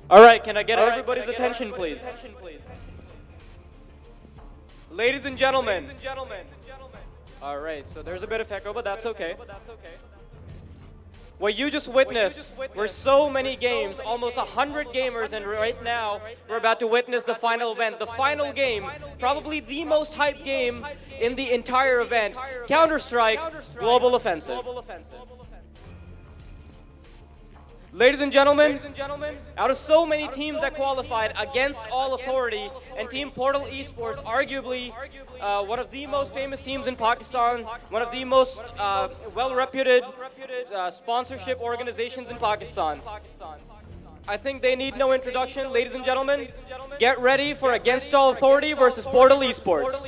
All right, can I get everybody's attention, please? Ladies and gentlemen. All right, so there's a bit of echo, but that's okay. What you just witnessed were so many games, almost 100 gamers, and right now we're about to witness the final event. The final game, probably the most hyped game in the entire event, Counter-Strike Global Offensive. Ladies and gentlemen, out of so many teams that qualified against all authority, and Team Portal Esports, arguably one of the most famous teams in Pakistan, one of the most well-reputed sponsorship organizations in Pakistan. I think they need no introduction. Ladies and gentlemen, get ready for Against All Authority versus Portal Esports.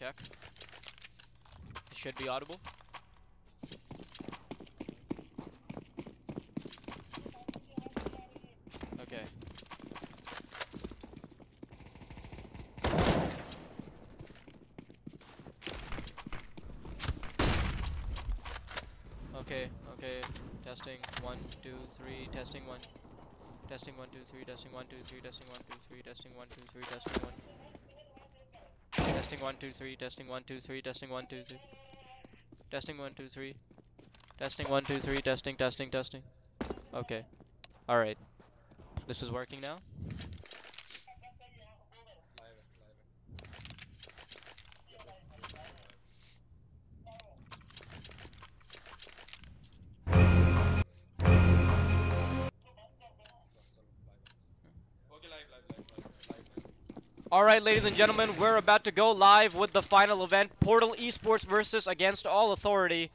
check. It should be audible. Okay. Okay. Testing 1, 2, 3. Testing 1. Testing 1, 2, 3. Testing 1, 2, 3. Testing 1, 2, 3. Testing 1, 2, 3. Testing 1. Testing 1, 2, 3. Testing 1, 2, 3. Testing 1, 2, 3. Testing 1, 2, 3. Testing 1, 2, 3. Testing. Okay. All right. This is working now. All right, ladies and gentlemen, we're about to go live with the final event, Portal Esports versus Against All Authority,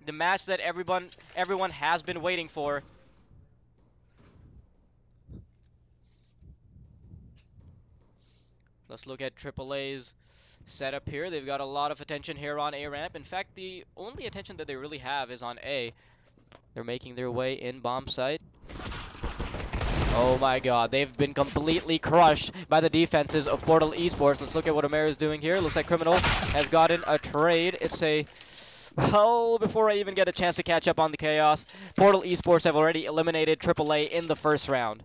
the match that everyone has been waiting for. Let's look at AAA's setup here. They've got a lot of attention here on A ramp. In fact, the only attention that they really have is on A. They're making their way in bomb site. Oh my god, they've been completely crushed by the defenses of Portal Esports. Let's look at what Amer is doing here. Looks like Criminal has gotten a trade. It's a... Well, before I even get a chance to catch up on the chaos, Portal Esports have already eliminated AAA in the first round.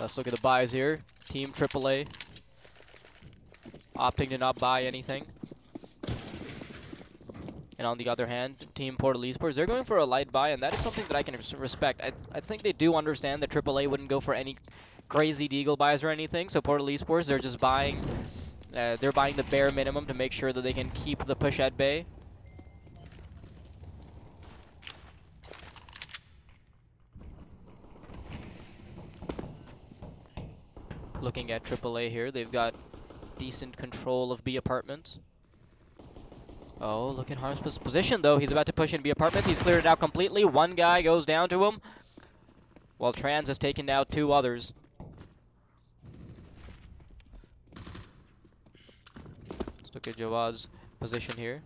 Let's look at the buys here. Team AAA opting to not buy anything. And on the other hand, Team Portal Esports, they're going for a light buy, and that is something that I can respect. I think they do understand that AAA wouldn't go for any crazy deagle buys or anything, so Portal Esports, they're just buying, they're buying the bare minimum to make sure that they can keep the push at bay. Looking at AAA here, they've got decent control of B apartments. Oh, look at Harm's position, though. He's about to push in B apartments. He's cleared it out completely. One guy goes down to him, while Trans has taken out 2 others. Let's look at Jawad's position here.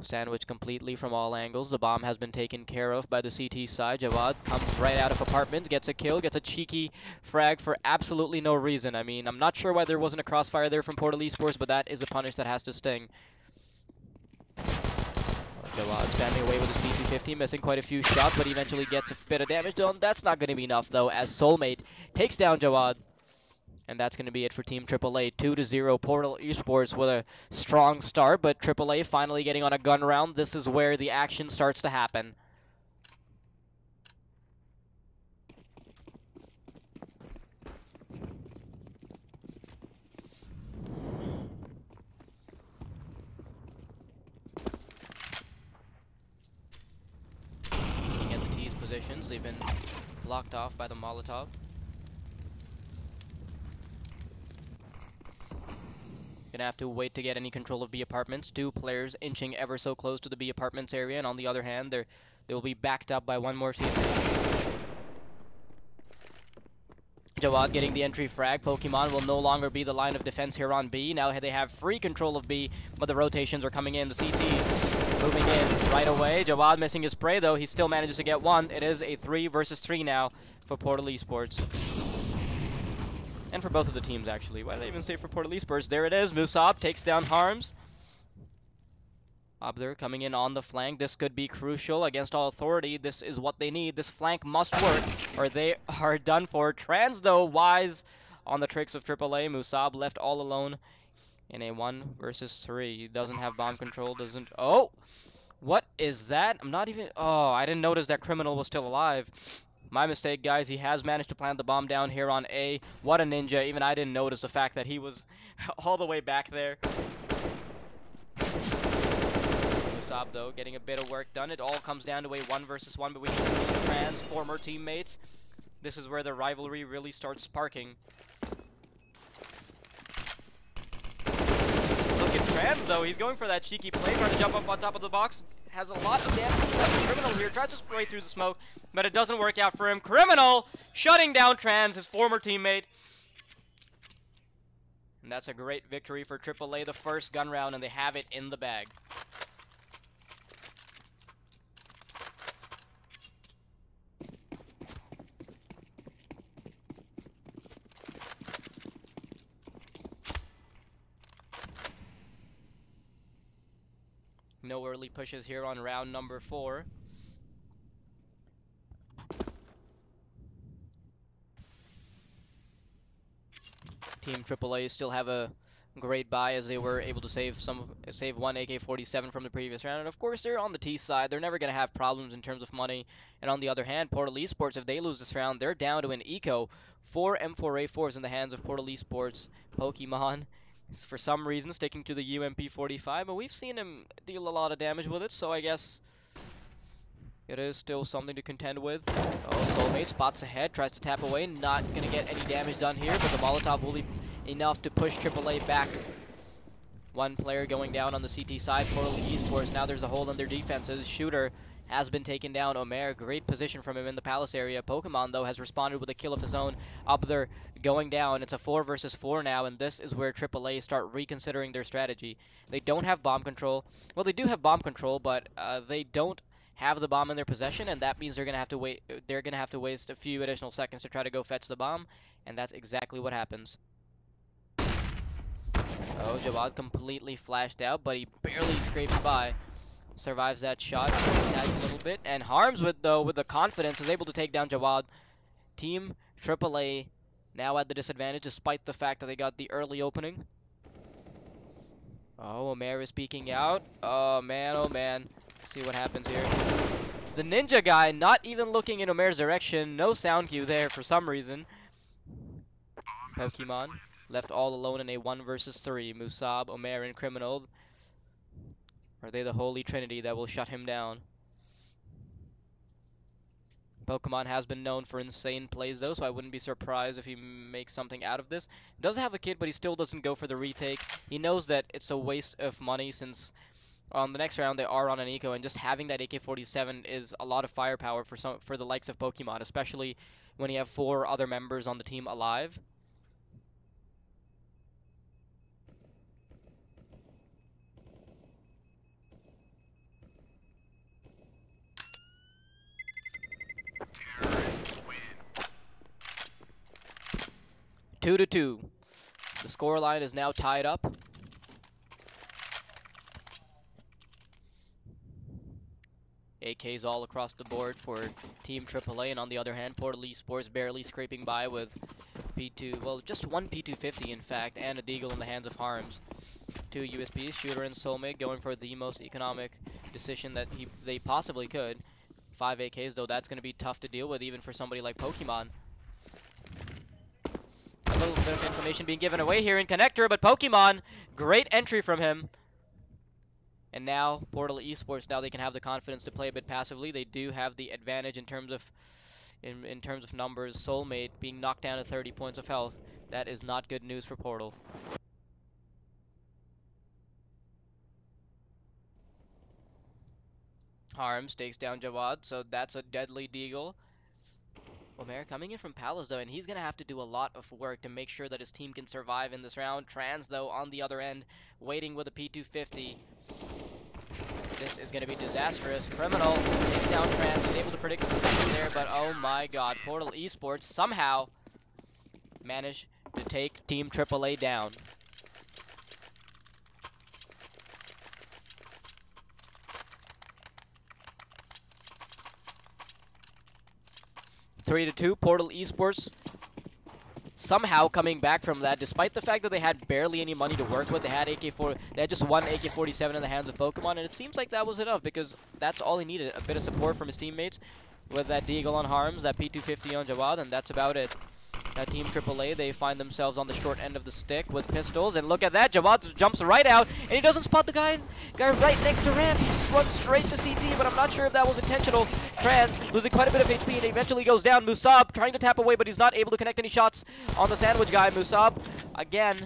Sandwich completely from all angles. The bomb has been taken care of by the CT side. Jawad comes right out of apartment, gets a kill, gets a cheeky frag for absolutely no reason. I mean, I'm not sure why there wasn't a crossfire there from Portal Esports, but that is a punish that has to sting. Jawad spamming away with his P250, missing quite a few shots, but eventually gets a bit of damage done. That's not going to be enough, though, as Soulmate takes down Jawad. And that's going to be it for Team AAA. 2-0 Portal Esports with a strong start, but AAA finally getting on a gun round. This is where the action starts to happen. Looking at the T's positions, they've been blocked off by the Molotov. Gonna have to wait to get any control of B apartments. 2 players inching ever so close to the B apartments area, and on the other hand, they will be backed up by 1 more team. Jawad getting the entry frag. Pokemon will no longer be the line of defense here on B. Now they have free control of B, but the rotations are coming in. The CTs moving in right away. Jawad missing his spray, though. He still manages to get 1. It is a 3 versus 3 now for Portal Esports. And for both of the teams, actually. Why did I even say for Portal Esports? There it is. Musab takes down Harms. Abdur coming in on the flank. This could be crucial against All Authority. This is what they need. This flank must work, or they are done for. Trans, though, wise on the tricks of AAA. Musab left all alone in a 1 versus 3. He doesn't have bomb control, doesn't... Oh! What is that? I'm not even... Oh, I didn't notice that Criminal was still alive. My mistake, guys. He has managed to plant the bomb down here on A. What a ninja. Even I didn't notice the fact that he was all the way back there. Musab, though, getting a bit of work done. It all comes down to a 1 versus 1 between Trans former teammates. This is where the rivalry really starts sparking. Look at Trans, though. He's going for that cheeky play, trying to jump up on top of the box. has a lot of damage. Criminal here tries to spray through the smoke, but it doesn't work out for him. Criminal shutting down Trans, his former teammate. And that's a great victory for AAA, the first gun round, and they have it in the bag. No early pushes here on round number 4. Team AAA still have a great buy as they were able to save one AK-47 from the previous round. And of course, they're on the T side. They're never going to have problems in terms of money. And on the other hand, Portal Esports, if they lose this round, they're down to an eco. 4 M4A4s in the hands of Portal Esports. Pokemon is for some reason sticking to the UMP-45, but we've seen him deal a lot of damage with it, so I guess it is still something to contend with. Oh, Soulmate spots ahead, tries to tap away, not going to get any damage done here, but the Molotov will be enough to push AAA back. One player going down on the CT side, Portal Esports. Now there's a hole in their defenses. Shooter has been taken down. Omer, great position from him in the Palace area. Pokemon, though, has responded with a kill of his own. Up there, going down. It's a 4 versus 4 now, and this is where AAA start reconsidering their strategy. They don't have bomb control. Well, they do have bomb control, but they don't have the bomb in their possession, and that means they're gonna have to wait. They're gonna have to waste a few additional seconds to try to go fetch the bomb, and that's exactly what happens. Oh, Jawad completely flashed out, but he barely scrapes by. Survives that shot, tags a little bit, and Harms with the confidence is able to take down Jawad. Team AAA now at the disadvantage, despite the fact that they got the early opening. Oh, Omer is peeking out. Oh man. See what happens here. The ninja guy not even looking in Omer's direction. No sound cue there for some reason. Pokemon left all alone in a 1 versus 3. Musab, Omer, and Criminal. Are they the holy trinity that will shut him down? Pokemon has been known for insane plays though, so I wouldn't be surprised if he makes something out of this. Does have a kit, but he still doesn't go for the retake. He knows that it's a waste of money since on the next round they are on an eco, and just having that AK-47 is a lot of firepower for the likes of Pokemon, especially when you have 4 other members on the team alive. Terrorists win. 2-2. The scoreline is now tied up. AKs all across the board for Team AAA, and on the other hand, Portal Esports barely scraping by with P2, well, just one P250 in fact, and a deagle in the hands of Harms. 2 USPs, Shooter and Soulmate going for the most economic decision that they possibly could. 5 AKs, though that's going to be tough to deal with even for somebody like Pokemon. A little bit of information being given away here in Connector, but Pokemon, great entry from him. And now, Portal Esports, now they can have the confidence to play a bit passively. They do have the advantage in terms of numbers. Soulmate being knocked down to 30 points of health. That is not good news for Portal. Harms takes down Jawad, so that's a deadly deagle. Omer coming in from Palace, though, and he's going to have to do a lot of work to make sure that his team can survive in this round. Trans, though, on the other end, waiting with a P250. This is going to be disastrous. Criminal takes down Trans. He's able to predict the position there, but oh my god. Portal Esports somehow managed to take Team AAA down. Three to 2, Portal Esports somehow coming back from that, despite the fact that they had barely any money to work with. They had just one AK-47 in the hands of Pokemon, and it seems like that was enough because that's all he needed, a bit of support from his teammates with that deagle on Harms, that P250 on Jawad, and that's about it. Team AAA, they find themselves on the short end of the stick with pistols, and look at that, Jawad jumps right out, and he doesn't spot the guy right next to Ramp. He just runs straight to CT, but I'm not sure if that was intentional. Trans losing quite a bit of HP, and eventually goes down. Musab trying to tap away, but he's not able to connect any shots on the sandwich guy. Musab, again,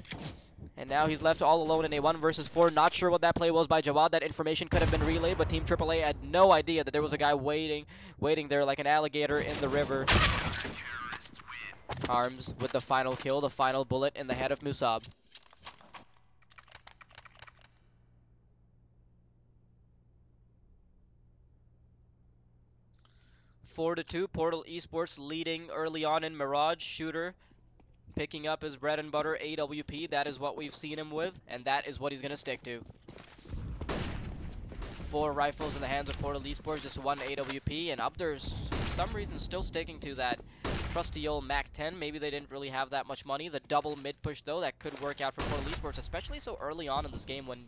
And now he's left all alone in a 1 versus 4. Not sure what that play was by Jawad. That information could have been relayed, but Team AAA had no idea that there was a guy waiting there like an alligator in the river. Arms with the final kill, the final bullet in the head of Musab. Four to 2, Portal Esports leading early on in Mirage. Shooter picking up his bread and butter AWP. That is what we've seen him with, and that is what he's going to stick to. 4 rifles in the hands of Portal Esports, just 1 AWP, and Abder's for some reason still sticking to that trusty old MAC-10. Maybe they didn't really have that much money. The double mid push, though, that could work out for Portal Esports, especially so early on in this game when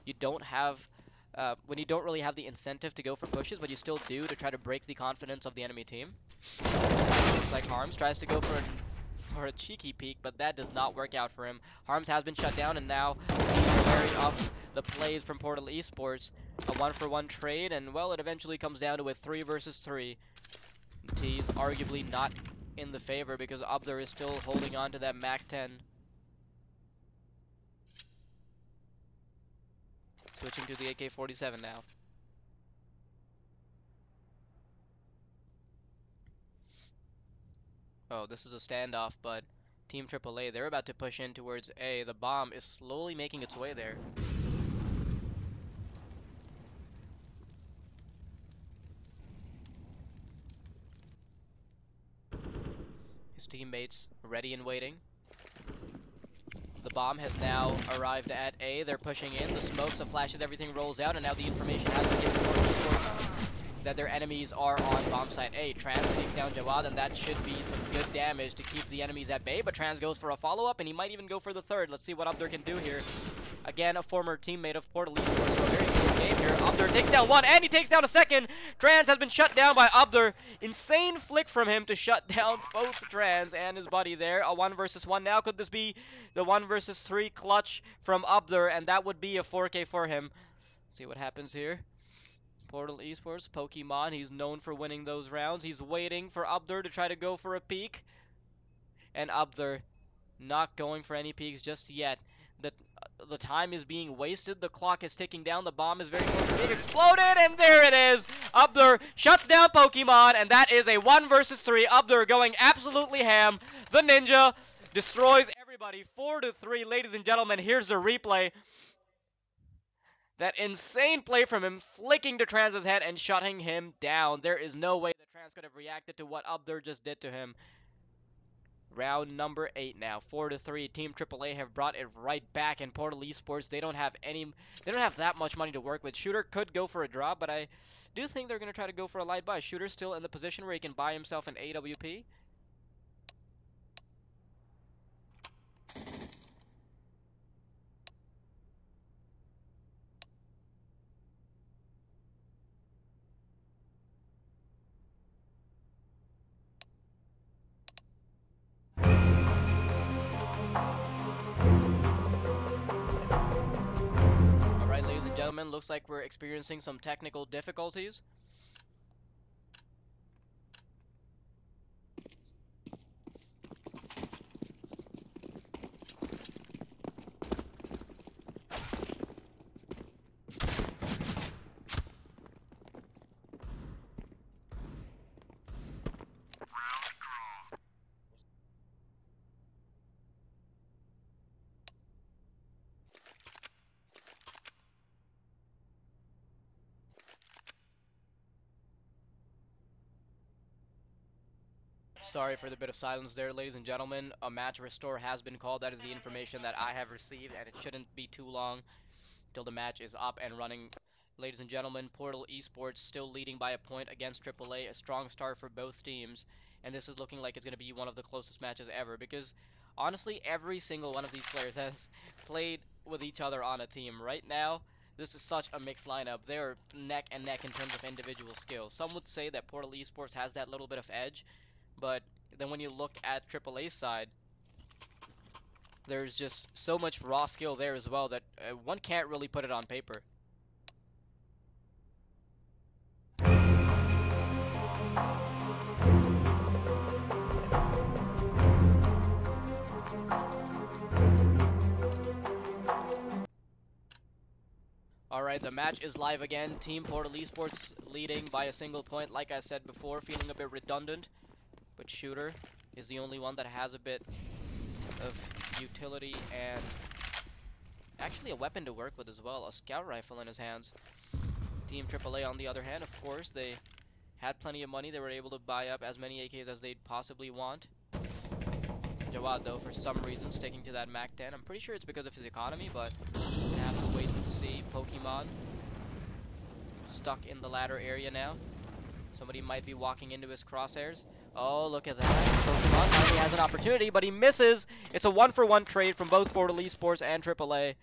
you don't have really have the incentive to go for pushes, but you still do to try to break the confidence of the enemy team. Looks like Harms tries to go for a cheeky peek, but that does not work out for him. Harms has been shut down, and now he's wary of the plays from Portal Esports. A 1-for-1 trade, and well, it eventually comes down to a 3 versus 3. T's arguably not in the favor because Abdur is still holding on to that MAC-10. Switching to the AK-47 now. Oh, this is a standoff, but Team AAA, they're about to push in towards A. The bomb is slowly making its way there. His teammates ready and waiting. The bomb has now arrived at A. They're pushing in. The smokes, the flashes, everything rolls out, and now the information has been given to Esports that their enemies are on bomb site A. Trans takes down Jawad, and that should be some good damage to keep the enemies at bay, but Trans goes for a follow-up, and he might even go for the third. Let's see what Abdur can do here. Again, a former teammate of Portal Esports, so a very good game here. Abdur takes down one, and he takes down a second. Trans has been shut down by Abdur. Insane flick from him to shut down both Trans and his buddy there. A 1 versus 1 now. Could this be the 1 versus 3 clutch from Abdur? And that would be a 4K for him. Let's see what happens here. Portal Esports, Pokemon, he's known for winning those rounds. He's waiting for Abdur to try to go for a peek. And Abdur not going for any peeks just yet. The time is being wasted. The clock is ticking down. The bomb is very close to being exploded, and there it is. Abdur shuts down Pokemon, and that is a 1 versus 3. Abdur going absolutely ham. The ninja destroys everybody. 4-3, ladies and gentlemen. Here's the replay. That insane play from him, flicking to Trans's head and shutting him down. There is no way that Trans could have reacted to what Abdur just did to him. Round number 8 now, 4-3. Team AAA have brought it right back, and Portal Esports, they don't have that much money to work with. Shooter could go for a drop, but I do think they're going to try to go for a light buy. Shooter's still in the position where he can buy himself an AWP. Looks like we're experiencing some technical difficulties. Sorry for the bit of silence there, ladies and gentlemen. A match restore has been called. That is the information that I have received, and it shouldn't be too long till the match is up and running. Ladies and gentlemen, Portal Esports still leading by a point against AAA. A strong start for both teams, and this is looking like it's going to be one of the closest matches ever, because honestly, every single one of these players has played with each other on a team. Right now, this is such a mixed lineup. They're neck and neck in terms of individual skill. Some would say that Portal Esports has that little bit of edge, but then when you look at AAA's side, there's just so much raw skill there as well that one can't really put it on paper. Alright, the match is live again. Team Portal Esports leading by a single point. Like I said before, feeling a bit redundant. But Shooter is the only one that has a bit of utility and actually a weapon to work with as well. A scout rifle in his hands. Team AAA on the other hand, of course, they had plenty of money. They were able to buy up as many AKs as they'd possibly want. Jawad, though, for some reason, sticking to that Mac 10. I'm pretty sure it's because of his economy, but we'll have to wait and see. Pokemon stuck in the ladder area now. Somebody might be walking into his crosshairs. Oh, look at that. Pokemon finally has an opportunity, but he misses. It's a 1-for-1 trade from both Portal Esports and AAA.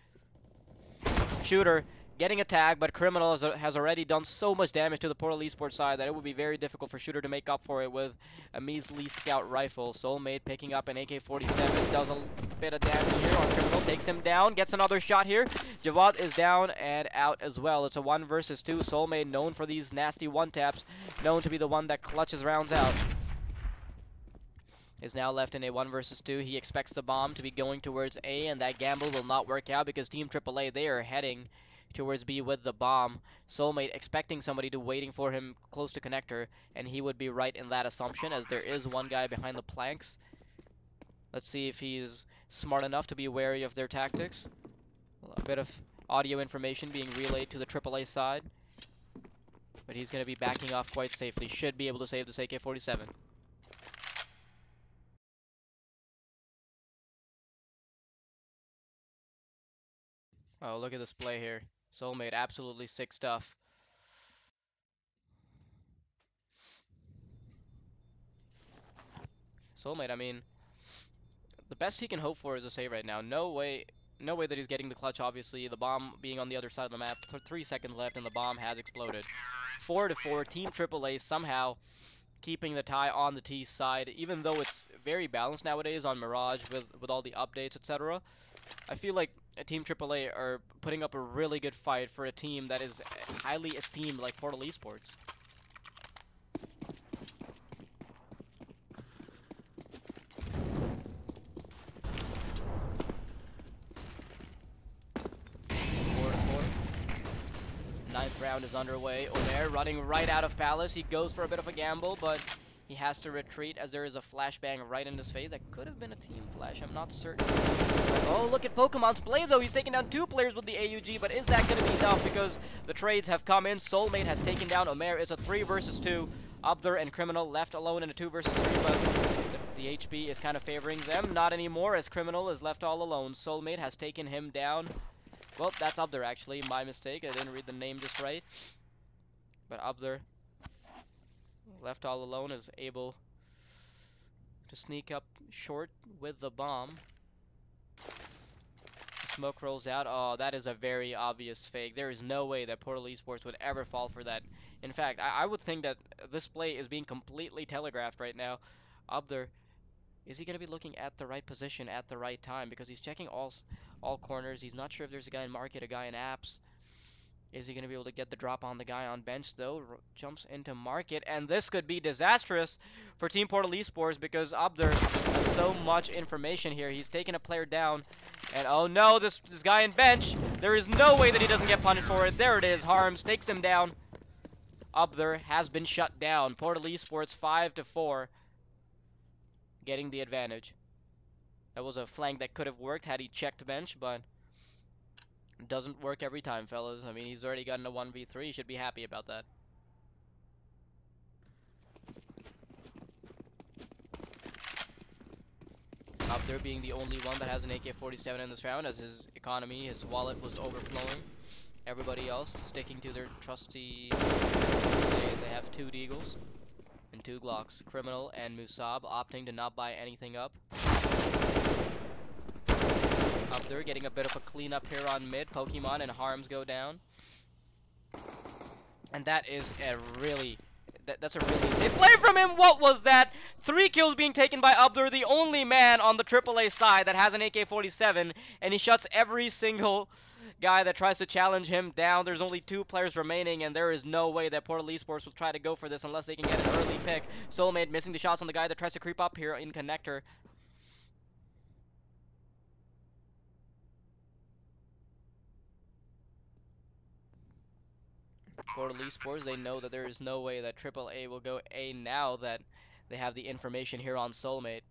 Shooter getting a tag, but Criminal has already done so much damage to the Portal Esports side that it would be very difficult for Shooter to make up for it with a measly scout rifle. Soulmate picking up an AK-47, does a bit of damage here on Criminal, takes him down, gets another shot here. Jawad is down and out as well. It's a 1 versus 2. Soulmate, known for these nasty one-taps, known to be the one that clutches rounds out, is now left in a 1 versus 2. He expects the bomb to be going towards A, and that gamble will not work out because Team AAA, they are heading towards B with the bomb. Soulmate expecting somebody to waiting for him close to connector, and he would be right in that assumption as there is one guy behind the planks. Let's see if he's smart enough to be wary of their tactics. A bit of audio information being relayed to the AAA side, but he's going to be backing off quite safely. Should be able to save this AK-47. Oh, look at this play here. Soulmate, absolutely sick stuff. Soulmate, I mean, the best he can hope for is a save right now. No way that he's getting the clutch, obviously. The bomb being on the other side of the map. 3 seconds left, and the bomb has exploded. 4-4, Team AAA somehow keeping the tie on the T side, even though it's very balanced nowadays on Mirage with all the updates, etc. I feel like Team AAA are putting up a really good fight for a team that is highly esteemed like Portal Esports. Ninth round is underway. Omer running right out of Palace. He goes for a bit of a gamble, but he has to retreat as there is a flashbang right in his face. That could have been a team flash, I'm not certain. Oh, look at Pokemon's play, though. He's taking down 2 players with the AUG, but is that going to be enough? Because the trades have come in. Soulmate has taken down Omer. It's a 3 versus 2. Abdur and Criminal left alone in a 2 versus 3, but the HP is kind of favoring them. Not anymore, as Criminal is left all alone. Soulmate has taken him down. Well, that's Abdur, actually. My mistake. I didn't read the name just right. But Abdur, left all alone, is able to sneak up short with the bomb. Smoke rolls out. Oh, that is a very obvious fake. There is no way that Portal Esports would ever fall for that. In fact, I would think that this play is being completely telegraphed right now. Abdur, is he going to be looking at the right position at the right time? Because he's checking all corners. He's not sure if there's a guy in market, a guy in apps. Is he going to be able to get the drop on the guy on bench, though? Jumps into market, and this could be disastrous for Team Portal Esports because Abdur has so much information here. He's taking a player down, and oh no, this guy in bench, there is no way that he doesn't get punished for it. There it is. Harms takes him down. Abdur has been shut down. Portal Esports 5-4, getting the advantage. That was a flank that could have worked had he checked bench, but it doesn't work every time, fellas. I mean, he's already gotten a 1v3. He should be happy about that. Abdur being the only one that has an AK-47 in this round, as his economy, his wallet was overflowing. Everybody else sticking to their trusty... They have 2 Deagles and 2 Glocks. Criminal and Musab opting to not buy anything up. Abdur getting a bit of a cleanup here on mid. Pokemon and Harms go down. And that is a really... That's a really insane play from him. What was that? 3 kills being taken by Abdur, the only man on the AAA side that has an AK-47, and he shuts every single guy that tries to challenge him down. There's only 2 players remaining, and there is no way that Portal Esports will try to go for this unless they can get an early pick. Soulmate missing the shots on the guy that tries to creep up here in connector. Portal Esports, they know that there is no way that AAA will go A now that they have the information here on Soulmate.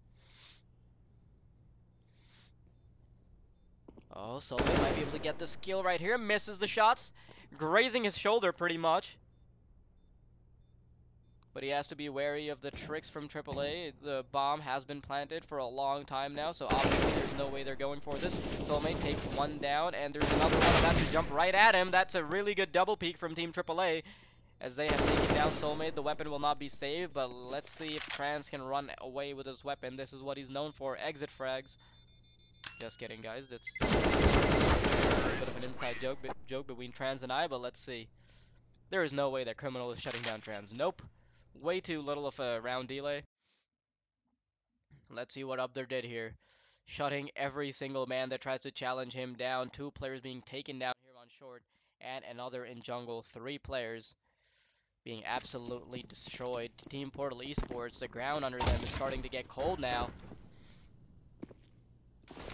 Oh, Soulmate might be able to get the skill right here. Misses the shots, grazing his shoulder pretty much. But he has to be wary of the tricks from AAA. The bomb has been planted for a long time now, so obviously there's no way they're going for this. Soulmate takes one down, and there's another one about to jump right at him. That's a really good double peek from Team AAA. As they have taken down Soulmate, the weapon will not be saved, but let's see if Trans can run away with his weapon. This is what he's known for, exit frags. Just kidding, guys. It's a bit of an inside joke between Trans and I, but let's see. There is no way that Criminal is shutting down Trans. Nope. Way too little of a round delay. Let's see what Upder did here. Shutting every single man that tries to challenge him down. 2 players being taken down here on short, and another in jungle. 3 players being absolutely destroyed. Team Portal Esports, the ground under them is starting to get cold now.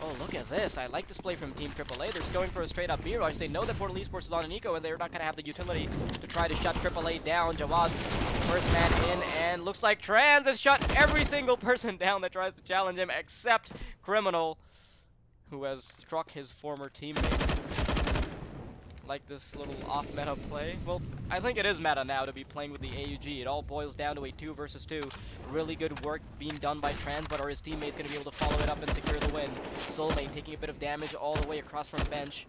Oh, look at this. I like this play from Team AAA. They're just going for a straight-up Mirage. They know that Portal Esports is on an eco, and they're not going to have the utility to try to shut AAA down. Jawad, first man in, and looks like Trans has shut every single person down that tries to challenge him, except Criminal, who has struck his former teammate. Like this little off-meta play. Well, I think it is meta now to be playing with the AUG. It all boils down to a 2 versus 2. Really good work being done by Trans, but are his teammates going to be able to follow it up and secure the win? Soulmate taking a bit of damage all the way across from bench.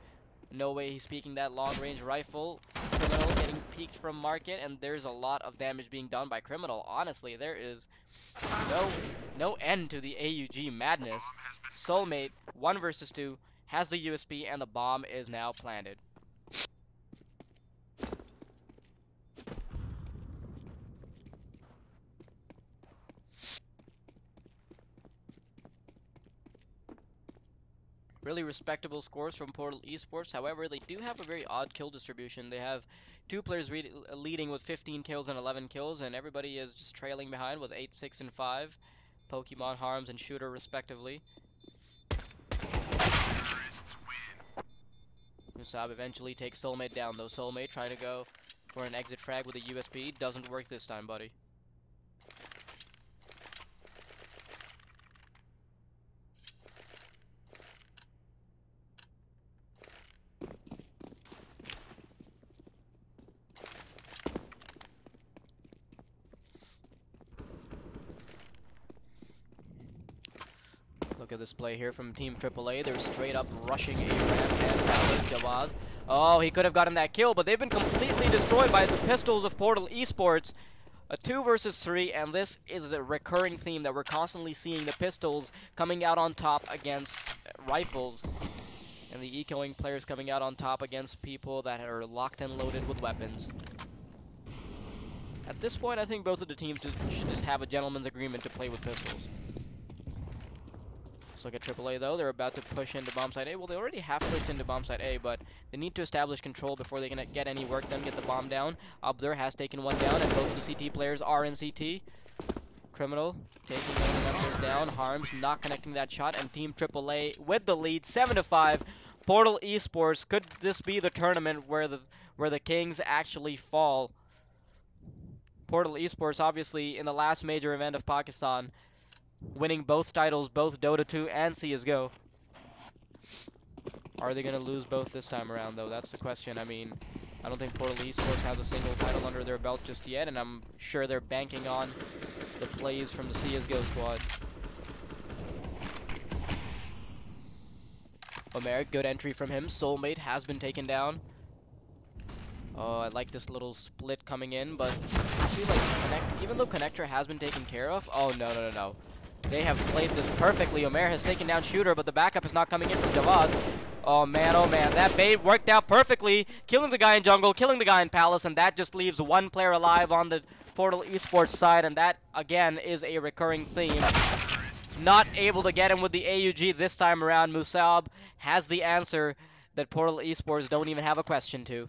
No way he's peeking that long-range rifle. Criminal getting peeked from market, and there's a lot of damage being done by Criminal. Honestly, there is no end to the AUG madness. Soulmate, 1 versus 2, has the USP, and the bomb is now planted. Really respectable scores from Portal Esports. However, they do have a very odd kill distribution. They have 2 players leading with 15 kills and 11 kills, and everybody is just trailing behind with 8, 6, and 5. Pokemon, Harms, and Shooter, respectively. Musab eventually takes Soulmate down, though. Soulmate trying to go for an exit frag with a USP. Doesn't work this time, buddy. Look at this play here from Team AAA. They're straight up rushing a ramp and down with Jawad. Oh, he could have gotten that kill, but they've been completely destroyed by the pistols of Portal Esports. A 2 versus 3, and this is a recurring theme that we're constantly seeing the pistols coming out on top against rifles. And the ecoing players coming out on top against people that are locked and loaded with weapons. At this point, I think both of the teams should just have a gentleman's agreement to play with pistols. Let's look at AAA though. They're about to push into bomb site A. Well, they already have pushed into bomb site A, but they need to establish control before they can get any work done, get the bomb down. Abdur has taken one down, and both of the CT players are in CT. Criminal taking one of the members down. Harms not connecting that shot, and Team AAA with the lead, 7-5. Portal Esports, could this be the tournament where the Kings actually fall? Portal Esports, obviously, in the last major event of Pakistan, winning both titles, both Dota 2 and CSGO. Are they going to lose both this time around, though? That's the question. I mean, I don't think Portal Esports has a single title under their belt just yet, and I'm sure they're banking on the plays from the CSGO squad. Omer, good entry from him. Soulmate has been taken down. Oh, I like this little split coming in, but I feel like even though Connector has been taken care of, oh no. They have played this perfectly. Omer has taken down Shooter, but the backup is not coming in from Jawad. Oh man, that bait worked out perfectly. Killing the guy in jungle, killing the guy in palace, and that just leaves 1 player alive on the Portal Esports side, and that, again, is a recurring theme. Not able to get him with the AUG this time around. Musab has the answer that Portal Esports don't even have a question to.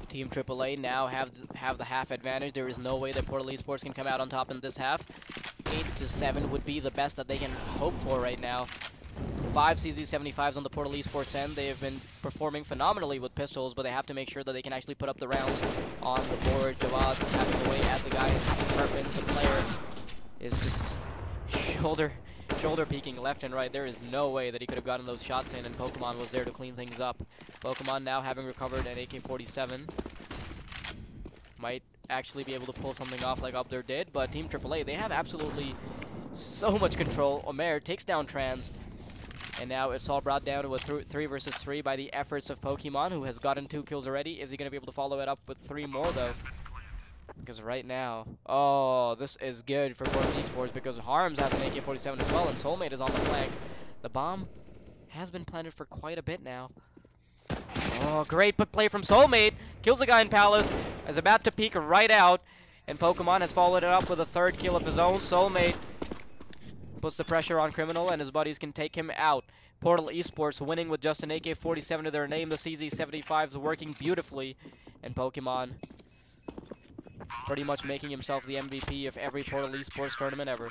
Team AAA now have the half advantage. There is no way that Portal Esports can come out on top in this half. 8 to 7 would be the best that they can hope for right now. 5 CZ75s on the Portal Esports end. They have been performing phenomenally with pistols, but they have to make sure that they can actually put up the rounds on the board. Jawad tapping away at the guy in Purpins. The player is just shoulder peeking left and right. There is no way that he could have gotten those shots in, and Pokemon was there to clean things up. Pokemon now having recovered an AK-47. Might actually be able to pull something off like Upder did, but Team AAA, they have absolutely so much control. Omer takes down Trans, and now it's all brought down to a 3 versus 3 by the efforts of Pokemon, who has gotten 2 kills already. Is he going to be able to follow it up with 3 more, though? Because right now, oh, this is good for Portal Esports, because Harms has an AK-47 as well, and Soulmate is on the flank. The bomb has been planted for quite a bit now. Oh, great play from Soulmate. Kills the guy in Palace, is about to peek right out, and Pokemon has followed it up with a 3rd kill of his own. Soulmate puts the pressure on Criminal, and his buddies can take him out. Portal Esports winning with just an AK-47 to their name. The CZ75s working beautifully, and Pokemon pretty much making himself the MVP of every Portal Esports tournament ever.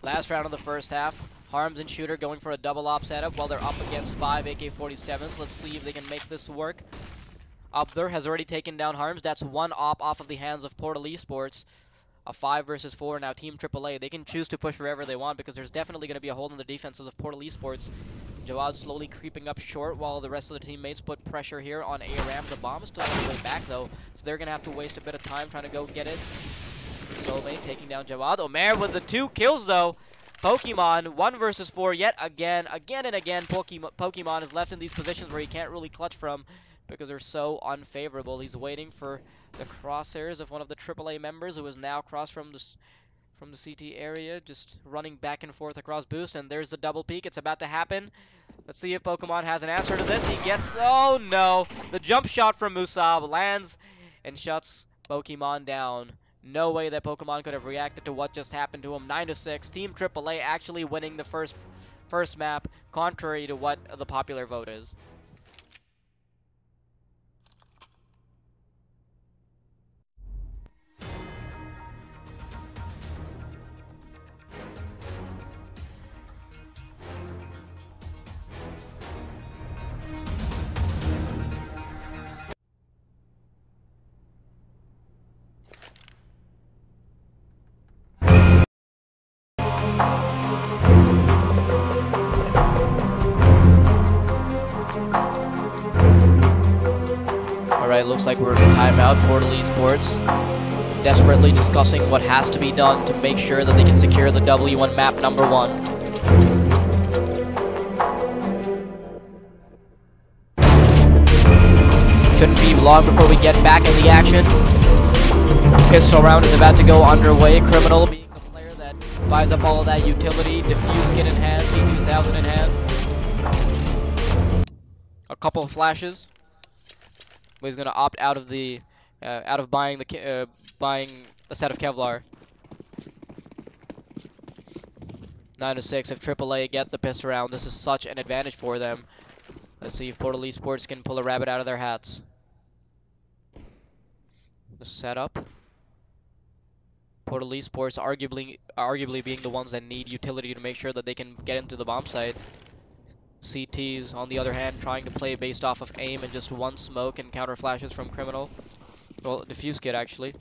Last round of the first half. Harms and Shooter going for a double op setup while they're up against 5 AK-47s. Let's see if they can make this work. Upther has already taken down Harms. That's 1 op off of the hands of Portal Esports. A 5 versus 4 now. Team AAA, they can choose to push wherever they want, because there's definitely going to be a hole in the defenses of Portal Esports. Jawad slowly creeping up short while the rest of the teammates put pressure here on ARAM. The bomb is still on the way back, though, so they're going to have to waste a bit of time trying to go get it. Soulmate taking down Jawad. Omer with the 2 kills, though. Pokemon 1 versus 4 yet again and again. Pokemon is left in these positions where he can't really clutch from because they're so unfavorable. He's waiting for the crosshairs of one of the AAA members, who is now crossed from the CT area, just running back and forth across boost, and there's the double peek. It's about to happen. Let's see if Pokemon has an answer to this. He gets, oh no, the jump shot from Musab lands and shuts Pokemon down. No way that Pokemon could have reacted to what just happened to him. 9-6. Team AAA actually winning the first map, contrary to what the popular vote is. Alright, looks like we're in a timeout. Portal Esports desperately discussing what has to be done to make sure that they can secure the W1 map number 1. Shouldn't be long before we get back in the action. Pistol round is about to go underway. Criminal being the player that buys up all of that utility. Diffuse kit in hand, T2000 in hand. A couple of flashes. But he's going to opt out of the buying a set of Kevlar. 9-6. If AAA get the pistol round, this is such an advantage for them. Let's see if Portal Esports can pull a rabbit out of their hats. The setup. Portal Esports arguably being the ones that need utility to make sure that they can get into the bomb site. CTs, on the other hand, trying to play based off of aim and just 1 smoke and counter flashes from Criminal. Well, Diffuse Kit, actually.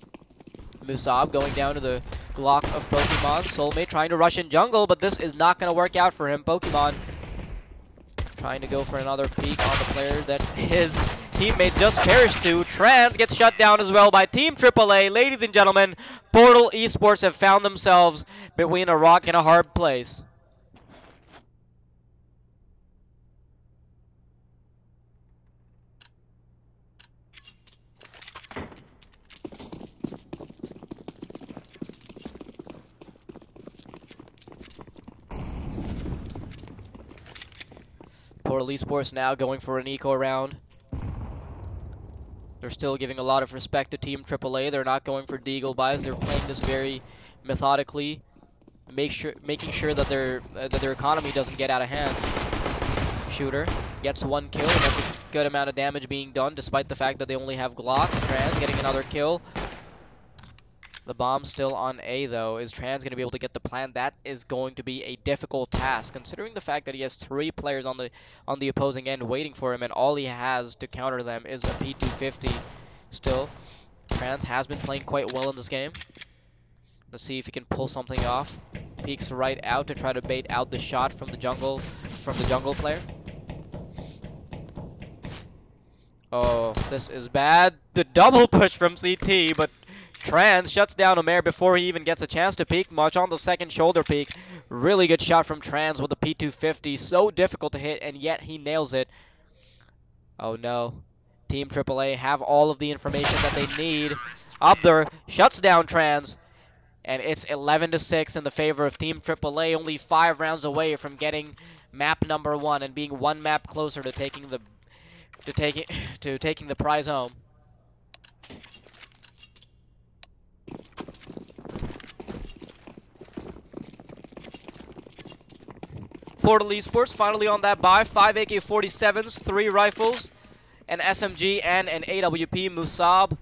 Musab going down to the Glock of Pokemon. Soulmate trying to rush in jungle, but this is not going to work out for him. Pokemon trying to go for another peek on the player that his teammates just perished to. Trans gets shut down as well by Team AAA. Ladies and gentlemen, Portal Esports have found themselves between a rock and a hard place. Portal Esports now going for an eco round. They're still giving a lot of respect to Team AAA. They're not going for deagle buys. They're playing this very methodically, making sure that their economy doesn't get out of hand. Shooter gets 1 kill, and that's a good amount of damage being done, despite the fact that they only have Glocks. Trans getting another kill. The bomb still on A, though. Is Trans going to be able to get the plant? That is going to be a difficult task, considering the fact that he has 3 players on the opposing end waiting for him, and all he has to counter them is a P250. Still, Trans has been playing quite well in this game. Let's see if he can pull something off. Peeks right out to try to bait out the shot from the jungle player. Oh, this is bad. The double push from CT, but Trans shuts down Omer before he even gets a chance to peek much on the second shoulder peek. Really good shot from Trans with the P250. So difficult to hit, and yet he nails it. Oh no. Team AAA have all of the information that they need. Abdur shuts down Trans, and it's 11-6 in the favor of Team AAA. Only 5 rounds away from getting map number 1 and being 1 map closer to taking the prize home. Portal Esports finally on that buy. 5 AK-47s, 3 rifles, an SMG, and an AWP. Musab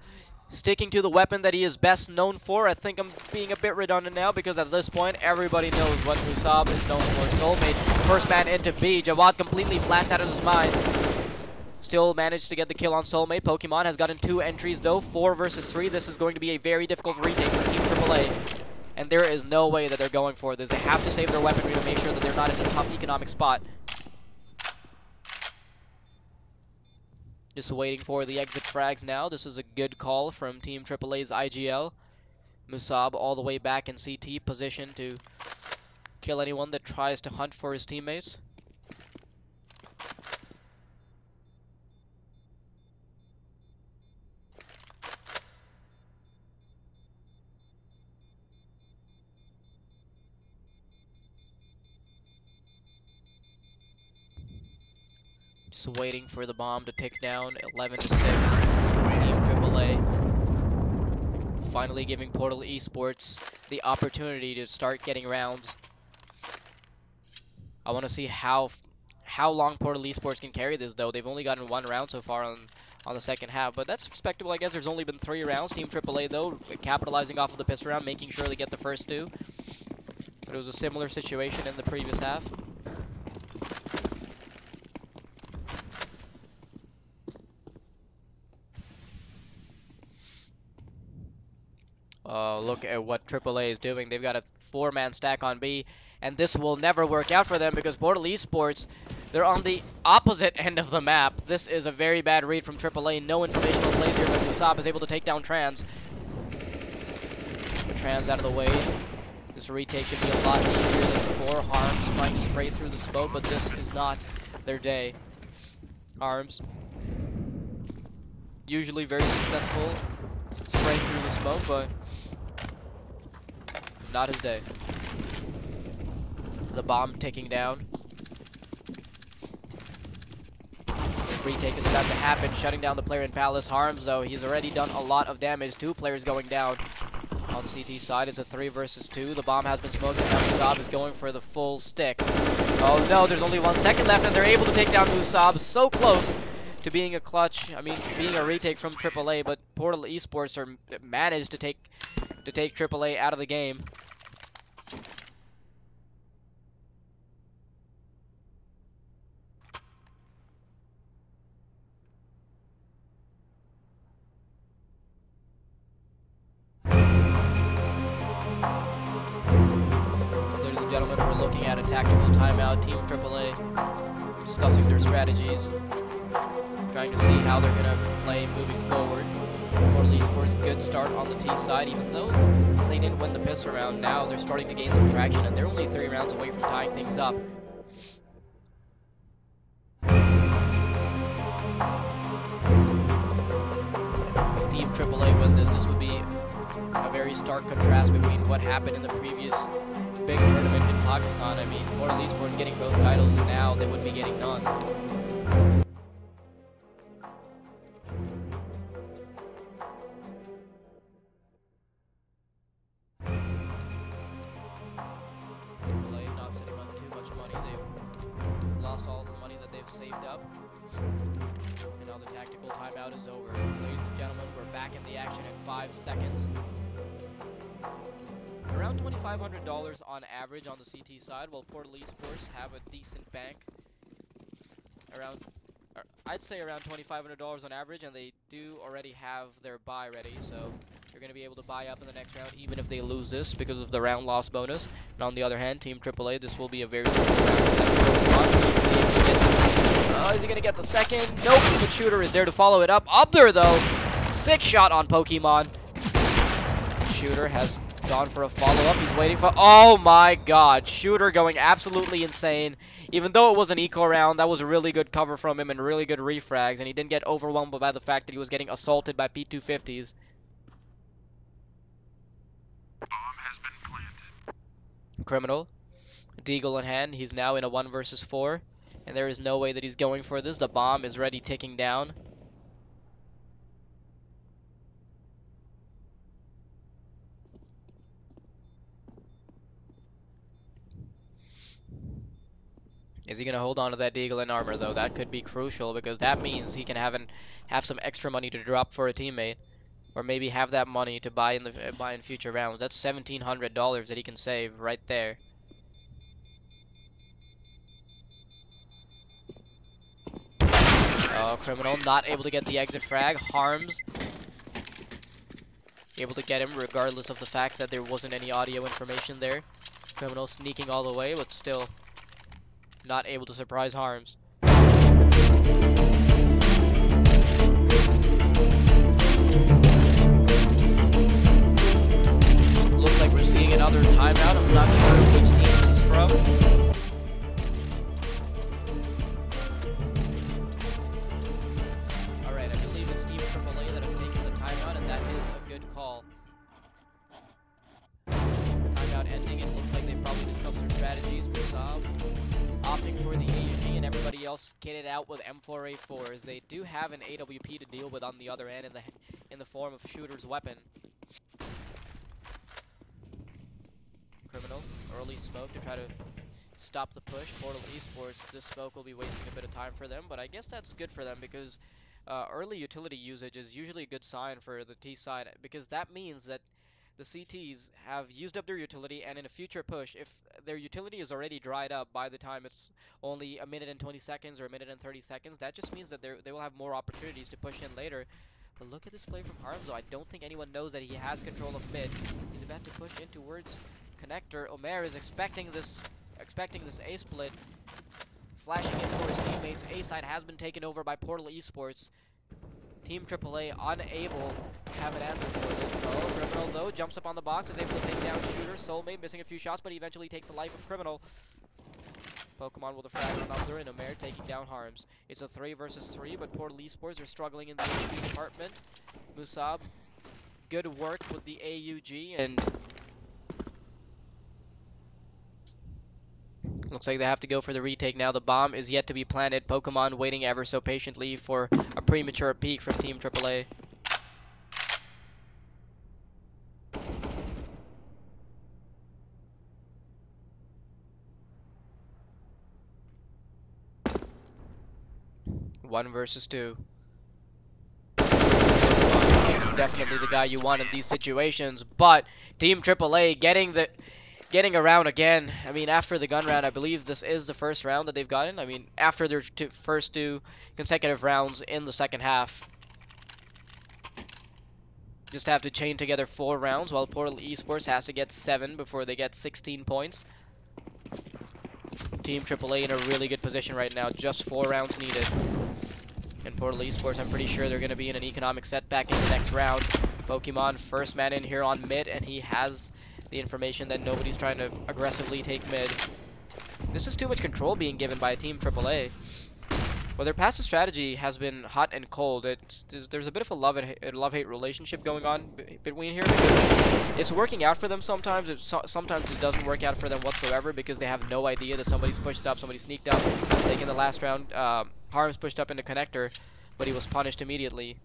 sticking to the weapon that he is best known for. I think I'm being a bit redundant now because at this point everybody knows what Musab is known for. Soulmate, first man into B. Jawad completely flashed out of his mind. Still managed to get the kill on Soulmate. Pokemon has gotten 2 entries though, 4 versus 3. This is going to be a very difficult retake for Team AAA. And there is no way that they're going for this. They have to save their weaponry to make sure that they're not in a tough economic spot. Just waiting for the exit frags now. This is a good call from Team AAA's IGL. Musab all the way back in CT position to kill anyone that tries to hunt for his teammates. Just waiting for the bomb to tick down. 11-6. Team AAA finally giving Portal Esports the opportunity to start getting rounds. I want to see how long Portal Esports can carry this, though. They've only gotten 1 round so far on the second half, but that's respectable, I guess. There's only been 3 rounds. Team AAA, though, capitalizing off of the pistol round, making sure they get the first 2. But it was a similar situation in the previous half. Look at what AAA is doing. They've got a 4-man stack on B, and this will never work out for them because Portal Esports, they're on the opposite end of the map. This is a very bad read from AAA. No informational plays here, but Musab is able to take down Trans. Trans out of the way. This retake should be a lot easier than before. Harms trying to spray through the smoke, but this is not their day. Harms, usually very successful spraying through the smoke, but not his day. The bomb ticking down. Retake is about to happen, shutting down the player in Palace. Harms, though, he's already done a lot of damage. 2 players going down. On CT side, it's a 3 versus 2. The bomb has been smoked, and now Musab is going for the full stick. Oh no, there's only 1 second left, and they're able to take down Musab. So close to being a clutch, being a retake from AAA, but Portal Esports are managed to take AAA out of the game. Ladies and gentlemen, we're looking at a tactical timeout. Team AAA discussing their strategies, trying to see how they're going to play moving forward. Portal Esports, good start on the T side, even though they didn't win the pistol round. Now they're starting to gain some traction, and they're only 3 rounds away from tying things up. If Team AAA win this would be a very stark contrast between what happened in the previous big tournament in Pakistan. I mean, Portal Esports getting both titles, and now they would be getting none. they've saved up. And now the tactical timeout is over. Ladies and gentlemen, we're back in the action in 5 seconds. Around $2,500 on average on the CT side, while Portal Esports have a decent bank. I'd say around $2,500 on average, and they do already have their buy ready, so they're going to be able to buy up in the next round, even if they lose this because of the round loss bonus. And on the other hand, Team AAA, this will be a very difficult round. Is he going to get the second? Nope, but Shooter is there to follow it up. Up there, though. 6 shot on Pokemon. Shooter has gone for a follow-up. He's waiting for... Oh my god. Shooter going absolutely insane. Even though it was an eco round, that was a really good cover from him and really good refrags. And he didn't get overwhelmed by the fact that he was getting assaulted by P250s. Bomb has been planted. Criminal. Deagle in hand. He's now in a 1 versus 4. And there is no way that he's going for this. The bomb is ready ticking down. Is he going to hold on to that Deagle in armor, though? That could be crucial, because that means he can have some extra money to drop for a teammate. Or maybe have that money to buy in future rounds. That's $1,700 that he can save right there. Oh, Criminal not able to get the exit frag. Harms able to get him regardless of the fact that there wasn't any audio information there. Criminal sneaking all the way, but still not able to surprise Harms. Looks like we're seeing another timeout. I'm not sure which team this is from. Alright, I believe it's Team AAA that have taken the timeout, and that is a good call. Timeout ending, it looks like they probably discussed their strategies. Musab opting for the AUG, and everybody else kitted out with M4A4s. They do have an AWP to deal with on the other end in the form of Shooter's weapon. Criminal, early smoke to try to stop the push. Portal Esports, this smoke will be wasting a bit of time for them, but I guess that's good for them because early utility usage is usually a good sign for the T side, because that means that the CTs have used up their utility, and in a future push, if their utility is already dried up by the time it's only a minute and 20 seconds or a minute and 30 seconds, that just means that they will have more opportunities to push in later. But look at this play from Harms, though. I don't think anyone knows that he has control of mid. He's about to push in towards connector. Omer is expecting this A split, flashing in for his teammates. A side has been taken over by Portal Esports. Team AAA unable to have an answer for this. So Criminal, though, jumps up on the box, is able to take down Shooter. Soulmate missing a few shots, but he eventually takes the life of Criminal. Pokemon with a frag on Upler, and Omer taking down Harms. It's a 3 versus 3, but Portal Esports are struggling in the HP department. Musab, good work with the AUG, and looks like they have to go for the retake now. The bomb is yet to be planted. Pokemon waiting ever so patiently for a premature peek from Team AAA. One versus 2. Definitely the guy you want in these situations, but Team AAA getting around again. I mean, after the gun round, I believe this is the first round that they've gotten. I mean, after their first 2 consecutive rounds in the second half. Just have to chain together 4 rounds, while Portal Esports has to get 7 before they get 16 points. Team AAA in a really good position right now, just 4 rounds needed. And Portal Esports, I'm pretty sure they're going to be in an economic setback in the next round. Pokemon, first man in here on mid, and he has the information that nobody's trying to aggressively take mid. This is too much control being given by Team AAA. Well, their passive strategy has been hot and cold. There's a bit of a love-hate relationship going on between here, because it's working out for them sometimes. Sometimes it doesn't work out for them whatsoever because they have no idea that somebody's pushed up, somebody sneaked up. Like in the last round, Harms pushed up into connector, but he was punished immediately.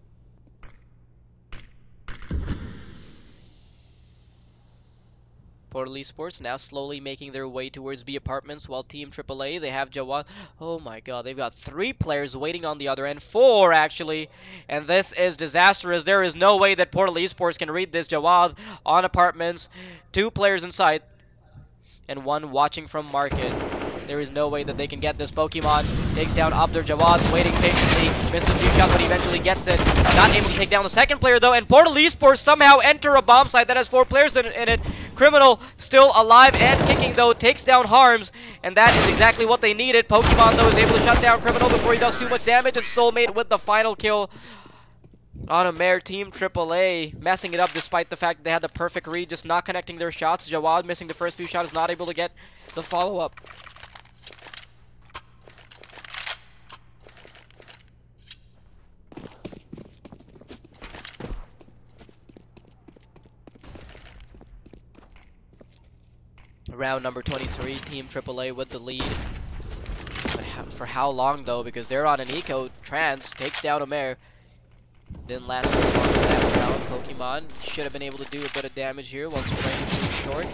Portal Esports now slowly making their way towards B apartments, while Team AAA, they have Jawad. Oh my god, they've got 3 players waiting on the other end. 4 actually. And this is disastrous. There is no way that Portal Esports can read this. Jawad on apartments. 2 players in sight. And 1 watching from market. There is no way that they can get this. Pokemon takes down Abdur. Jawad's waiting patiently. Missed a few shots, but he eventually gets it. Not able to take down the second player, though. And Portal Esports somehow enter a bomb site that has 4 players in it. Criminal still alive and kicking, though. Takes down Harms. And that is exactly what they needed. Pokemon, though, is able to shut down Criminal before he does too much damage. And Soulmate with the final kill on a Mare. Team AAA messing it up despite the fact that they had the perfect read, just not connecting their shots. Jawad missing the first few shots, not able to get the follow-up. Round number 23, Team AAA with the lead. But for how long, though? Because they're on an eco. Trans takes down Omer. Didn't last very long for that round. Pokemon should have been able to do a bit of damage here once range too short.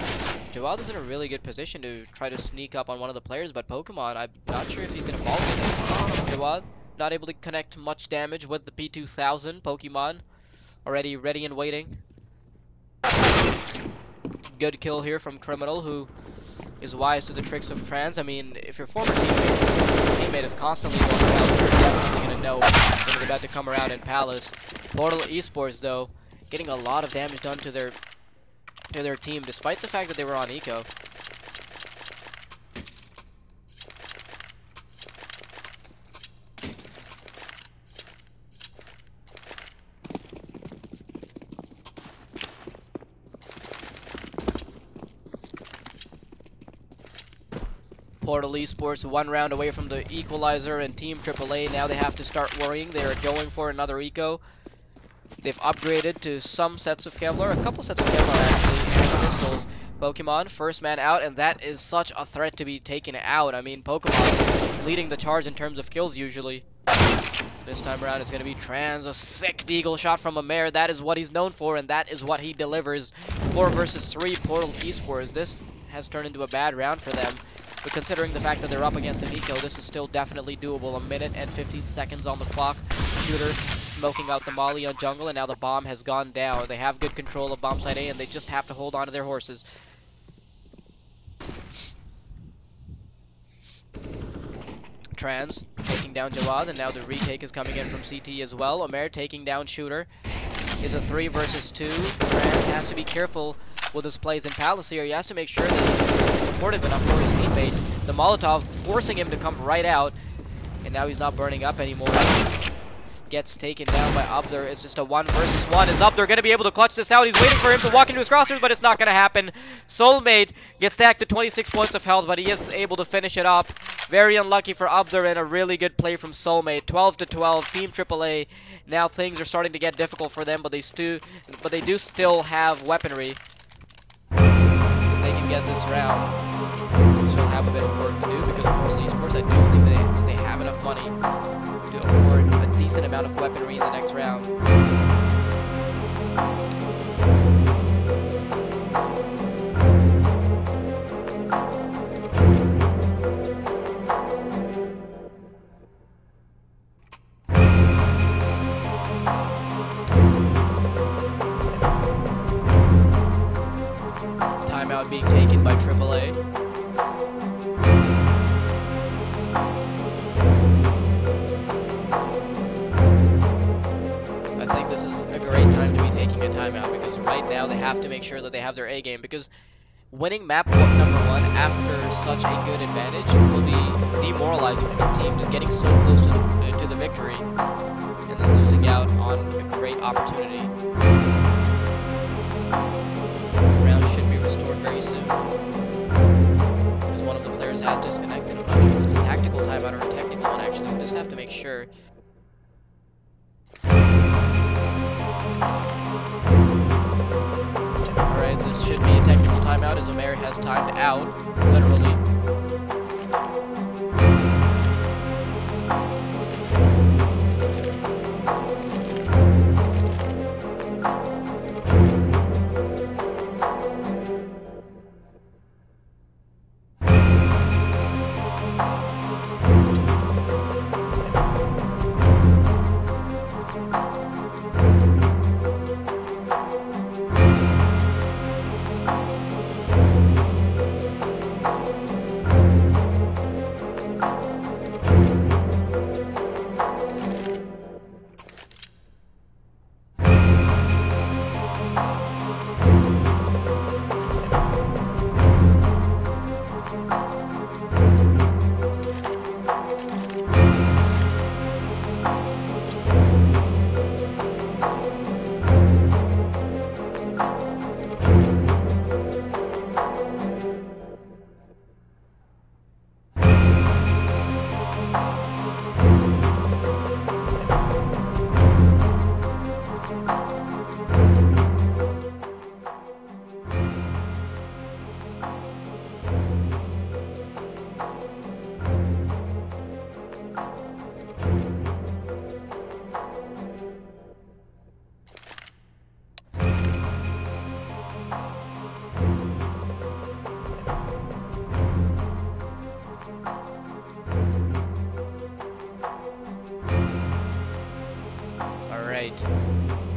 Jawad is in a really good position to try to sneak up on one of the players, but Pokemon, I'm not sure if he's going to fall for this. Jawad not able to connect much damage with the P2000. Pokemon already ready and waiting. Good kill here from Criminal, who is wise to the tricks of Trans. I mean, if your former teammate is constantly going around, you're definitely going to know when they're about to come around in Palace. Portal Esports, though, getting a lot of damage done to their team, despite the fact that they were on eco. Portal Esports 1 round away from the equalizer, and Team AAA, now they have to start worrying. They are going for another eco. They've upgraded to some sets of Kevlar, a couple sets of Kevlar actually, and pistols. Pokemon, first man out, and that is such a threat to be taken out. I mean, Pokemon leading the charge in terms of kills usually. This time around it's going to be Trans, a sick deagle shot from a mare. That is what he's known for, and that is what he delivers. 4 versus 3 Portal Esports. This has turned into a bad round for them. But considering the fact that they're up against an eco, this is still definitely doable. 1 minute and 15 seconds on the clock. Shooter smoking out the molly on jungle, and now the bomb has gone down. They have good control of bomb site A, and they just have to hold on to their horses. Trans taking down Jawad, and now the retake is coming in from CT as well. Omer taking down Shooter. It's a 3 versus 2. Trans has to be careful with his plays in Palace here. He has to make sure that he's supportive enough for his teammate. The Molotov forcing him to come right out, and now he's not burning up anymore. Gets taken down by Abdur. It's just a 1 versus 1. Is Abdur going to be able to clutch this out? He's waiting for him to walk into his crosshairs, but it's not going to happen. Soulmate gets stacked to 26 points of health, but he is able to finish it up. Very unlucky for Abdur, and a really good play from Soulmate. 12 to 12, Team AAA. Now things are starting to get difficult for them, but they do still have weaponry. They can get this round. They still have a bit of work to do because of Portal Esports. I do think they have enough money to afford a decent amount of weaponry in the next round. Timeout being taken by AAA. I think this is a great time to be taking a timeout because right now they have to make sure that they have their A game, because winning map number 1 after such a good advantage will be demoralizing for the team, just getting so close to the victory and then losing out on a great opportunity. Round should be restored very soon because one of the players has disconnected. I'm not sure if it's a tactical timeout or a technical one actually. We just have to make sure. Alright, this should be a technical timeout as Omer has timed out, literally.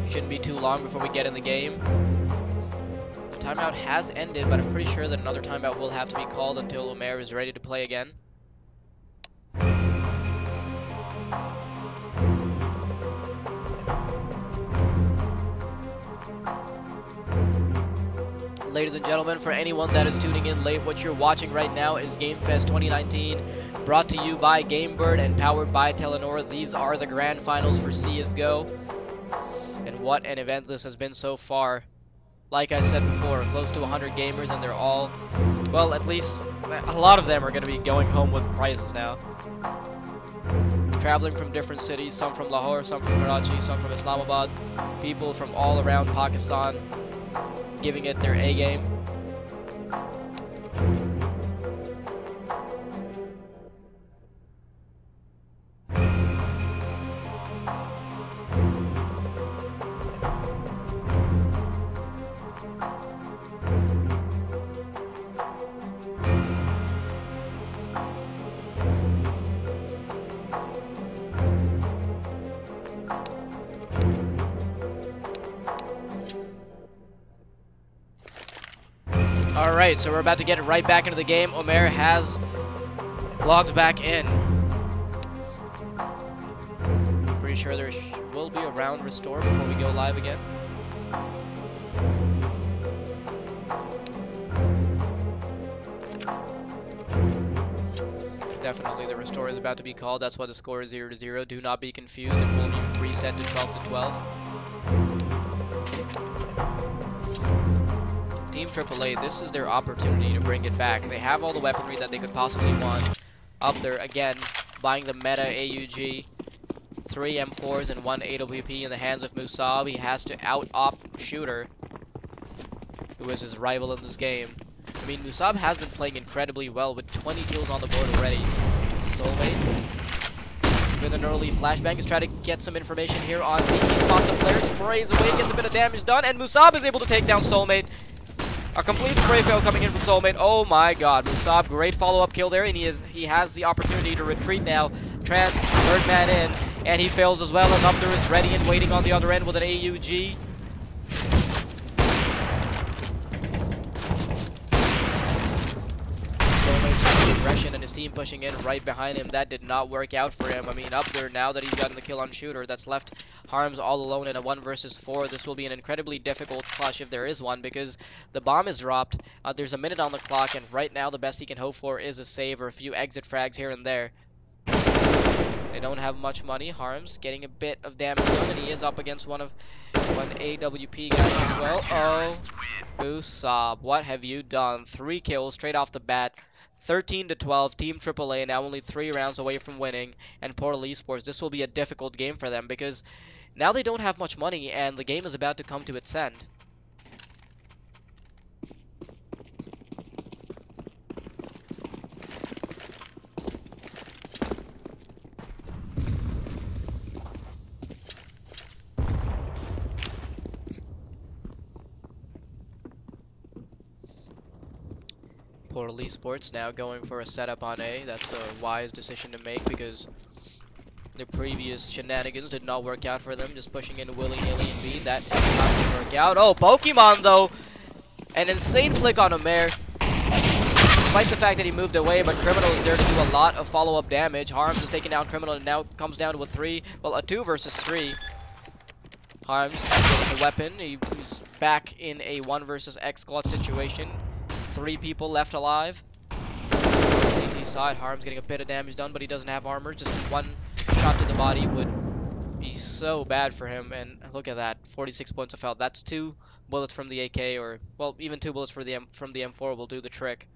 Shouldn't be too long before we get in the game. The timeout has ended, but I'm pretty sure that another timeout will have to be called until Omer is ready to play again. Ladies and gentlemen, for anyone that is tuning in late, what you're watching right now is GameFest 2019, brought to you by GameBird and powered by Telenor. These are the grand finals for CSGO, and what an event this has been so far. Like I said before, close to 100 gamers, and they're all, well, at least a lot of them are going to be going home with prizes now. Traveling from different cities, some from Lahore, some from Karachi, some from Islamabad, people from all around Pakistan, giving it their A game. Alright, so we're about to get right back into the game. Omer has logged back in. Pretty sure there will be a round restore before we go live again. Definitely the restore is about to be called. That's why the score is 0-0. Do not be confused. It will be reset to 12-12. Team AAA, this is their opportunity to bring it back. They have all the weaponry that they could possibly want up there. Again, buying the meta AUG, 3 M4s and 1 AWP in the hands of Musab. He has to out-op Shooter, who is his rival in this game. I mean, Musab has been playing incredibly well with 20 kills on the board already. Soulmate with an early flashbang is trying to get some information here on B. He spots a player, sprays away, gets a bit of damage done, and Musab is able to take down Soulmate. A complete spray fail coming in from Soulmate. Oh my god, Musab, great follow-up kill there, and he has the opportunity to retreat now. Trance, third man in, and he fails as well, as Upder is ready and waiting on the other end with an AUG. Soulmate's aggression and his team pushing in right behind him. That did not work out for him. I mean, Upder, now that he's gotten the kill on Shooter, that's left Harms all alone in a 1 versus 4. This will be an incredibly difficult clutch if there is one, because the bomb is dropped. There's a minute on the clock, and right now the best he can hope for is a save or a few exit frags here and there. They don't have much money. Harms getting a bit of damage done, and he is up against one AWP guy as well. Oh, Musab, what have you done? 3 kills straight off the bat. 13-12, Team AAA now only 3 rounds away from winning, and Portal Esports, this will be a difficult game for them because now they don't have much money and the game is about to come to its end. Portal Esports now going for a setup on A. That's a wise decision to make because the previous shenanigans did not work out for them. Just pushing in willy-nilly in B. That did not work out. Oh, Pokemon though! An insane flick on Omer. Despite the fact that he moved away, but Criminal is there to do a lot of follow-up damage. Harms is taking down Criminal and now comes down to a 3. Well, a 2 versus 3. Harms with a weapon. He's back in a 1 versus X clutch situation. 3 people left alive. CT side, Harms getting a bit of damage done, but he doesn't have armor. Just 1 shot to the body would be so bad for him. And look at that, 46 points of health. That's 2 bullets from the AK, or well, even 2 bullets from the M4 will do the trick.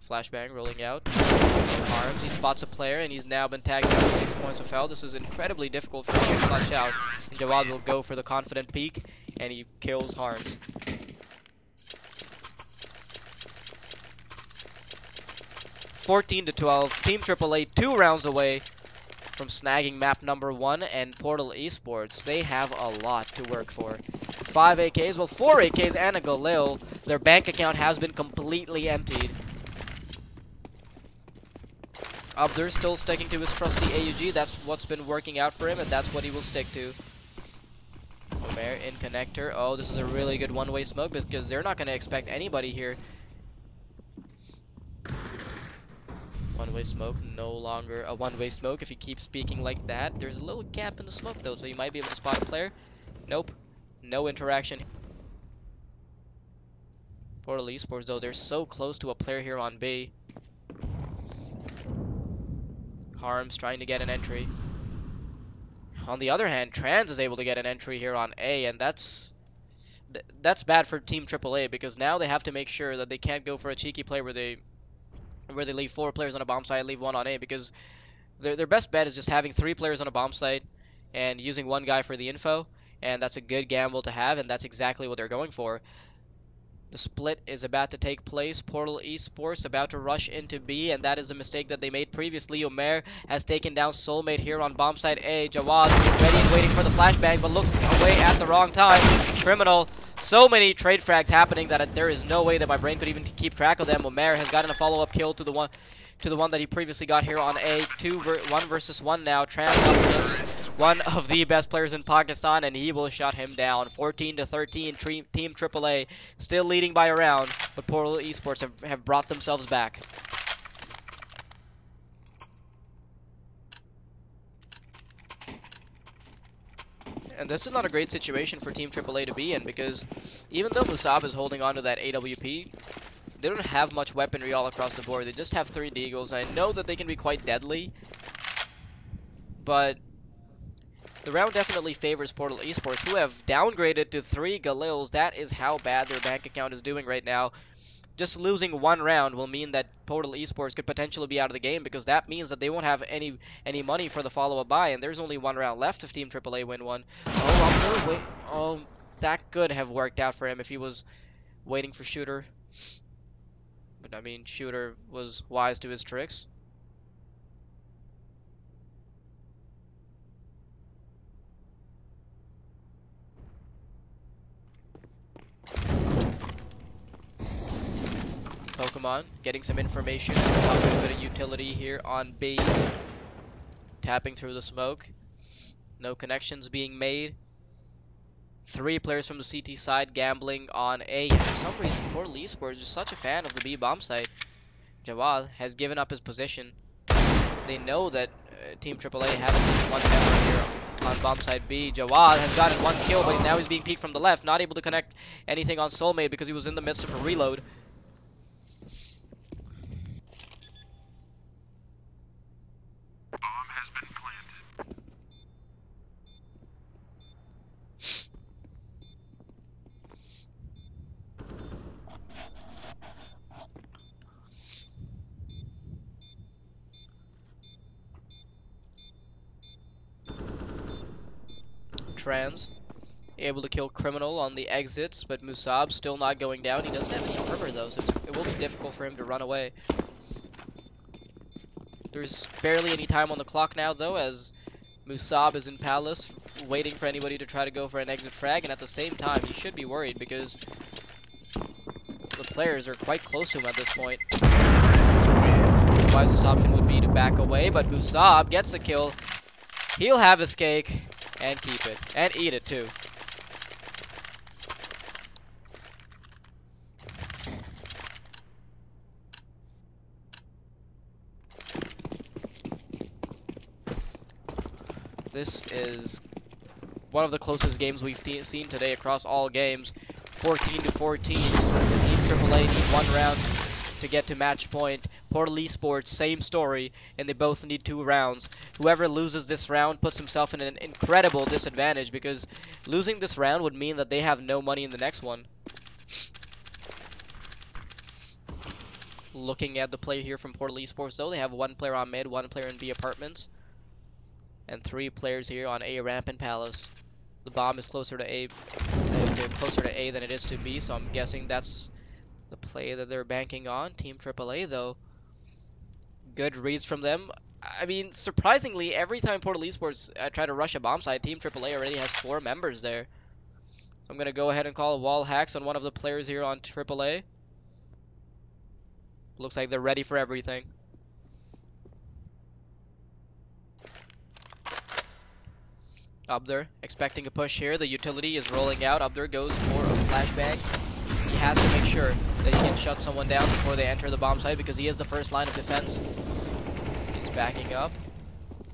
Flashbang rolling out. Harms, he spots a player, and he's now been tagged down with 6 points of health. This is incredibly difficult for him to clutch out. And Jawad will go for the confident peek, and he kills Harms. 14-12, Team AAA 2 rounds away from snagging map number 1, and Portal Esports, they have a lot to work for. 5 AKs, well 4 AKs and a Galil. Their bank account has been completely emptied. Abdur still sticking to his trusty AUG. That's what's been working out for him, and that's what he will stick to. Omer in connector. Oh, this is a really good one-way smoke because they're not going to expect anybody here. One-way smoke, no longer a one-way smoke if you keep speaking like that. There's a little gap in the smoke though, so you might be able to spot a player. Nope, no interaction. Portal Esports though, they're so close to a player here on B. Harms trying to get an entry. On the other hand, Trans is able to get an entry here on A, and that's bad for Team AAA because now they have to make sure that they can't go for a cheeky play where they leave 4 players on a bomb site, leave 1 on A, because their best bet is just having 3 players on a bomb site and using 1 guy for the info, and that's a good gamble to have, and that's exactly what they're going for. The split is about to take place. Portal Esports about to rush into B, and that is a mistake that they made previously. Omer has taken down Soulmate here on bomb site A. Jawad ready and waiting for the flashbang, but looks away at the wrong time. Criminal. So many trade frags happening that there is no way that my brain could even keep track of them. Omer has gotten a follow-up kill to the one that he previously got here on A. 1 versus 1 now. Trans up against one of the best players in Pakistan, and he will shut him down. 14-13, Team AAA still leading by a round, but Portal Esports have brought themselves back. And this is not a great situation for Team AAA to be in, because even though Musab is holding on to that AWP, they don't have much weaponry all across the board. They just have 3 Deagles. I know that they can be quite deadly, but the round definitely favors Portal Esports, who have downgraded to 3 Galils. That is how bad their bank account is doing right now. Just losing 1 round will mean that Portal Esports could potentially be out of the game, because that means that they won't have any money for the follow-up buy, and there's only 1 round left if Team AAA win 1. Oh, wait. Oh, that could have worked out for him if he was waiting for Shooter. But I mean, Shooter was wise to his tricks. Pokemon getting some information, causing a bit of utility here on B. Tapping through the smoke. No connections being made. 3 players from the CT side gambling on A, and for some reason Portal Esports is such a fan of the B bomb site. Jawad has given up his position. They know that Team AAA have at least 1 member here on bomb site B. Jawad has gotten 1 kill, but now he's being peeked from the left, not able to connect anything on Soulmate because he was in the midst of a reload. Bomb has been planted. Trans able to kill Criminal on the exits, but Musab still not going down. He doesn't have any armor though, so it will be difficult for him to run away. There's barely any time on the clock now though, as Musab is in Palace waiting for anybody to try to go for an exit frag, and at the same time he should be worried because the players are quite close to him at this point. The wisest option would be to back away, but Musab gets the kill. He'll have his cake and keep it, and eat it too. This is one of the closest games we've seen today across all games. 14-14. Team AAA need 1 round to get to match point. Portal Esports, same story, and they both need 2 rounds. Whoever loses this round puts himself in an incredible disadvantage, because losing this round would mean that they have no money in the next one. Looking at the play here from Portal Esports though, they have 1 player on mid, 1 player in B apartments, and 3 players here on A ramp and Palace. The bomb is closer to A than it is to B, so I'm guessing that's the play that they're banking on. Team AAA though, good reads from them. I mean, surprisingly, every time Portal Esports try to rush a bomb site, Team AAA already has 4 members there. So I'm gonna go ahead and call wall hacks on one of the players here on AAA. Looks like they're ready for everything. Abdur expecting a push here. The utility is rolling out. Abdur goes for a flashbang. He has to make sure that he can shut someone down before they enter the bomb site because he is the first line of defense. He's backing up.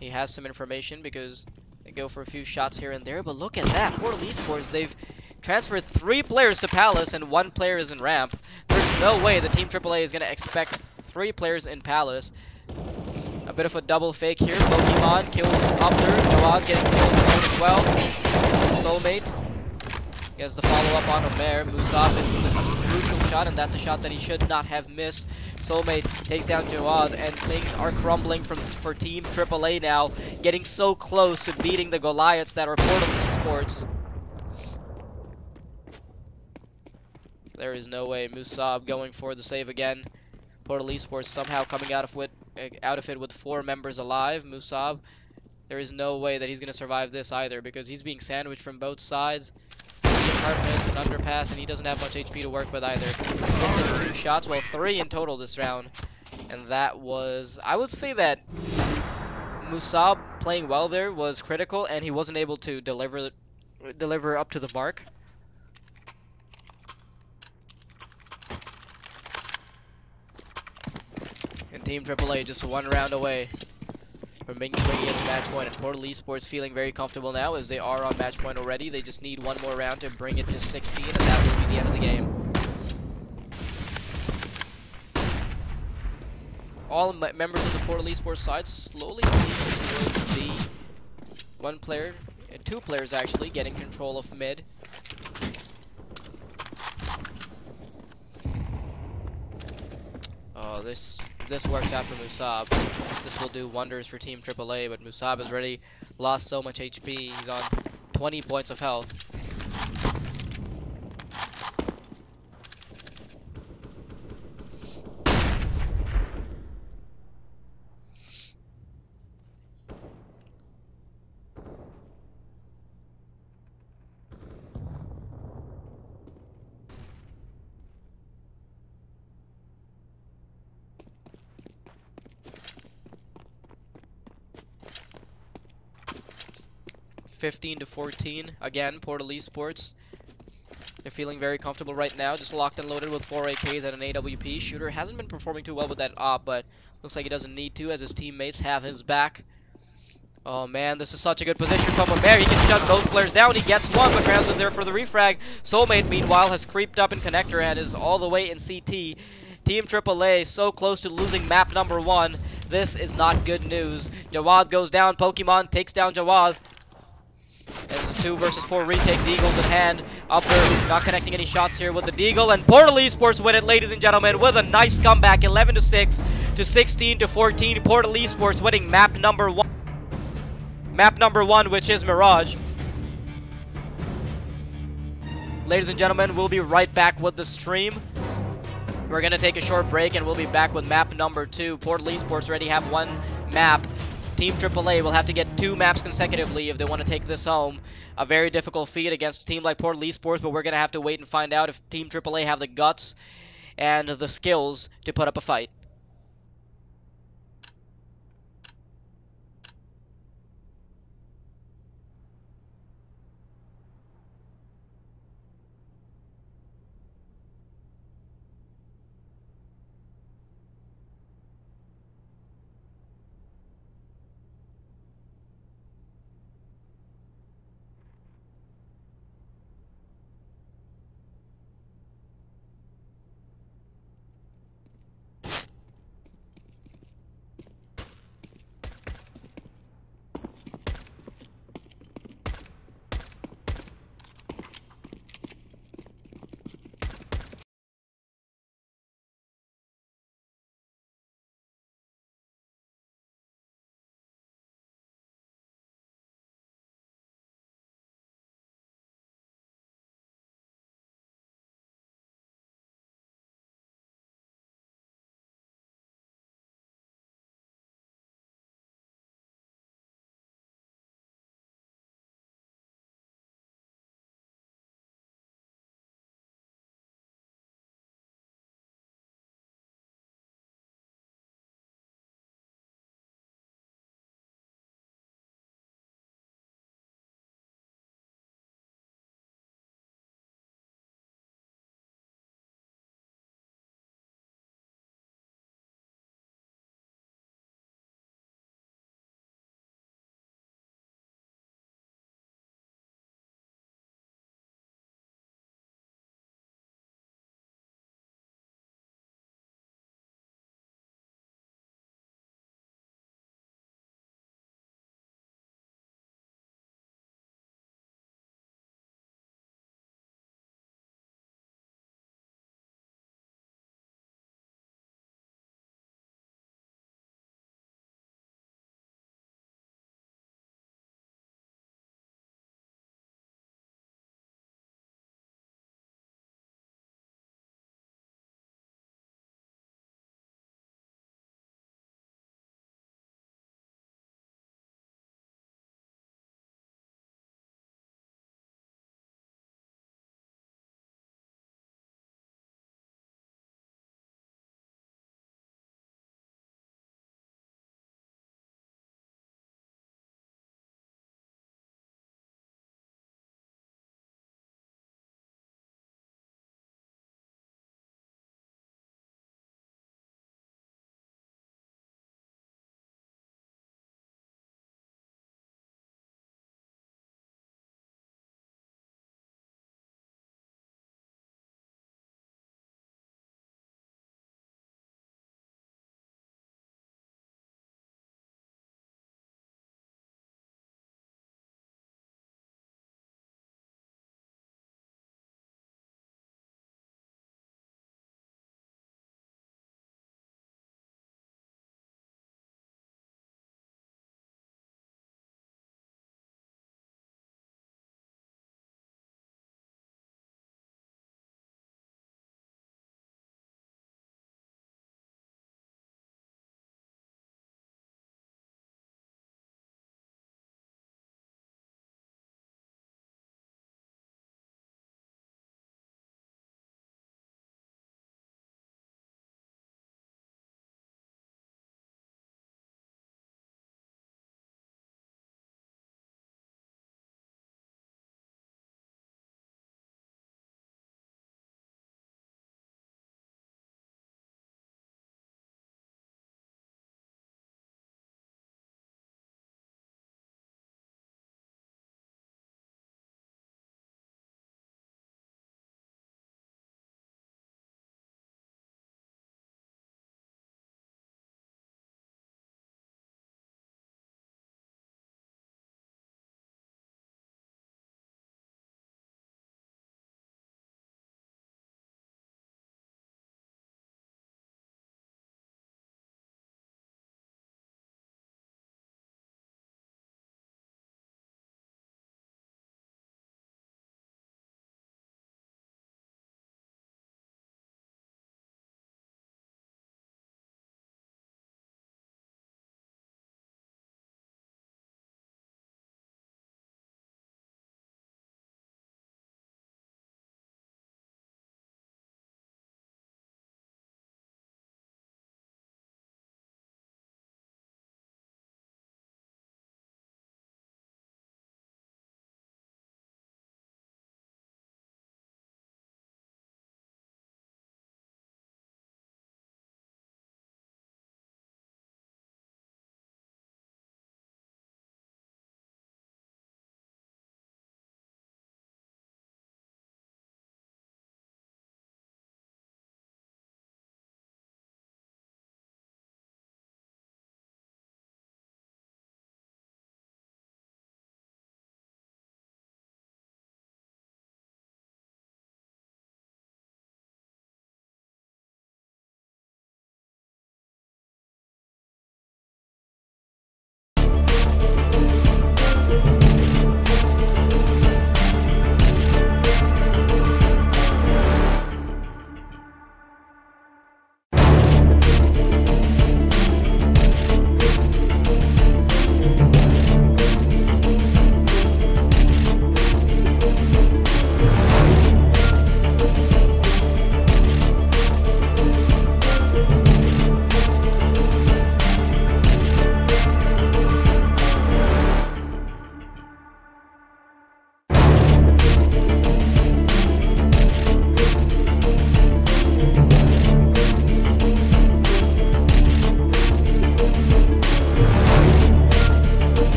He has some information because they go for a few shots here and there. But look at that. Portal Esports, they've transferred 3 players to Palace and 1 player is in ramp. There's no way the Team AAA is going to expect 3 players in Palace. A bit of a double fake here. Pokemon kills Abdur. Jawad getting killed as well. Soulmate. He has the follow-up on Omer. Musab missing a crucial shot, and that's a shot that he should not have missed. Soulmate takes down Jawad, and things are crumbling for Team AAA now, getting so close to beating the Goliaths that are Portal Esports. There is no way. Musab going for the save again. Portal Esports somehow coming out of it with 4 members alive. Musab, there is no way that he's going to survive this either because he's being sandwiched from both sides. The apartment, an underpass, and he doesn't have much HP to work with either. Missing 2 shots, well 3 in total this round. And that was, I would say that Musab playing well there was critical and he wasn't able to deliver up to the mark. And Team AAA just 1 round away from bringing it to match point. And Portal Esports feeling very comfortable now as they are on match point already. They just need 1 more round to bring it to 16, and that will be the end of the game. All members of the Portal Esports side slowly moving towards the 1 player, 2 players actually, getting control of mid. Oh, this works out for Musab. This will do wonders for Team AAA, but Musab has already lost so much HP. He's on 20 points of health. (15-14) again, Portal Esports. They're feeling very comfortable right now, just locked and loaded with 4 AKs and an AWP. Shooter hasn't been performing too well with that op, but looks like he doesn't need to as his teammates have his back. Oh man, this is such a good position from Omer. He can shut both players down. He gets 1, but Trans is there for the refrag. Soulmate, meanwhile, has creeped up in connector and is all the way in CT. Team AAA so close to losing map number 1. This is not good news. Jawad goes down. Pokemon takes down Jawad. And it's a 2 versus 4 retake. Deagle's in hand. Abdur not connecting any shots here with the Deagle. And Portal Esports win it, ladies and gentlemen, with a nice comeback. 11-6 to 16-14. Portal Esports winning map number 1. Map number 1, which is Mirage. Ladies and gentlemen, we'll be right back with the stream. We're going to take a short break and we'll be back with map number 2. Portal Esports already have 1 map. Team AAA will have to get 2 maps consecutively if they want to take this home. A very difficult feat against a team like Portal Esports, but we're going to have to wait and find out if Team AAA have the guts and the skills to put up a fight.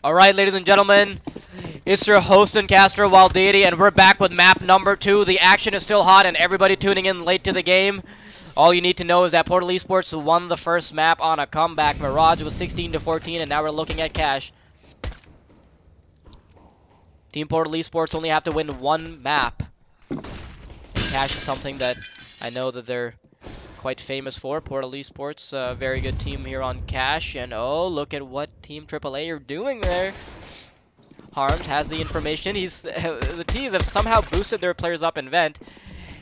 Alright, ladies and gentlemen, it's your host and caster, Wild Deity, and we're back with map number 2. The action is still hot and everybody tuning in late to the game. All you need to know is that Portal Esports won the first map on a comeback. Mirage was 16-14, and now we're looking at Cash. Team Portal Esports only have to win one map. And Cash is something that I know that they're quite famous for. Portal Esports, a very good team here on Cash, and oh, look at what Team AAA are doing there. Harms has the information. The T's have somehow boosted their players up in Vent,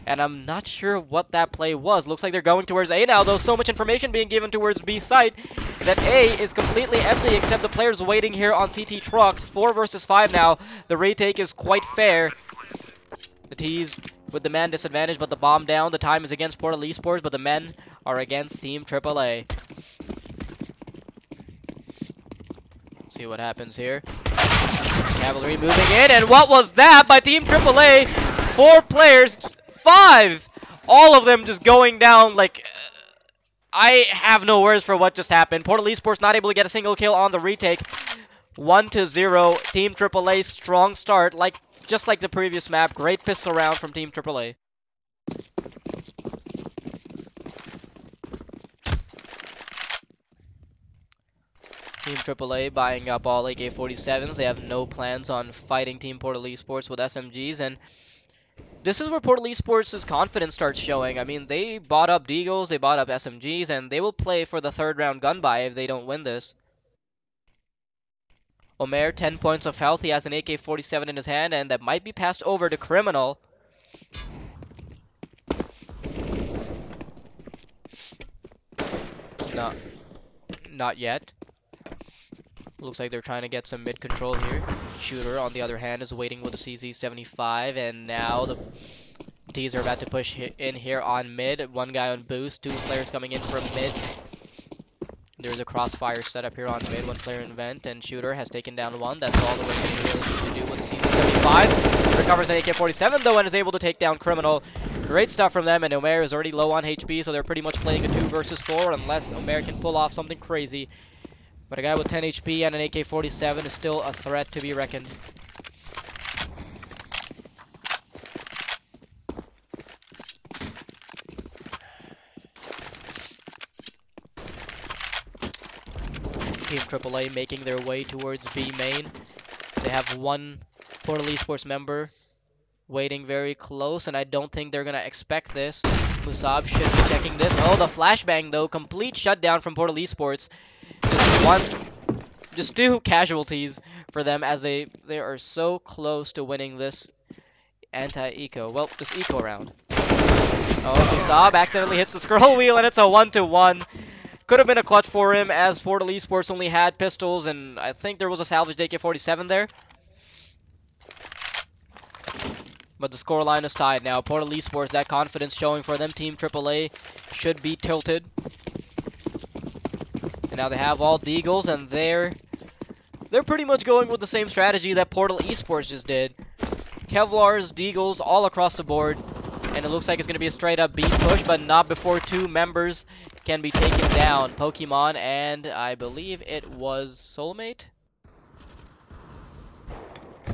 and I'm not sure what that play was. Looks like they're going towards A now, though so much information being given towards B site that A is completely empty except the players waiting here on CT Truck. 4 versus 5 now. The retake is quite fair. The T's with the man disadvantage, but the bomb down. The time is against Portal Esports, but the men are against Team AAA. See what happens here. Cavalry moving in, and what was that by Team AAA? 4 players, 5! All of them just going down like... I have no words for what just happened. Portal Esports not able to get a single kill on the retake. 1-0. Team AAA strong start, just like the previous map. Great pistol round from Team AAA. Team AAA buying up all AK-47s. They have no plans on fighting Team Portal Esports with SMGs, and this is where Portal Esports' confidence starts showing. I mean, they bought up Deagles, they bought up SMGs, and they will play for the 3rd round gun buy if they don't win this. Omer, 10 points of health. He has an AK-47 in his hand, and that might be passed over to Criminal. Not yet. Looks like they're trying to get some mid control here. Shooter, on the other hand, is waiting with a CZ-75, and now the T's are about to push in here on mid. 1 guy on boost, 2 players coming in from mid. There's a crossfire setup here on mid, 1 player in vent, and Shooter has taken down 1. That's all the way really need to do with the CZ-75. Recovers an AK-47 though and is able to take down Criminal. Great stuff from them, and Omer is already low on HP, so they're pretty much playing a 2 versus 4 unless Omer can pull off something crazy. But a guy with 10 HP and an AK-47 is still a threat to be reckoned. Team AAA making their way towards B main. They have 1 Portal Esports member waiting very close, and I don't think they're going to expect this. Musab should be checking this. Oh, the flashbang though. Complete shutdown from Portal Esports. Just 2 casualties for them as they are so close to winning this anti-eco. Well, this eco round. Oh, Musab accidentally hits the scroll wheel, and it's a 1-1. Could have been a clutch for him as Portal Esports only had pistols, and I think there was a salvaged AK-47 there. But the scoreline is tied now. Portal Esports, that confidence showing for them. Team AAA should be tilted. And now they have all Deagles, and they're pretty much going with the same strategy that Portal Esports just did. Kevlar's, Deagles, all across the board. And it looks like it's going to be a straight-up B push, but not before 2 members can be taken down. Pokemon, and I believe it was Soulmate?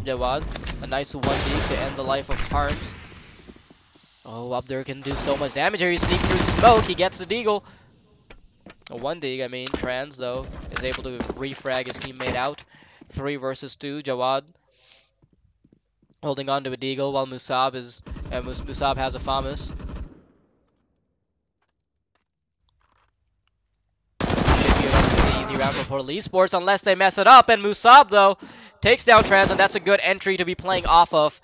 Jawad, a nice 1D to end the life of Harms. Oh, up there can do so much damage here. He sneaks through the smoke. He gets the Deagle. A 1D, I mean. Trans, though, is able to refrag his teammate out. 3 versus 2. Jawad holding on to a Deagle while Musab has a FAMAS. Should be a relatively easy round for Portal Esports unless they mess it up. And Musab, though, takes down Trans, and that's a good entry to be playing off of.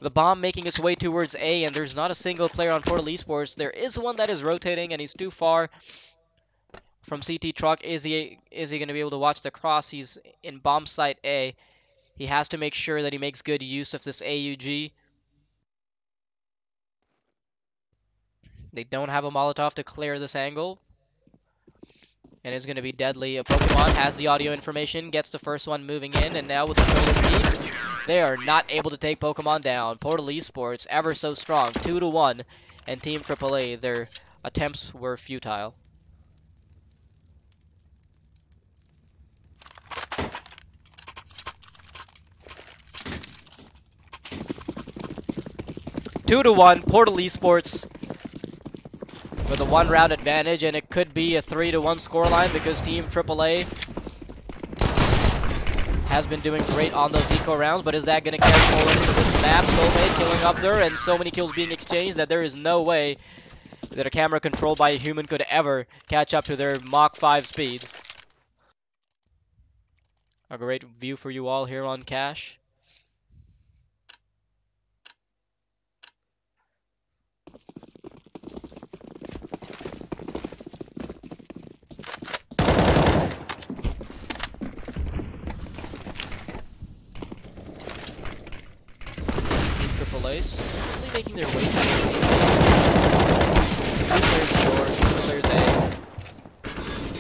The bomb making its way towards A, and there's not a single player on Portal Esports. There is one that is rotating, and he's too far from CT Truck. Is he going to be able to watch the cross? He's in bomb site A. He has to make sure that he makes good use of this AUG. They don't have a Molotov to clear this angle. And it's going to be deadly. A Pokemon has the audio information, gets the first one moving in, and now with the shoulder beats, they are not able to take Pokemon down. Portal Esports, ever so strong, 2-1, and Team AAA, their attempts were futile. 2-1, Portal Esports with a 1-round advantage, and it could be a 3-1 scoreline because Team AAA has been doing great on those eco rounds, but is that going to carry forward into this map? Soulmate killing up there, and so many kills being exchanged that there is no way that a camera controlled by a human could ever catch up to their Mach 5 speeds. A great view for you all here on Cash. AAA slowly making their way to two players short, two players A.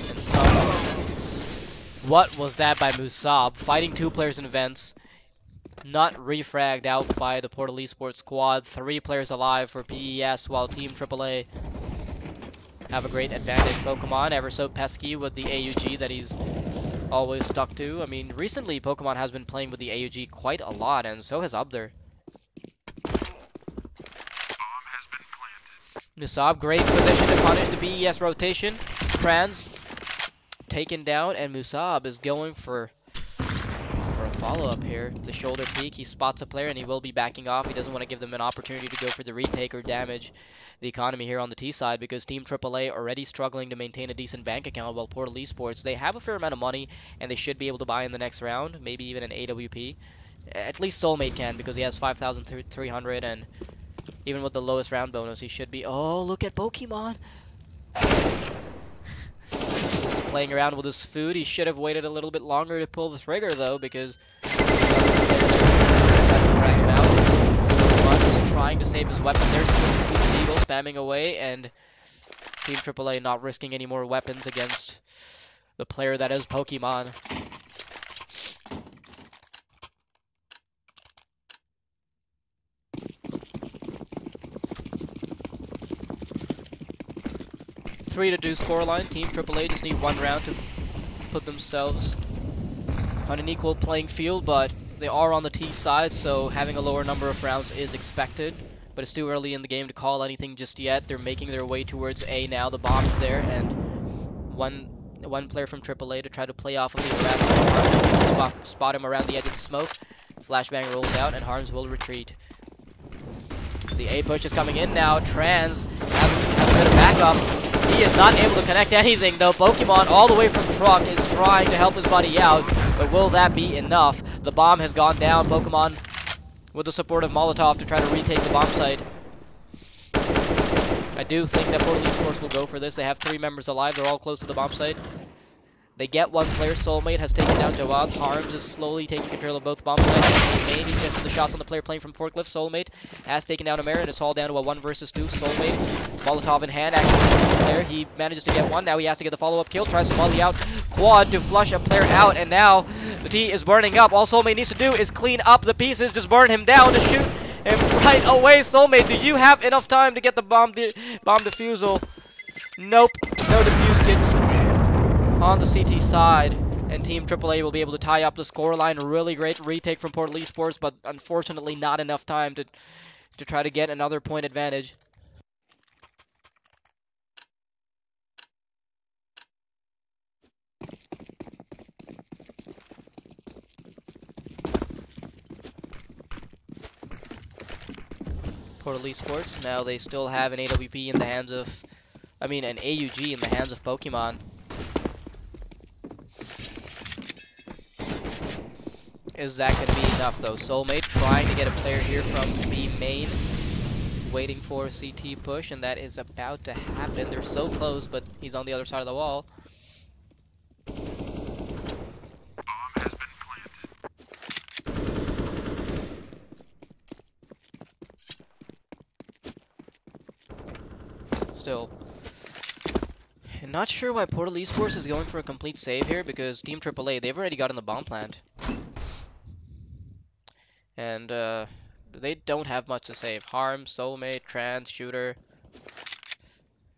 And some. What was that by Musab? Fighting two players in vents. Not refragged out by the Portal Esports squad. 3 players alive for PES, while Team AAA have a great advantage. Pokemon ever so pesky with the AUG that he's always stuck to. I mean, recently Pokemon has been playing with the AUG quite a lot, and so has Ubder. Musab, great position to punish the PES rotation. Trans taken down, and Musab is going for a follow-up here. The shoulder peek, he spots a player and he will be backing off. He doesn't want to give them an opportunity to go for the retake or damage the economy here on the T side, because Team AAA already struggling to maintain a decent bank account, while Portal Esports, they have a fair amount of money and they should be able to buy in the next round, maybe even an AWP. At least Soulmate can, because he has 5,300, and even with the lowest round bonus, he should be... Oh, look at Pokemon! Just playing around with his food. He should have waited a little bit longer to pull the trigger, though, because... Drag him out. Pokemon trying to save his weapon there, switches to the Eagle, spamming away, and Team AAA not risking any more weapons against the player that is Pokemon. Three to 2 scoreline. Team AAA just need 1 round to put themselves on an equal playing field, but they are on the T side, so having a lower number of rounds is expected. But it's too early in the game to call anything just yet. They're making their way towards A now. The bomb is there, and one player from AAA to try to play off of the Mirage. Spot him around the edge of the smoke. Flashbang rolls out, and Harms will retreat. The A push is coming in now. Trans has a bit of backup. He is not able to connect anything, though. Pokemon all the way from truck is trying to help his buddy out, but will that be enough? The bomb has gone down. Pokemon with the support of Molotov to try to retake the bomb site. I do think that Portal Esports will go for this. They have 3 members alive. They're all close to the bomb site. They get 1 player. Soulmate has taken down Jawad. Harms is slowly taking control of both bomb sites. He misses the shots on the player playing from Forklift. Soulmate has taken down Amir, and it's all down to a 1 versus 2. Soulmate, Molotov in hand, actually takes the player. He manages to get 1. Now he has to get the follow-up kill. Tries to volley out quad to flush a player out, and now the T is burning up. All Soulmate needs to do is clean up the pieces, just burn him down to shoot him right away. Soulmate, do you have enough time to get the bomb defusal? Nope, no defuse kits on the CT side, and Team AAA will be able to tie up the scoreline. Really great retake from Portal Esports, but unfortunately not enough time to try to get another point advantage. Portal Esports, now they still have an AWP in the hands of, an AUG in the hands of Pokemon. Is that going to be enough, though? Soulmate trying to get a player here from B main, waiting for a CT push, and that is about to happen. They're so close, but he's on the other side of the wall. Bomb has been planted. Still, I'm not sure why Portal Esports is going for a complete save here, because Team AAA, they've already gotten the bomb plant. And they don't have much to save. Harm, Soulmate, Trans, Shooter.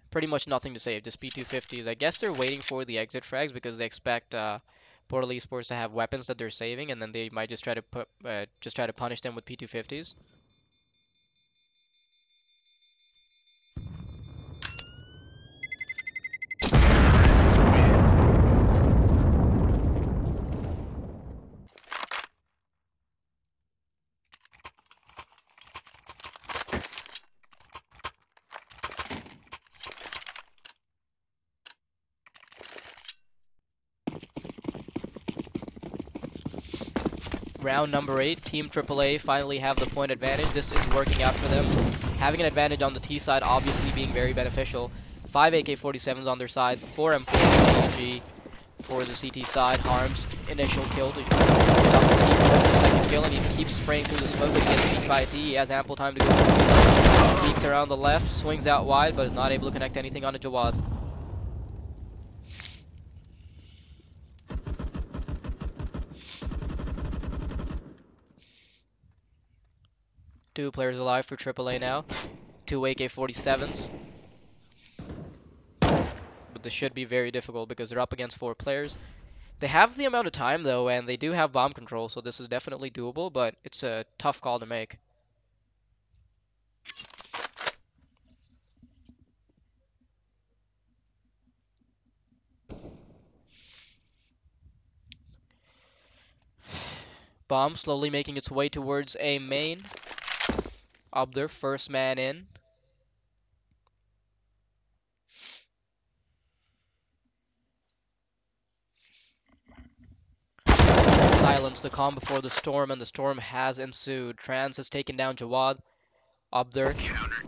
Pretty much nothing to save. Just P250s. I guess they're waiting for the exit frags because they expect Portal Esports to have weapons that they're saving, and then they might just try to punish them with P250s. round number 8. Team AAA finally have the point advantage. This is working out for them. Having an advantage on the T side obviously being very beneficial. 5 AK-47s on their side, 4 M4 AUG for the CT side. Harms initial kill to the second kill, and he keeps spraying through the smoke, but he gets beat by a T. He has ample time to go. Peeks around the left, swings out wide, but is not able to connect anything on a Jawad. Two players alive for AAA now. 2 AK-47s. But this should be very difficult because they're up against 4 players. They have the amount of time though, and they do have bomb control, so this is definitely doable, but it's a tough call to make. Bomb slowly making its way towards A main. Abdur, first man in. Silence the calm before the storm, and the storm has ensued. Trans has taken down Jawad. Abdur,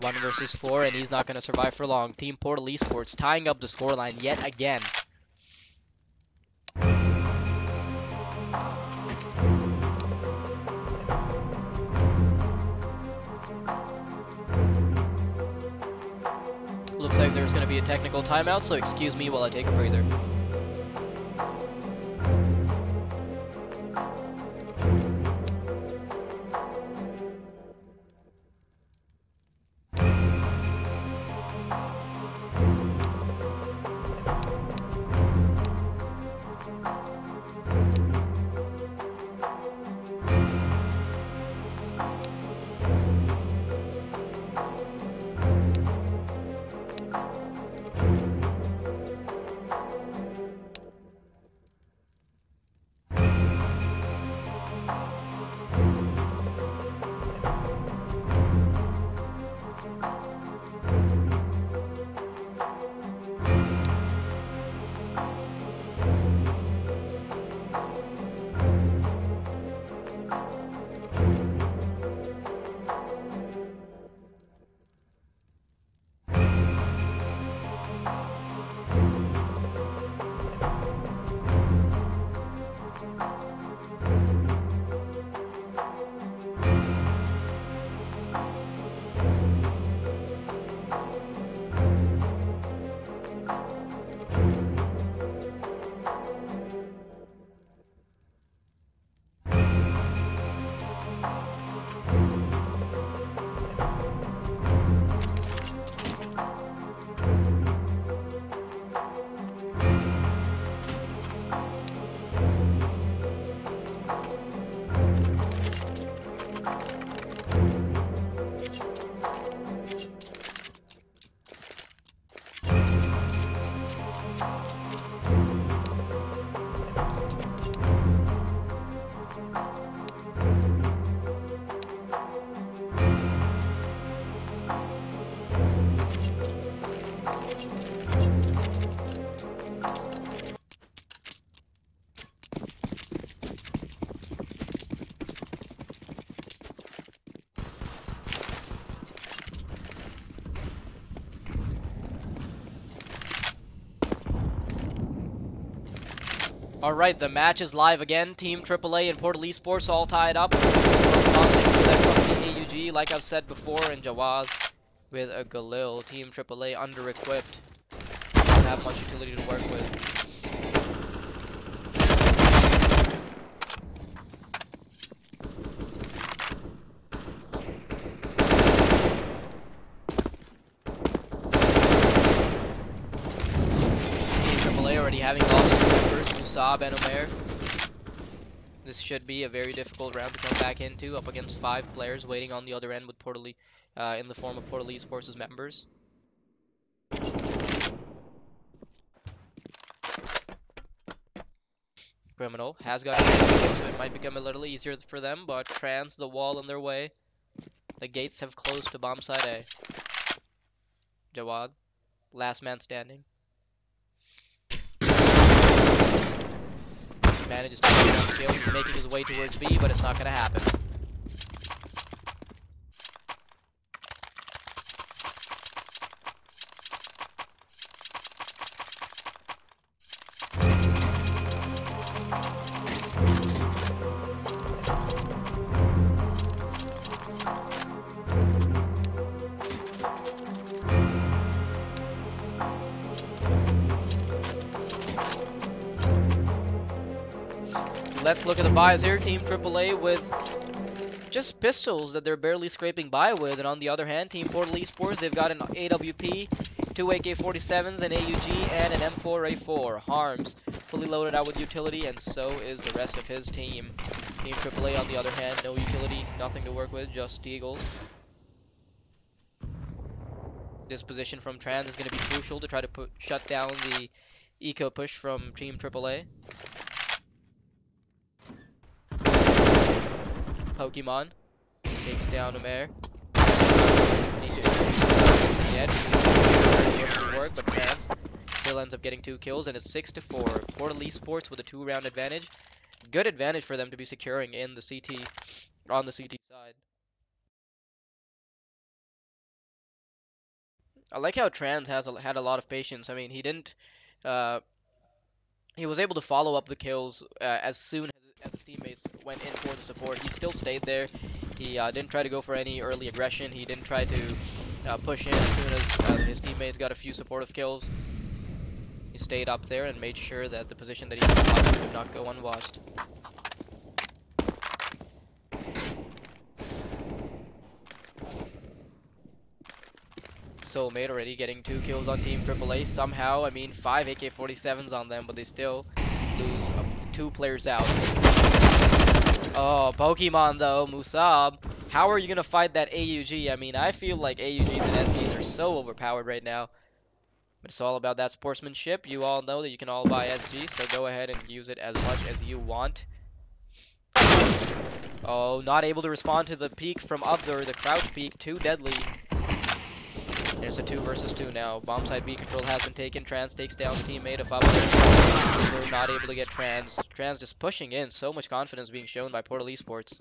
1 versus 4, and he's not going to survive for long. Team Portal Esports tying up the scoreline yet again. Looks like there's going to be a technical timeout, so excuse me while I take a breather. Alright, the match is live again. Team AAA and Portal Esports all tied up. Tossing for that trusty AUG, like I've said before, and Jawad with a Galil. Team AAA under-equipped. Don't have much utility to work with. Already having lost two members, Musab and Omer. This should be a very difficult round to come back into, up against 5 players waiting on the other end with Portal in the form of Portal Esports' members. Criminal has got a game, so it might become a little easier for them, but Trans, the wall in their way. The gates have closed to bomb side A. Jawad, last man standing. Manages to get one kill. He's making his way towards B, but it's not going to happen. Let's look at the buys here. Team AAA with just pistols that they're barely scraping by with. And on the other hand, Team Portal Esports, they've got an AWP, 2 AK-47s, an AUG, and an M4A4. Harms, fully loaded out with utility, and so is the rest of his team. Team AAA, on the other hand, no utility, nothing to work with, just Eagles. This position from Trans is going to be crucial to try to shut down the eco push from Team AAA. Pokemon takes down Umair. Dead. Work, but Trans still ends up getting 2 kills, and it's 6-4. Portal Esports with a 2-round advantage. Good advantage for them to be securing in the CT, on the CT side. I like how Trans had a lot of patience. I mean, he didn't. He was able to follow up the kills as soon as his teammates went in for the support. He still stayed there. He didn't try to go for any early aggression. He didn't try to push in as soon as his teammates got a few supportive kills. He stayed up there and made sure that the position that he would not go unwatched. Soulmate already getting 2 kills on Team AAA somehow. I mean, 5 AK-47s on them, but they still lose 2 players out. Oh, Pokemon though, Musab. How are you gonna fight that AUG? I mean, I feel like AUGs and SGs are so overpowered right now. But it's all about that sportsmanship. You all know that you can all buy SG, so go ahead and use it as much as you want. Oh, not able to respond to the peek from Other, the crouch peek, too deadly. There's a 2 versus 2 now. Bomb side B control has been taken. Trans takes down the teammate of Other. They're not able to get Trans. Trans just pushing in. So much confidence being shown by Portal Esports.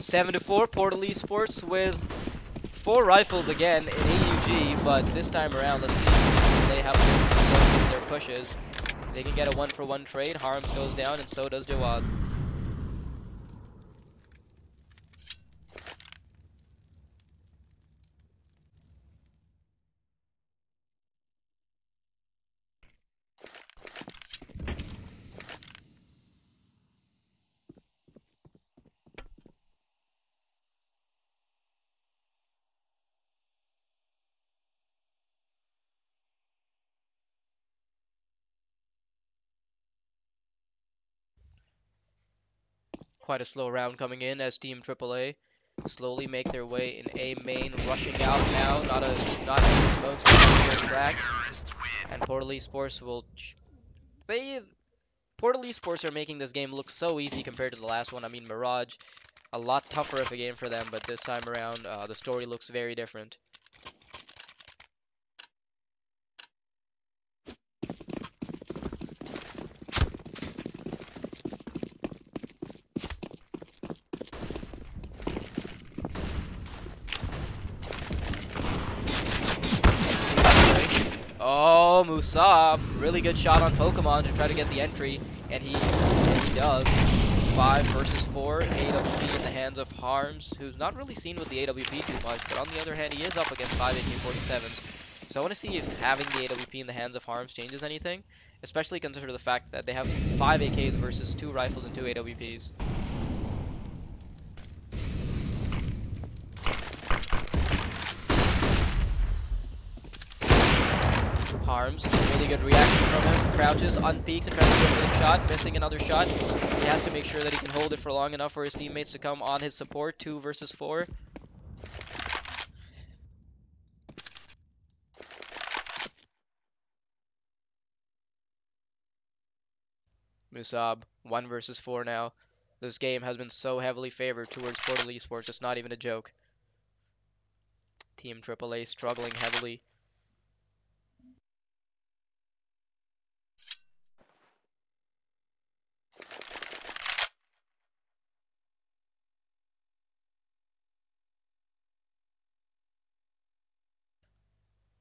Seven to 4, Portal Esports with 4 rifles again in AUG, but this time around, let's see if they have their pushes. They can get a 1-for-1 trade. Harms goes down, and so does Jawad. Quite a slow round coming in as Team AAA slowly make their way in A main, rushing out now. Not any smokes, but cracks. And Portal Esports will. Portal Esports are making this game look so easy compared to the last one. I mean, Mirage, a lot tougher of a game for them, but this time around, the story looks very different. Oh, Musab, really good shot on Pokemon to try to get the entry, and he does. 5 versus 4, AWP in the hands of Harms, who's not really seen with the AWP too much, but on the other hand, he is up against 5 AK-47s. So I want to see if having the AWP in the hands of Harms changes anything, especially consider the fact that they have 5 AKs versus 2 rifles and 2 AWPs. Harms, really good reaction from him. Crouches, unpeaks, and tries to get a shot, missing another shot. He has to make sure that he can hold it for long enough for his teammates to come on his support. 2 versus 4. Musab, 1 versus 4 now. This game has been so heavily favored towards Portal Esports, it's not even a joke. Team AAA struggling heavily.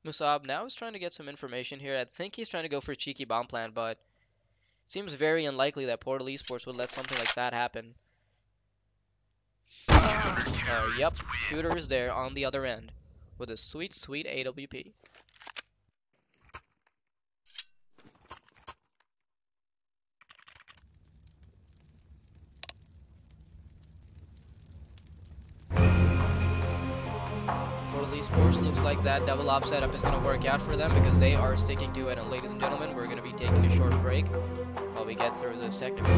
Musab now is trying to get some information here. I think he's trying to go for a cheeky bomb plan, but seems very unlikely that Portal Esports would let something like that happen. Yep, Shooter is there on the other end with a sweet, sweet AWP. Portal Esports looks like that double op setup is going to work out for them because they are sticking to it. And ladies and gentlemen, we're going to be taking a short break while we get through this technical.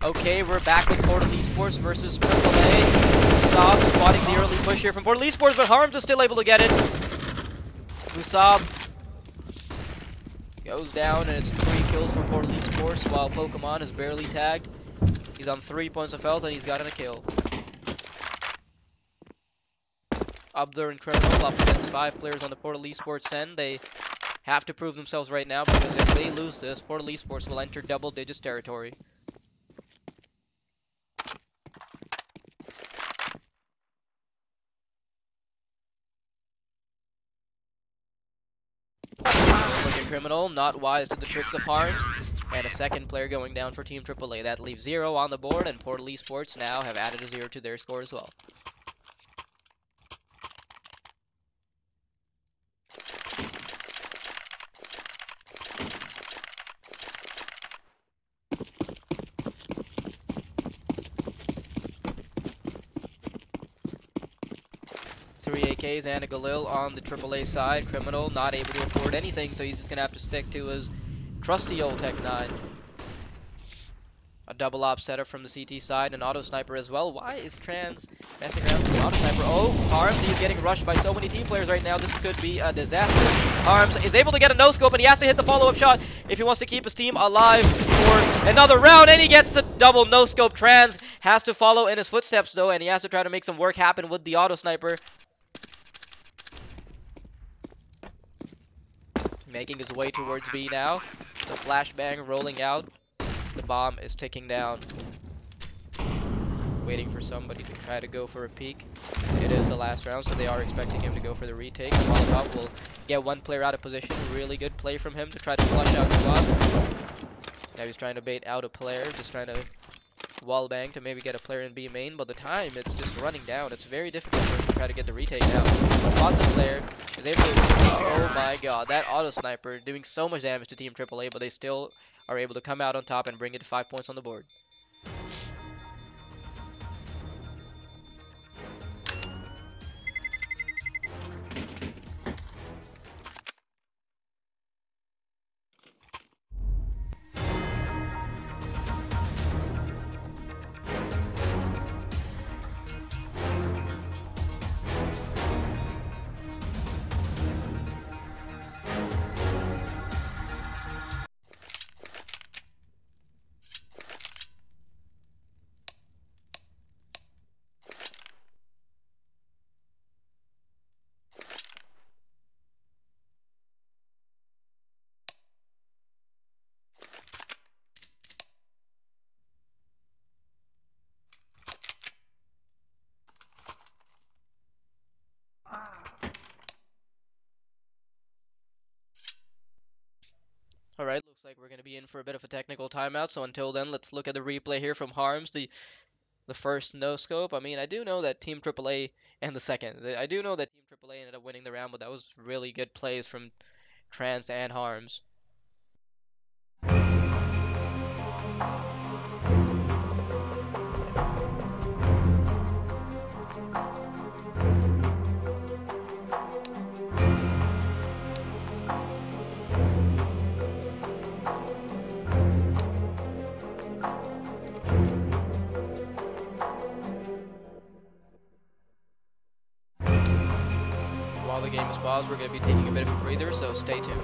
Okay, we're back with Portal Esports versus AAA. Musab spotting the early push here from Portal Esports, but Harms is still able to get it. Musab goes down, and it's 3 kills for Portal Esports, while Pokemon is barely tagged. He's on 3 points of health, and he's gotten a kill. Abdur and Criminal up against 5 players on the Portal Esports end. They have to prove themselves right now, because if they lose this, Portal Esports will enter double digits territory. Looking Criminal, not wise to the tricks of Harms, and a second player going down for Team AAA. That leaves 0 on the board, and Portal Esports now have added a 0 to their score as well. Three AKs and a Galil on the AAA side. Criminal not able to afford anything, so he's just going to have to stick to his trusty old Tech 9. A double op setup from the CT side, an auto sniper as well. Why is Trans messing around with the auto sniper? Oh, Harms, he's getting rushed by so many team players right now. This could be a disaster. Harms is able to get a no-scope, and he has to hit the follow-up shot if he wants to keep his team alive for another round, and he gets a double no-scope. Trans has to follow in his footsteps, though, and he has to try to make some work happen with the auto sniper. Making his way towards B now. The flashbang rolling out. The bomb is ticking down. Waiting for somebody to try to go for a peek. It is the last round, so they are expecting him to go for the retake. Molotov will get 1 player out of position. Really good play from him to try to flush out the bomb. Now he's trying to bait out a player, just trying to wallbang to maybe get a player in B main, but the time, it's just running down. It's very difficult for him to try to get the retake now. Watson player is able to... Oh my god, that auto sniper doing so much damage to Team AAA, but they still are able to come out on top and bring it to 5 points on the board. Alright, looks like we're going to be in for a bit of a technical timeout, so until then, let's look at the replay here from Harms. The the first no scope. I mean, I do know that Team AAA and the second. I do know that Team AAA ended up winning the round, but that was really good plays from Trance and Harms. While the game is paused, we're going to be taking a bit of a breather, so stay tuned.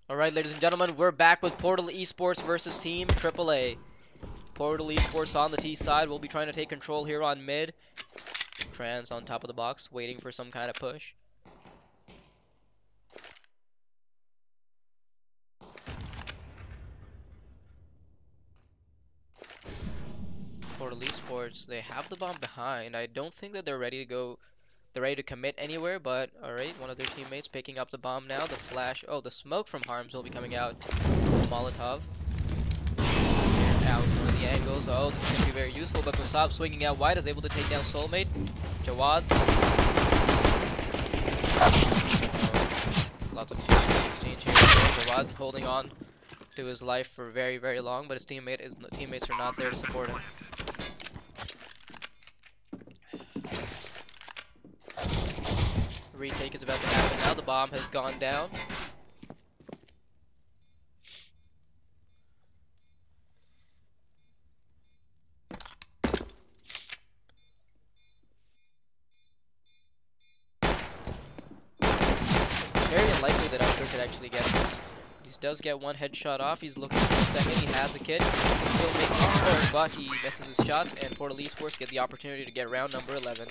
Alright, ladies and gentlemen, we're back with Portal Esports versus Team AAA. Portal Esports on the T side will be trying to take control here on mid. Trans on top of the box, waiting for some kind of push. Portal Esports, they have the bomb behind. I don't think that they're ready to go. They're ready to commit anywhere, but alright, one of their teammates picking up the bomb now. The flash, oh, the smoke from Harms will be coming out. Molotov. Out for the angles. Oh, this is going to be very useful, but Musab swinging out wide is able to take down Soulmate. Jawad. Lots of exchange here. Jawad holding on to his life for very, very long, but his teammates are not there to support him. Retake is about to happen now. The bomb has gone down. Very unlikely that Oscar could actually get this. He does get one headshot off. He's looking for a second. He has a kid. He can still make the score, but he misses his shots, and Portal Esports get the opportunity to get round number 11.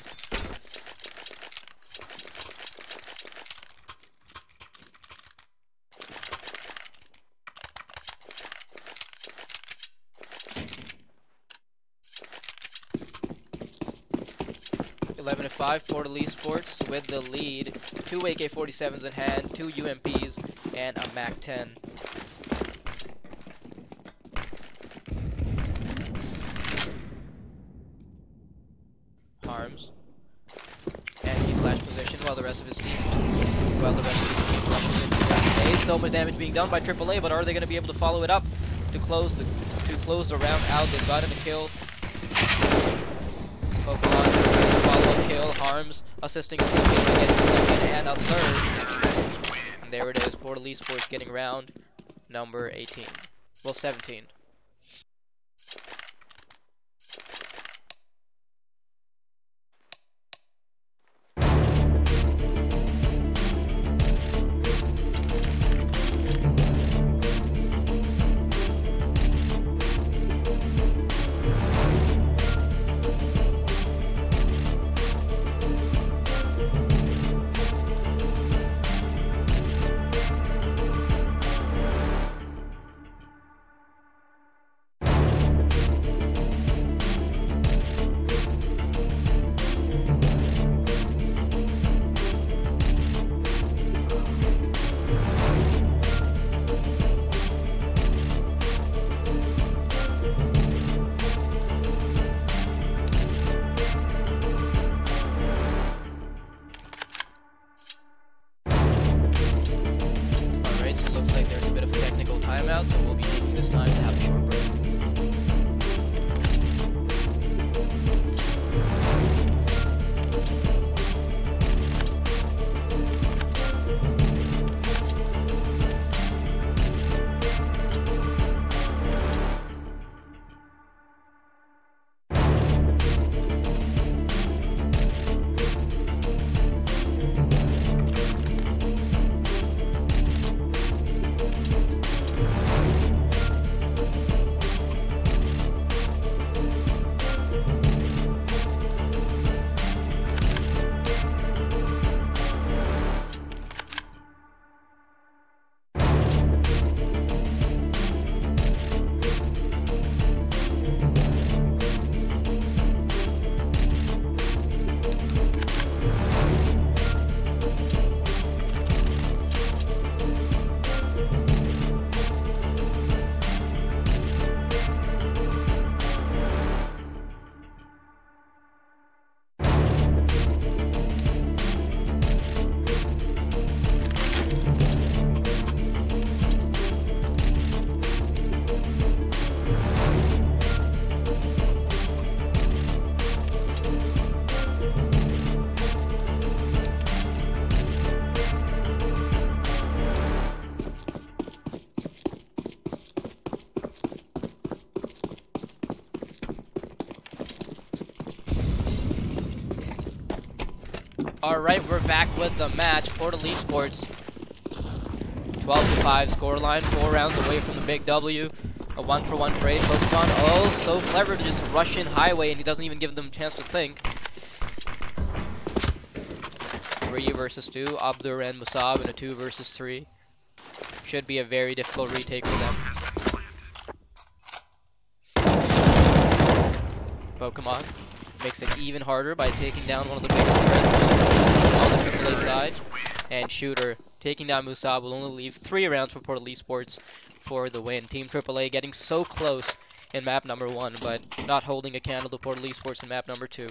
11-5, Portal Esports with the lead. 2 AK-47s in hand, 2 UMPs, and a MAC-10. Harms. And he flash position while the rest of his team flashes into that A. So much damage being done by AAA, but are they going to be able to follow it up to close the round out? They've gotten a kill. Pokemon follow-up kill. Harms assisting his teammate by getting a second and a third. And there it is, Portal Esports getting round number 18. Well, 17. Looks like there's a bit of a technical timeout, so we'll be taking this time to have a short break. Alright, we're back with the match. Portal Esports 12-5 scoreline, 4 rounds away from the big W. A 1-for-1 trade. Pokemon, oh, so clever to just rush in highway, and he doesn't even give them a chance to think. 3 versus 2, Abdur and Musab in a 2 versus 3. Should be a very difficult retake for them. Pokemon makes it even harder by taking down one of the biggest threats on the AAA side. And Shooter taking down Musab will only leave 3 rounds for Portal Esports for the win. Team AAA getting so close in map number 1, but not holding a candle to Portal Esports in map number 2.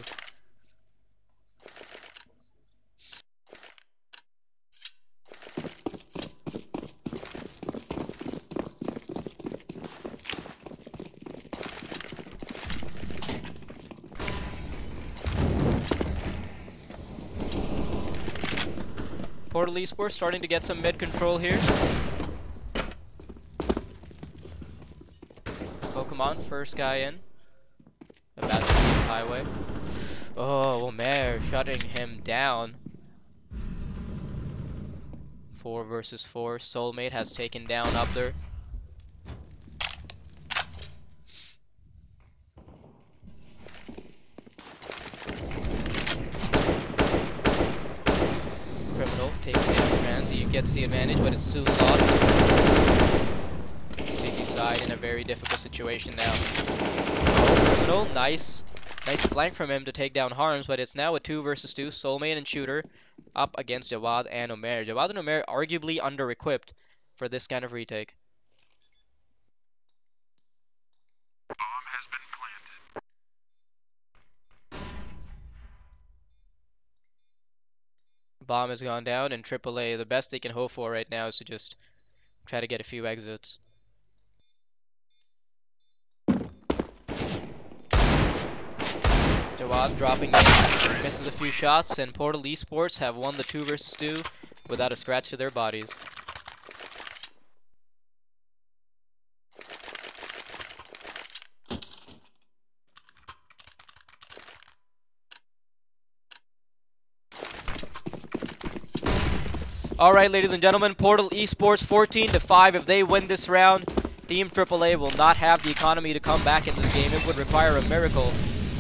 Portal Esports starting to get some mid control here. Pokemon, first guy in. About to leave the highway. Oh, Omer shutting him down. 4 versus 4. Soulmate has taken down Abdur. Criminal taking down Trans. He gets the advantage, but it's soon lost. CG side in a very difficult situation now. Oh, Criminal, nice Nice flank from him to take down Harms, but it's now a 2 versus 2. Soulmate and Shooter up against Jawad and Omer. Jawad and Omer arguably under-equipped for this kind of retake. Bomb has gone down, and AAA, the best they can hope for right now is to just try to get a few exits. Jawad dropping in, misses a few shots, and Portal Esports have won the 2 versus 2 without a scratch to their bodies. Alright, ladies and gentlemen, Portal Esports 14-5. If they win this round, Team AAA will not have the economy to come back in this game. It would require a miracle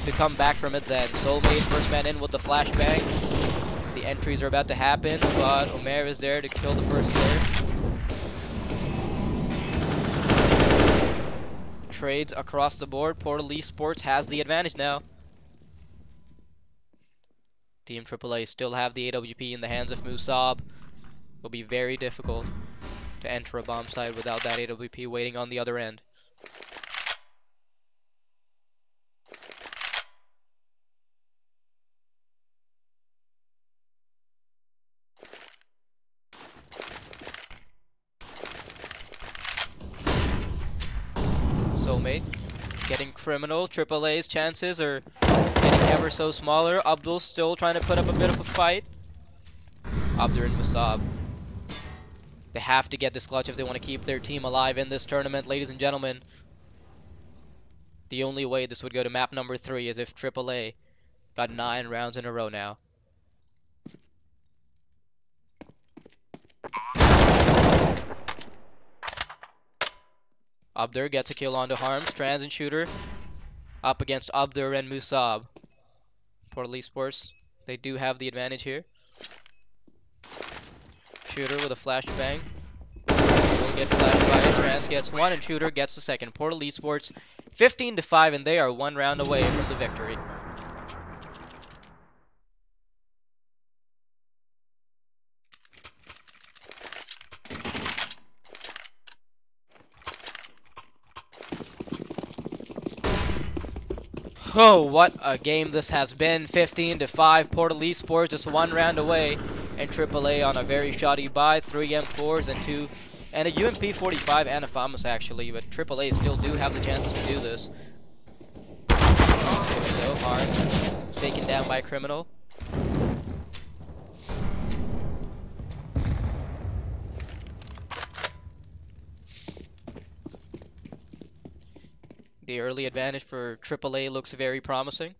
to come back from it then. Soulmate, first man in with the flashbang. The entries are about to happen, but Omer is there to kill the first player. Trades across the board. Portal Esports has the advantage now. Team AAA still have the AWP in the hands of Musab. Will be very difficult to enter a bomb site without that AWP waiting on the other end. Soulmate getting criminal. AAA's chances are getting ever so smaller. Abdul's still trying to put up a bit of a fight. Abdur and Musab. They have to get this clutch if they want to keep their team alive in this tournament, ladies and gentlemen. The only way this would go to map number 3 is if AAA got 9 rounds in a row now. Abdur gets a kill onto Harms. Trans and Shooter up against Abdur and Musab. Portal Esports, they do have the advantage here. Shooter with a flashbang. Will get flashed by it. Trans gets one, and Shooter gets the second. Portal Esports 15-5, and they are 1 round away from the victory. Oh, what a game this has been. 15-5. Portal Esports just 1 round away. And AAA on a very shoddy buy. 3 M4s and a UMP 45 and a FAMAS actually. But AAA still do have the chances to do this. Here we go. Harms. It's taken down by Criminal. The early advantage for AAA looks very promising.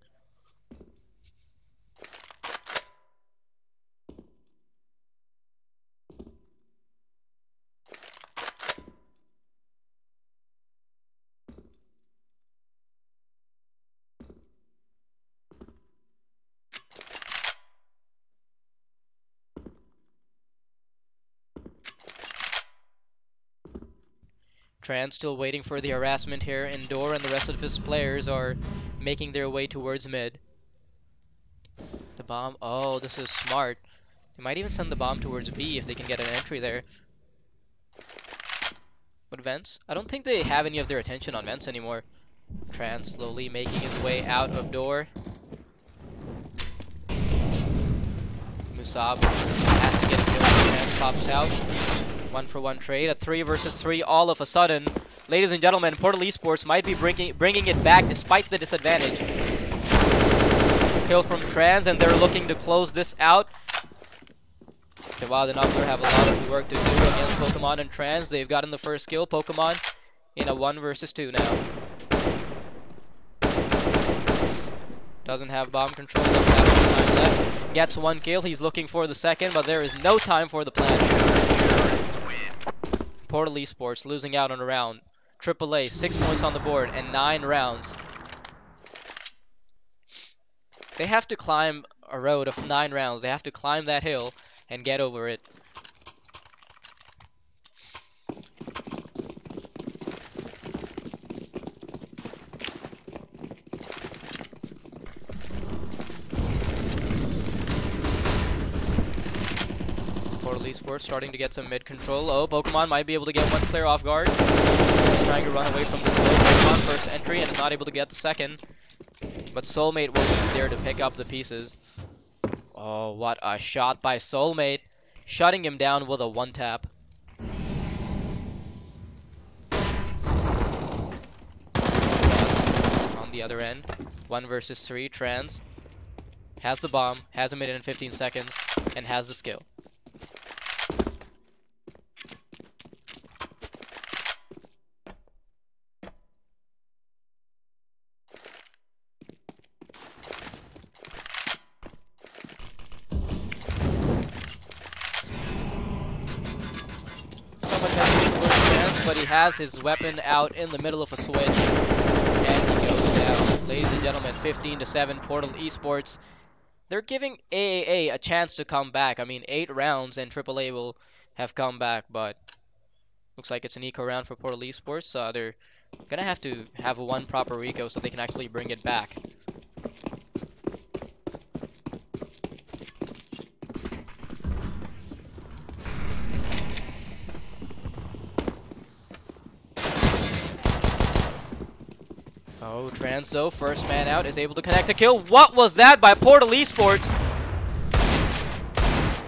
Trans still waiting for the harassment here. Indoor and the rest of his players are making their way towards mid. The bomb. Oh, this is smart. They might even send the bomb towards B if they can get an entry there. But vents? I don't think they have any of their attention on vents anymore. Trans slowly making his way out of door. Musab has to get a kill. Trans pops out. 1-for-1 trade, a 3 versus 3 all of a sudden. Ladies and gentlemen, Portal Esports might be bringing it back despite the disadvantage. Kill from Trans, and they're looking to close this out. Jawad and Abdur have a lot of work to do against Pokemon and Trans. They've gotten the first kill. Pokemon in a 1 versus 2 now. Doesn't have bomb control, doesn't have any time left. Gets 1 kill, he's looking for the second, but there is no time for the plan. Portal Esports losing out on a round. AAA 6 points on the board and 9 rounds. They have to climb a road of 9 rounds. They have to climb that hill and get over it. Portal Esports starting to get some mid control. Oh, Pokemon might be able to get one player off guard. He's trying to run away from this Pokemon first entry and is not able to get the second. But Soulmate will be there to pick up the pieces. Oh, what a shot by Soulmate. Shutting him down with a one-tap. On the other end, 1 versus 3, Trans has the bomb, has a minute and 15 seconds, and has the skill. Some attention towards Trans, but he has his weapon out in the middle of a switch, and he goes down. Ladies and gentlemen, 15-7, Portal Esports. They're giving AAA a chance to come back. I mean, 8 rounds and AAA will have come back, but looks like it's an eco round for Portal Esports. They're gonna have to have one proper eco so they can actually bring it back. Oh, Trans though, first man out, is able to connect a kill. What was that by Portal Esports?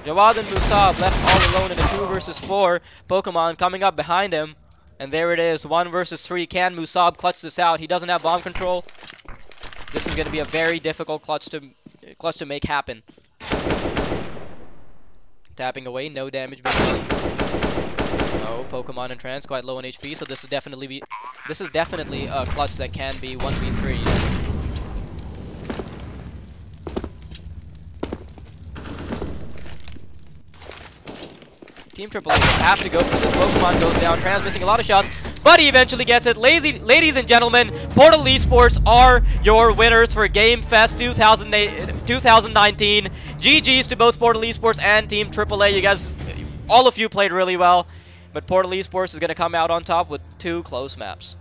Jawad and Musab left all alone in a 2 versus 4. Pokemon coming up behind him. And there it is, 1 versus 3. Can Musab clutch this out? He doesn't have bomb control. This is going to be a very difficult clutch to make happen. Tapping away, no damage being done. Oh, Pokemon and Trans quite low on HP, so this is definitely a clutch that can be 1v3. Team AAA will have to go for this. Pokemon goes down. Trans missing a lot of shots, but he eventually gets it. Ladies and gentlemen, Portal Esports are your winners for GameFest 2019. GG's to both Portal Esports and Team AAA. You guys, all of you played really well, but Portal Esports is going to come out on top with 2 close maps.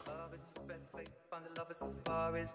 Love is the best place to find the lovers. The bar is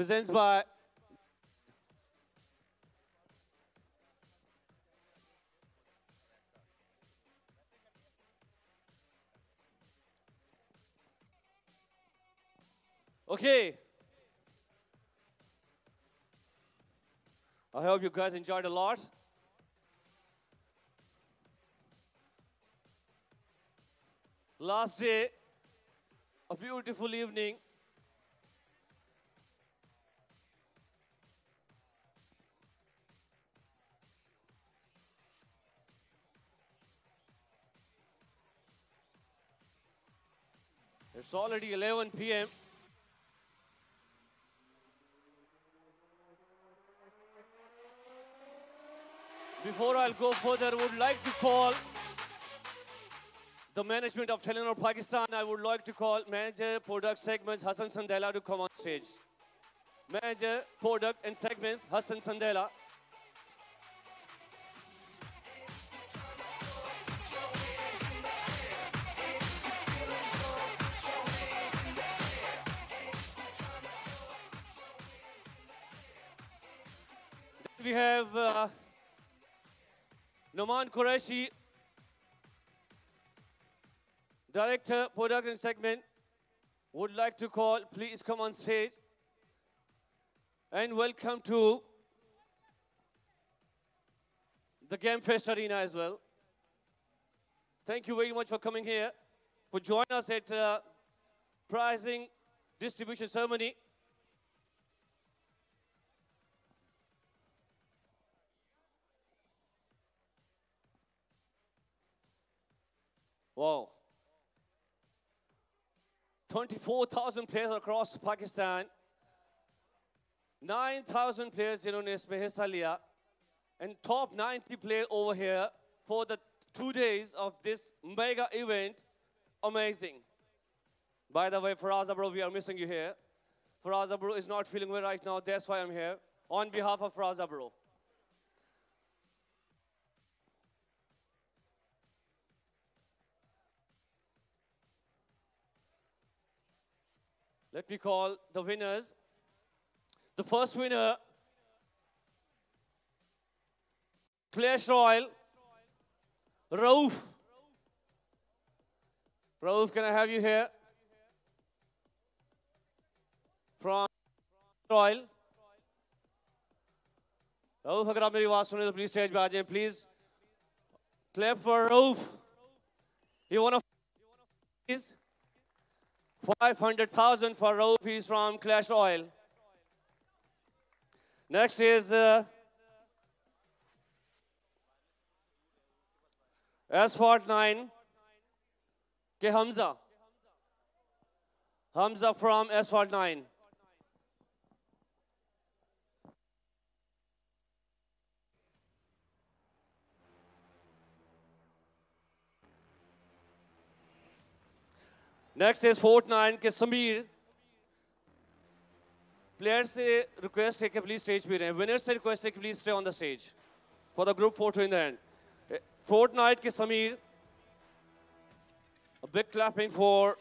presents by Okay. I hope you guys enjoyed a lot. Last day, a beautiful evening. It's already 11 p.m. Before I'll go further, I would like to call the management of Telenor Pakistan. I would like to call Manager, Product Segments, Hassan Sandela to come on stage. Manager, Product and Segments, Hassan Sandela. We have Noman Qureshi, Director, Product and Segment, would like to call, please come on stage. And welcome to the GameFest arena as well. Thank you very much for coming here, for joining us at prizing distribution ceremony. Wow. 24,000 players across Pakistan. 9,000 players जिन्होंने इसमें हिस्सा लिया. And top 90 players over here for the 2 days of this mega event. Amazing. By the way, Faraza bro, we are missing you here. Faraza bro is not feeling well right now. That's why I'm here. On behalf of Faraza bro. Let me call the winners. The first winner, Clash Royale, Rauf. Rauf, can I have you here? From Royale. Rauf, अगर आप मेरी आवाज़ सुने तो please stage पे आ जाएं, please. Clap for Rauf. He won a 500,000 for Rauf. He's from Clash Royale. Next is Asphalt 9 ke Hamza. Hamza from Asphalt 9. Next is Fortnite के Sameer. Players से request है कि please stage पे रहें. Winners से request है कि please stay on the stage for the group photo in the end. Fortnite के Sameer. A big clapping for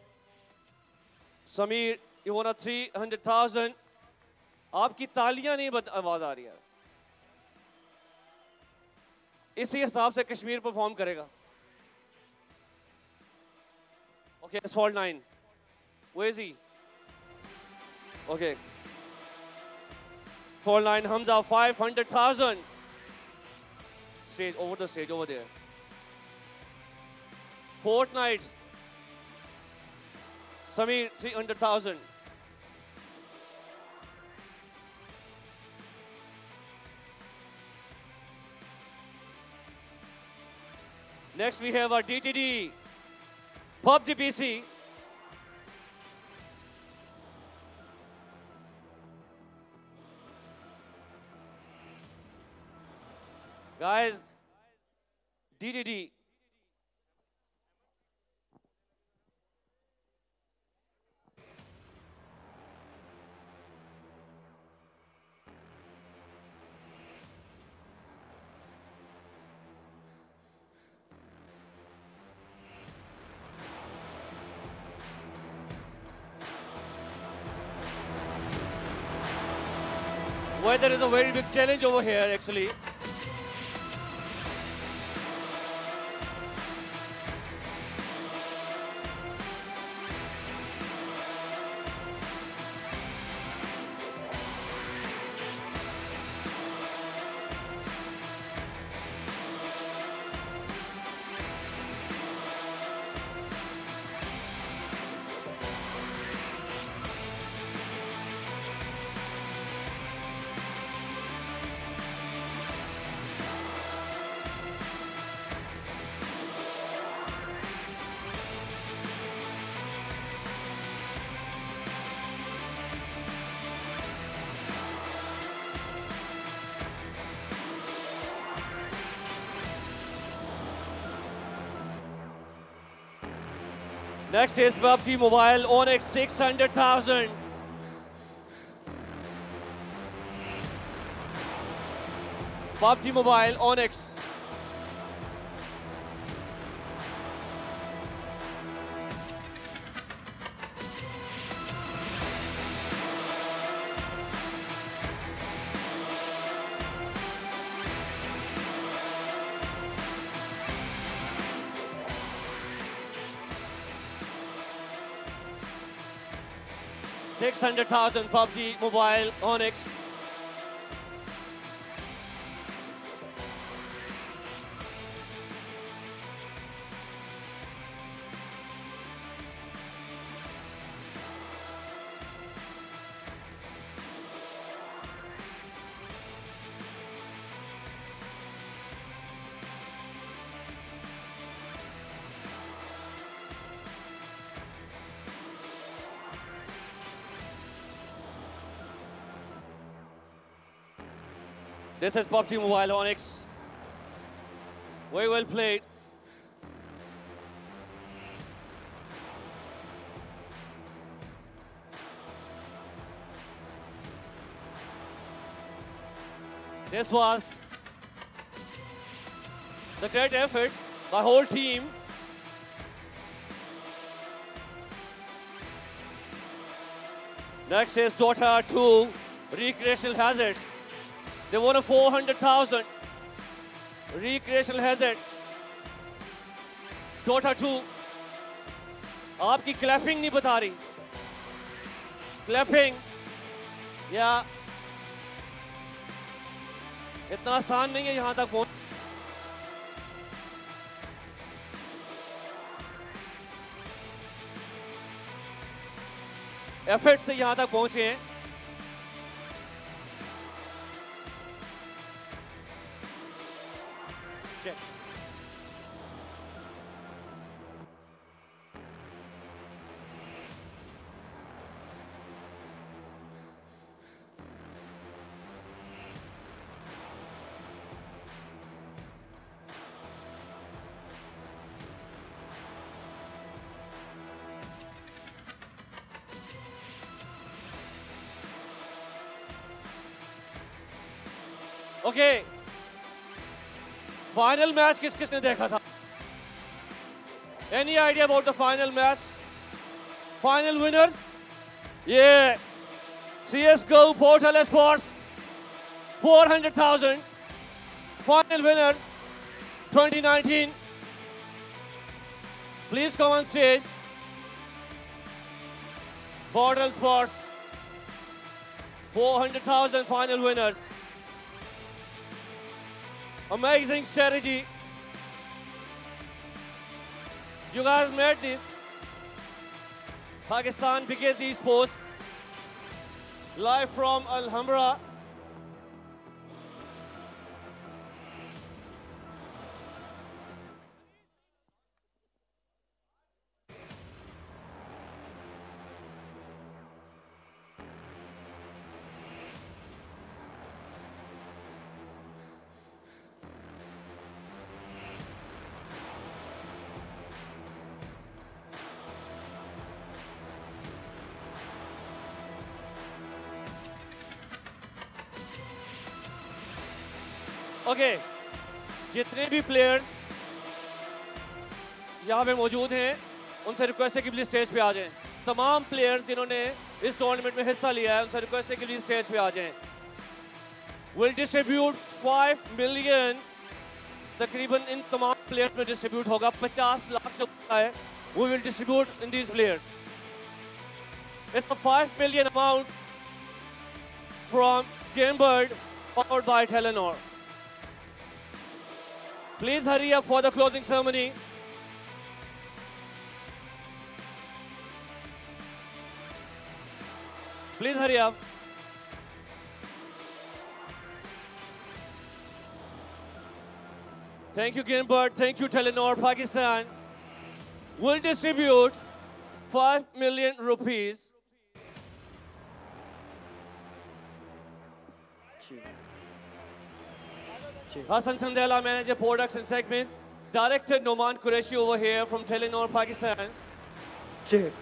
Samir. You won a 300,000. आपकी तालियां नहीं बट आवाज आ रही है. इसी हिसाब से कश्मीर परफॉर्म करेगा. Okay, Asphalt 9. Where is he? Okay. Asphalt 9, Hamza, 500,000. Stage, over the stage, over there. Fortnite. Samir, 300,000. Next we have our DTD. PUBG PC. Guys, DTD. Weather is a very big challenge over here, actually. Next is PUBG Mobile Onyx 600,000. PUBG Mobile Onyx. $600,000 PUBG Mobile Onyx. This is PUBG Mobile Onyx. Very well played. This was the great effort by whole team. Next is Dota 2 Recreational Hazard. They won a 400,000 Recreational Hazard. Dota 2. आपकी clapping नहीं बता रही. Clapping या इतना आसान नहीं है यहाँ तक पहुँच. Effort से यहाँ तक पहुँचे हैं. Check. Okay. Final match किसने देखा था? Any idea about the final match? Final winners? Yeah. CSGO Portal Sports 400,000. Final winners 2019. Please come on stage. Portal Sports 400,000 final winners. Amazing strategy. You guys made this. Pakistan biggest esports. Live from Alhambra. Okay, जितने भी players यहाँ पे मौजूद हैं, उनसे request है कि please stage पे आ जाएं. तमाम प्लेयर्स जिन्होंने इस टूर्नामेंट में हिस्सा लिया है, उनसे रिक्वेस्ट है कि प्लीज स्टेज पे आ जाएं. will distribute 5 million. तकरीबन इन तमाम प्लेयर्स में डिस्ट्रीब्यूट होगा 50 लाख जो है we will distribute in these players. It's a 5 million amount from GameBird powered by Telenor. Please hurry up for the closing ceremony. Please hurry up. Thank you, GameBird. Thank you, Telenor Pakistan. Will distribute 5 million rupees. Hassan Sandela, Manager Products and Segments. Director Noman Qureshi over here from Telenor Pakistan. Check.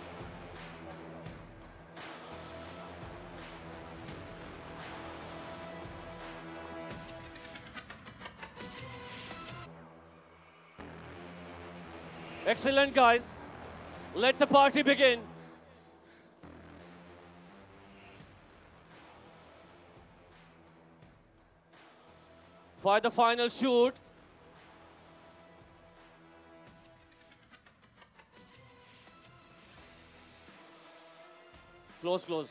Excellent, guys. Let the party begin. For the final shoot. Close, close.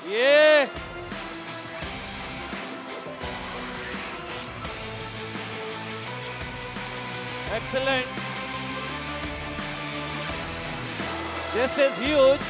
Yeah. Excellent. This is huge.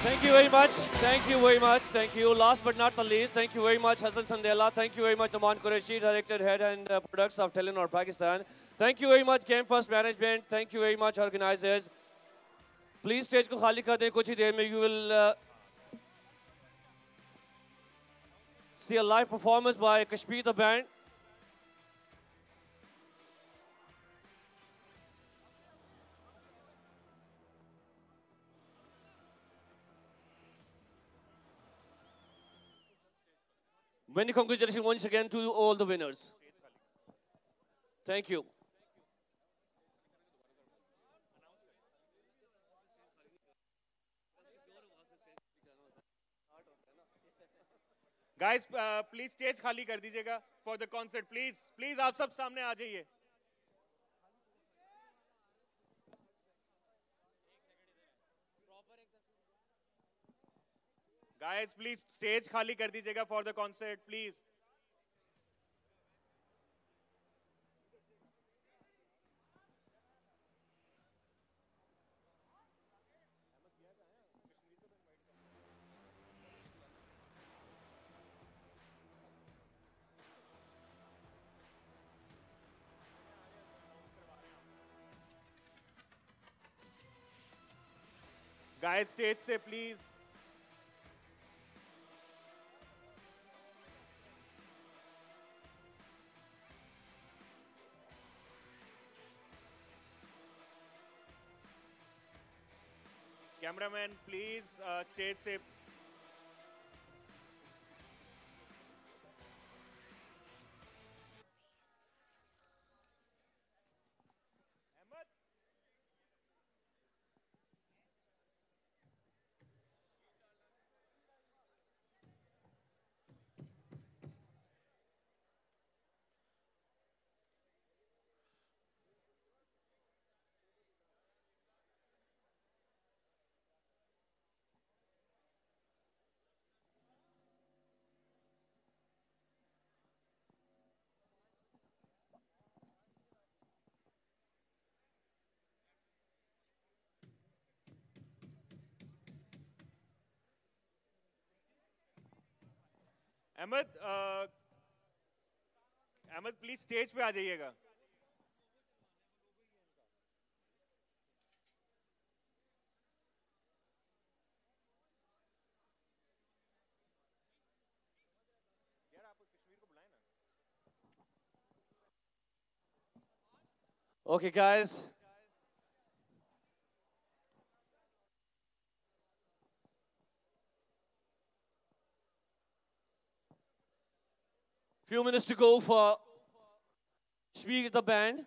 Thank you very much. Thank you very much. Thank you. Last but not the least, thank you very much, Hassan Sandela. Thank you very much, Noman Qureshi, Director, Head and Products of Telenor Pakistan. Thank you very much, GameFest Management. Thank you very much, organizers. Please stage ko khali kar dein. Kuch hi der mein you will see a live performance by Kashmir the band. Many congratulations once again to all the winners. Thank you. Guys, please stage खाली कर दीजिएगा for the concert. Please आप सब सामने आ जाइए. Guys, please stage खाली कर दीजिएगा for the concert, please. Guys, stage से please. Cameraman, please, stage से. अहमद प्लीज स्टेज पे आ जाइएगा. Okay, guys. Few minutes to go for Speak the band.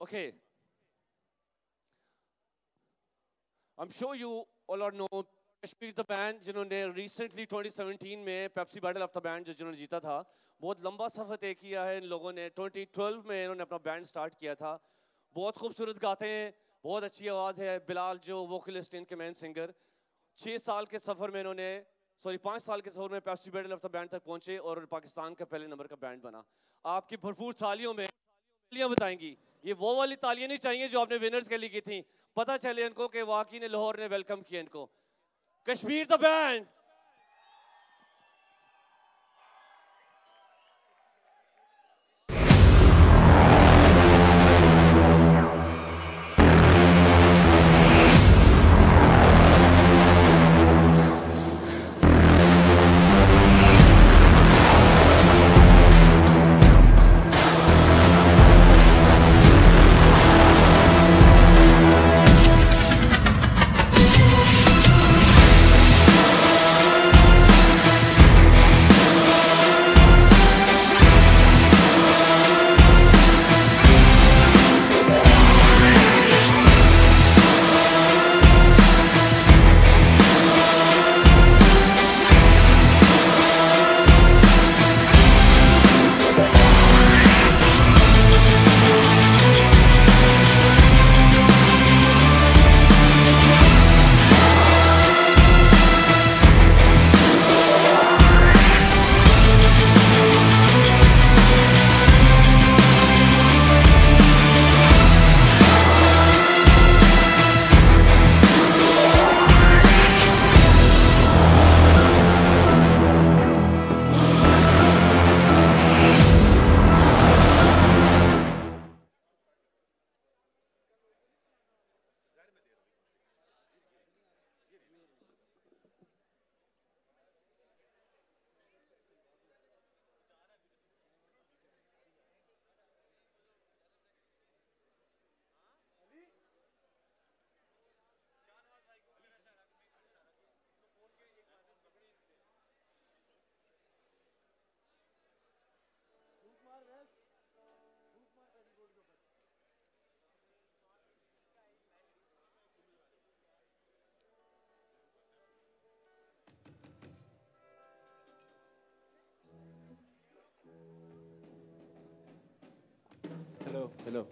Okay. I'm sure you all are know Kashmir the band जिन्होंने recently 2017 में Pepsi Battle of the Band जिन्होंने जीता था. बहुत लंबा सफर तय किया है इन लोगों ने. 2012 में इन्होंने अपना बैंड स्टार्ट किया था. बहुत खूबसूरत गाते हैं, बहुत अच्छी आवाज़ है. बिलाल जो वोकलिस्ट इनके मेन सिंगर, 6 साल के सफ़र में इन्होंने 5 साल के सफ़र में Pepsi battle of the band तक पहुंचे और पाकिस्तान का पहले नंबर का बैंड बना. आपकी भरपूर तालियों में तालियां बताएंगी. ये वो वाली तालियां नहीं चाहिए जो आपने विनर्स के लिए की थी. पता चले इनको कि वाकई ने लाहौर ने वेलकम किया इनको. Kashmir the band. Hello.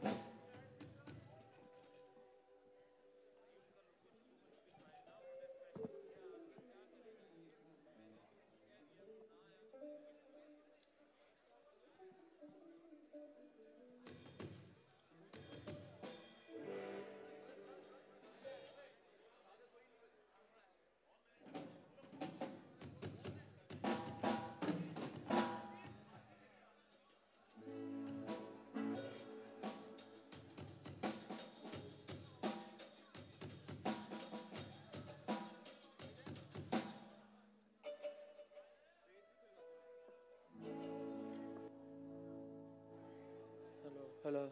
Hello. Hello.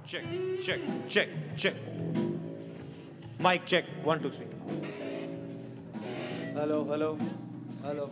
Check. Mic check. 1, 2, 3. Hello. Hello. Hello.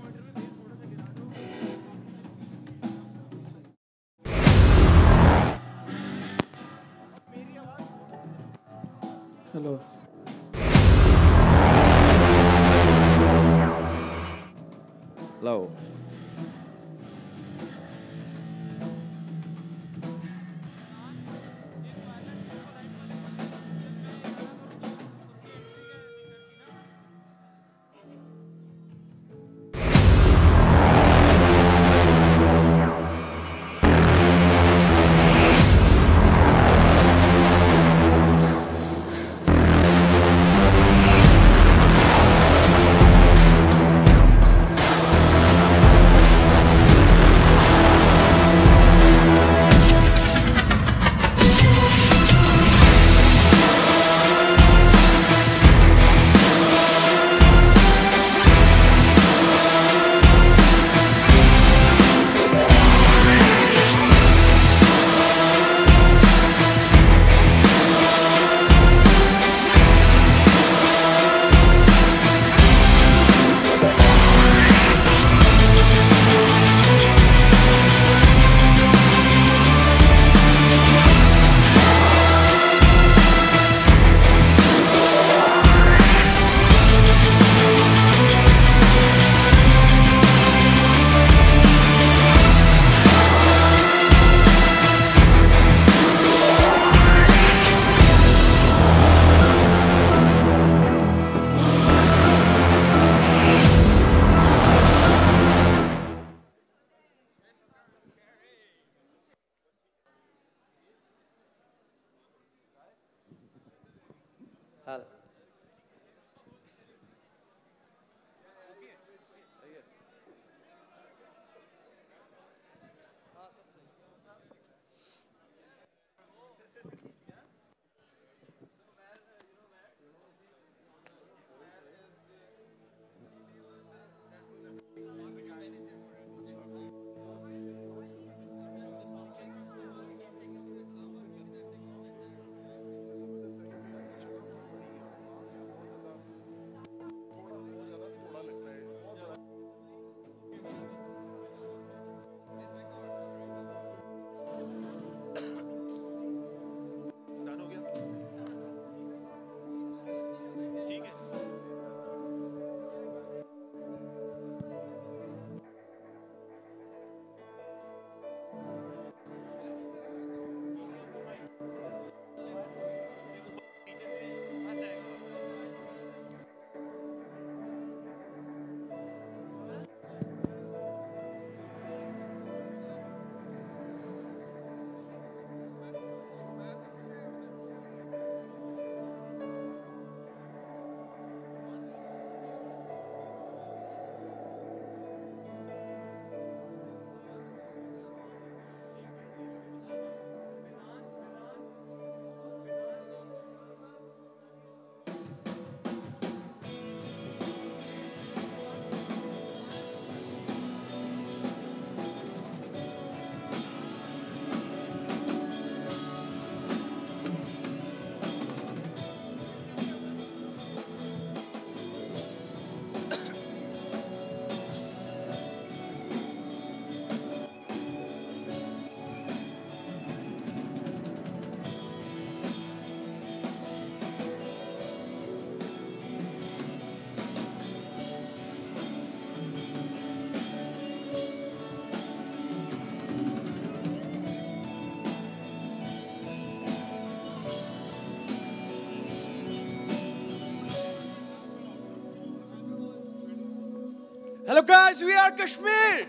Hello guys, we are Kashmir.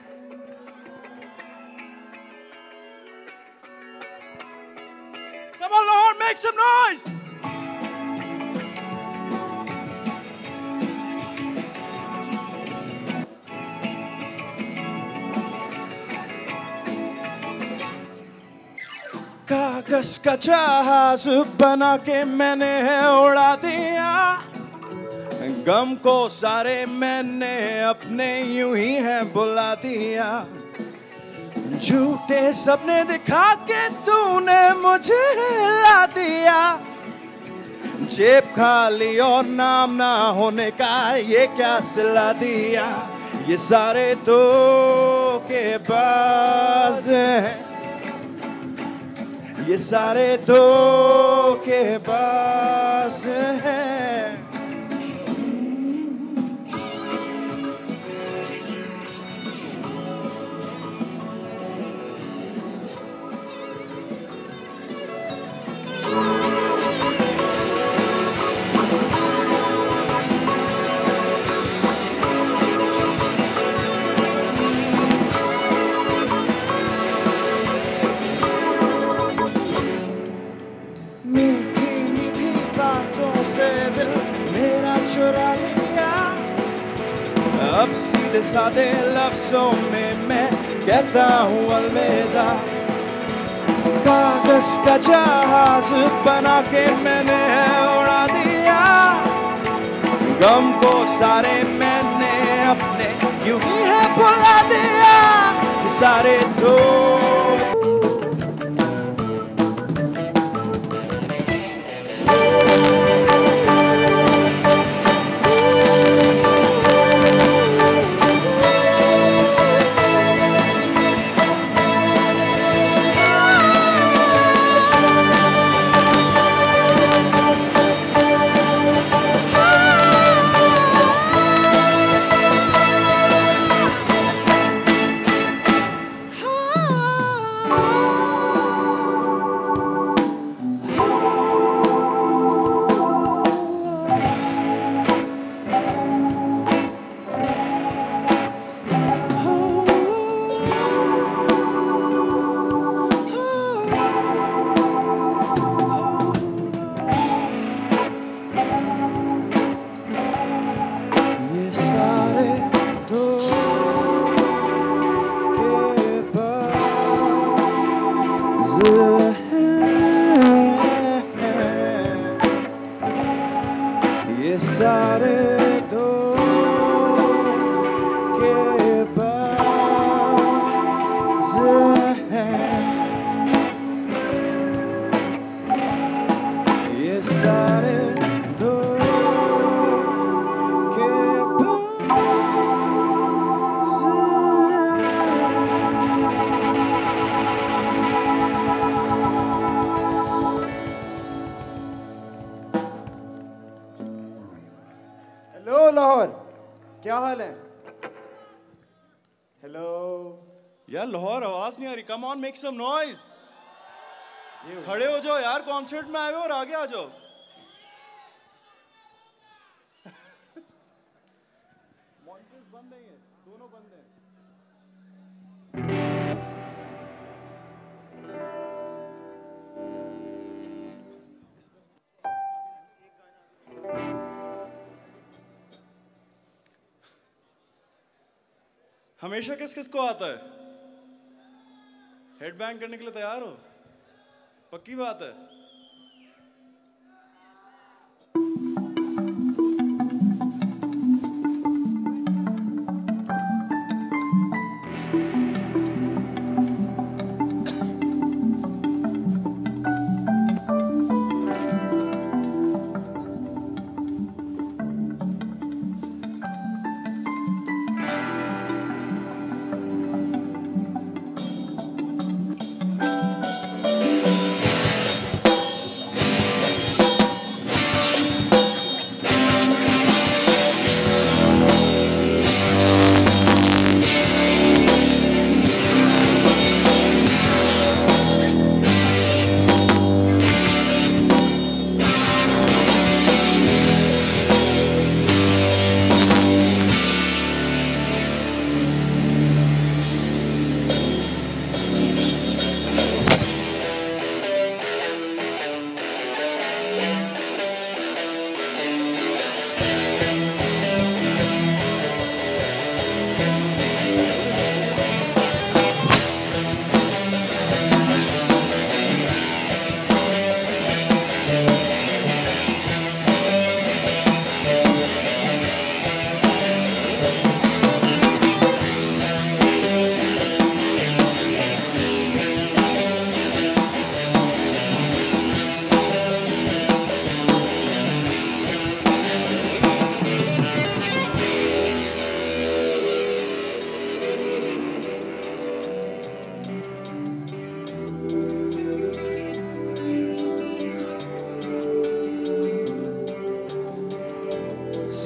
Come on Lahore, make some noise. कागज का जहाज बना के मैंने उड़ा दिया, गम को सारे मैंने अपने यूं ही है बुला दिया। झूठे सपने दिखा के तूने मुझे ला दिया, जेब खाली और नाम ना होने का ये क्या सिला दिया। ये सारे धोखेबाज हैं, ये सारे धोखेबाज हैं। मीठी मीठी बातों से दिल मेरा चुरा लिया, अब सीधे साधे लफ्जों में मैं कहता हूँ अलविदा। कागज का जहाज बना के मैंने उड़ा दिया, गम को सारे मैंने अपने यूं ही है भुला दिया। ये सारे ये सारे धोखेबाज हैं, ये सारे धोखेबाज हेलो लाहौर, क्या हाल है? हेलो यार लाहौर आवाज नहीं आ रही। Come on make some noise. खड़े हो जाओ यार, कॉन्सर्ट में आए हो और आगे आ जाओ। मॉनिटर्स बंद नहीं है, दोनों बंद हैं। हमेशा किस किस को आता है? हेडबैंग करने के लिए तैयार हो? पक्की बात है।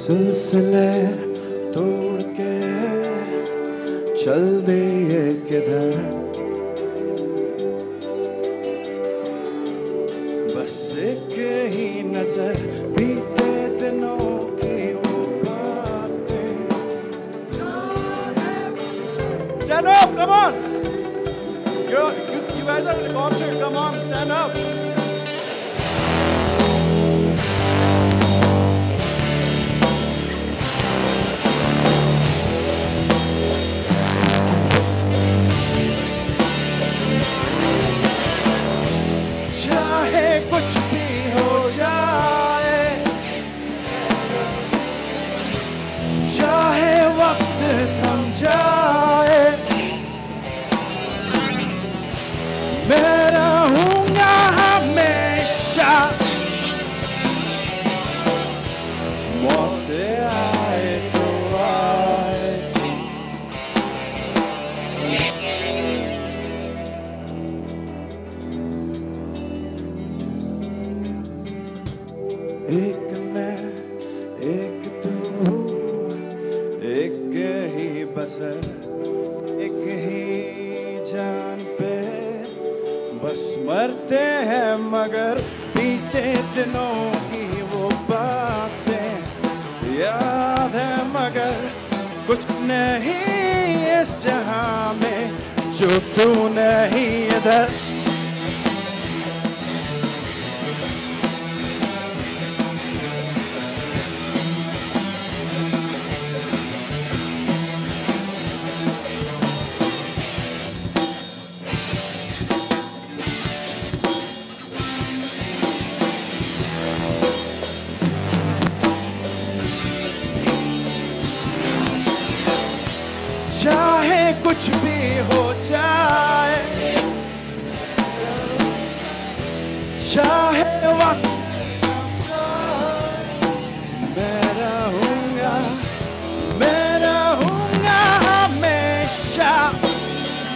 सिलसिले तोड़ के चल दे ये किधर, बस एक ही नजर बीते दिनों की वो बातें. Stand up, come on. You guys are in the concert, come on, stand up. चाहे कुछ भी हो जाए, चाहे वक्त थम जाए, मैं रहूंगा हमेशा. मौत आए तो आए. एक मैं एक तू, एक ही बसर, एक ही जान पे बस मरते हैं मगर बीते दिनों की वो बातें याद है मगर कुछ नहीं इस जहां में जो तू नहीं इधर. चाहे कुछ भी हो जाए, चाहे वक्त मैं रहूंगा हमेशा.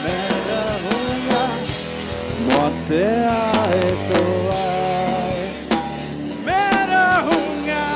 मैं रहूंगा मौत आए तो आए. मैं रहूंगा.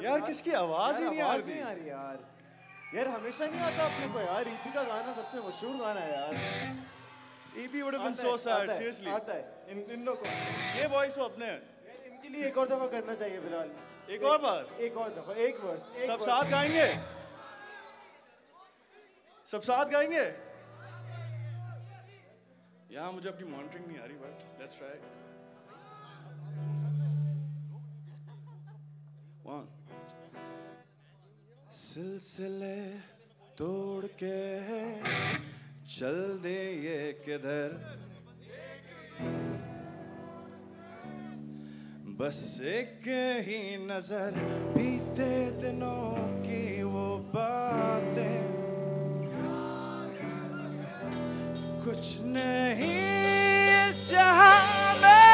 यार किसकी आवाज ही नहीं आ रही यार. यार हमेशा नहीं आता अपने को यार. ईपी का गाना सबसे मशहूर गाना है यार. EP would have been so sad, seriously. आता है इन लोग को. ये वॉइस तो अपने इनके लिए एक और दफा करना चाहिए फिलहाल. एक और बार, एक और दफा, एक वर्स. सब साथ गाएंगे, सब साथ गाएंगे. यहाँ मुझे अपनी मॉनिटरिंग नहीं आ रही, बट लेट्स ट्राई. 1 सिलसिले तोड़ के चल दे ये किधर, बस एक ही नजर बीते दिनों की वो बातें. कुछ नहीं इस जहां में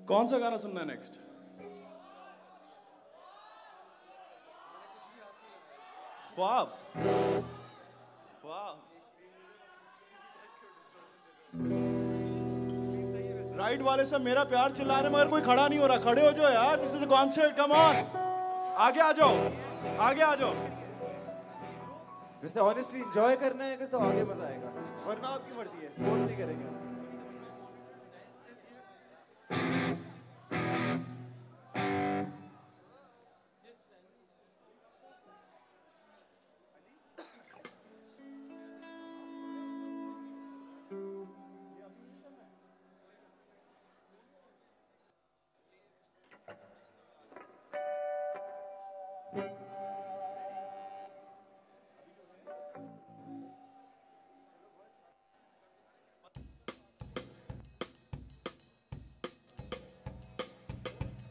कौन सा गाना सुनना है नेक्स्ट? ख्वाब। ख्वाब। राइट वाले सब मेरा प्यार चिल्ला रहे मगर कोई खड़ा नहीं हो रहा। खड़े हो जाओ यार, this is the concert, come on. आगे आ जाओ, आगे आ जाओ। वैसे ऑनेस्टली एंजॉय करना है अगर तो आगे मजा आएगा, वरना आपकी मर्जी है, स्पोर्ट्स नहीं करेंगे हम।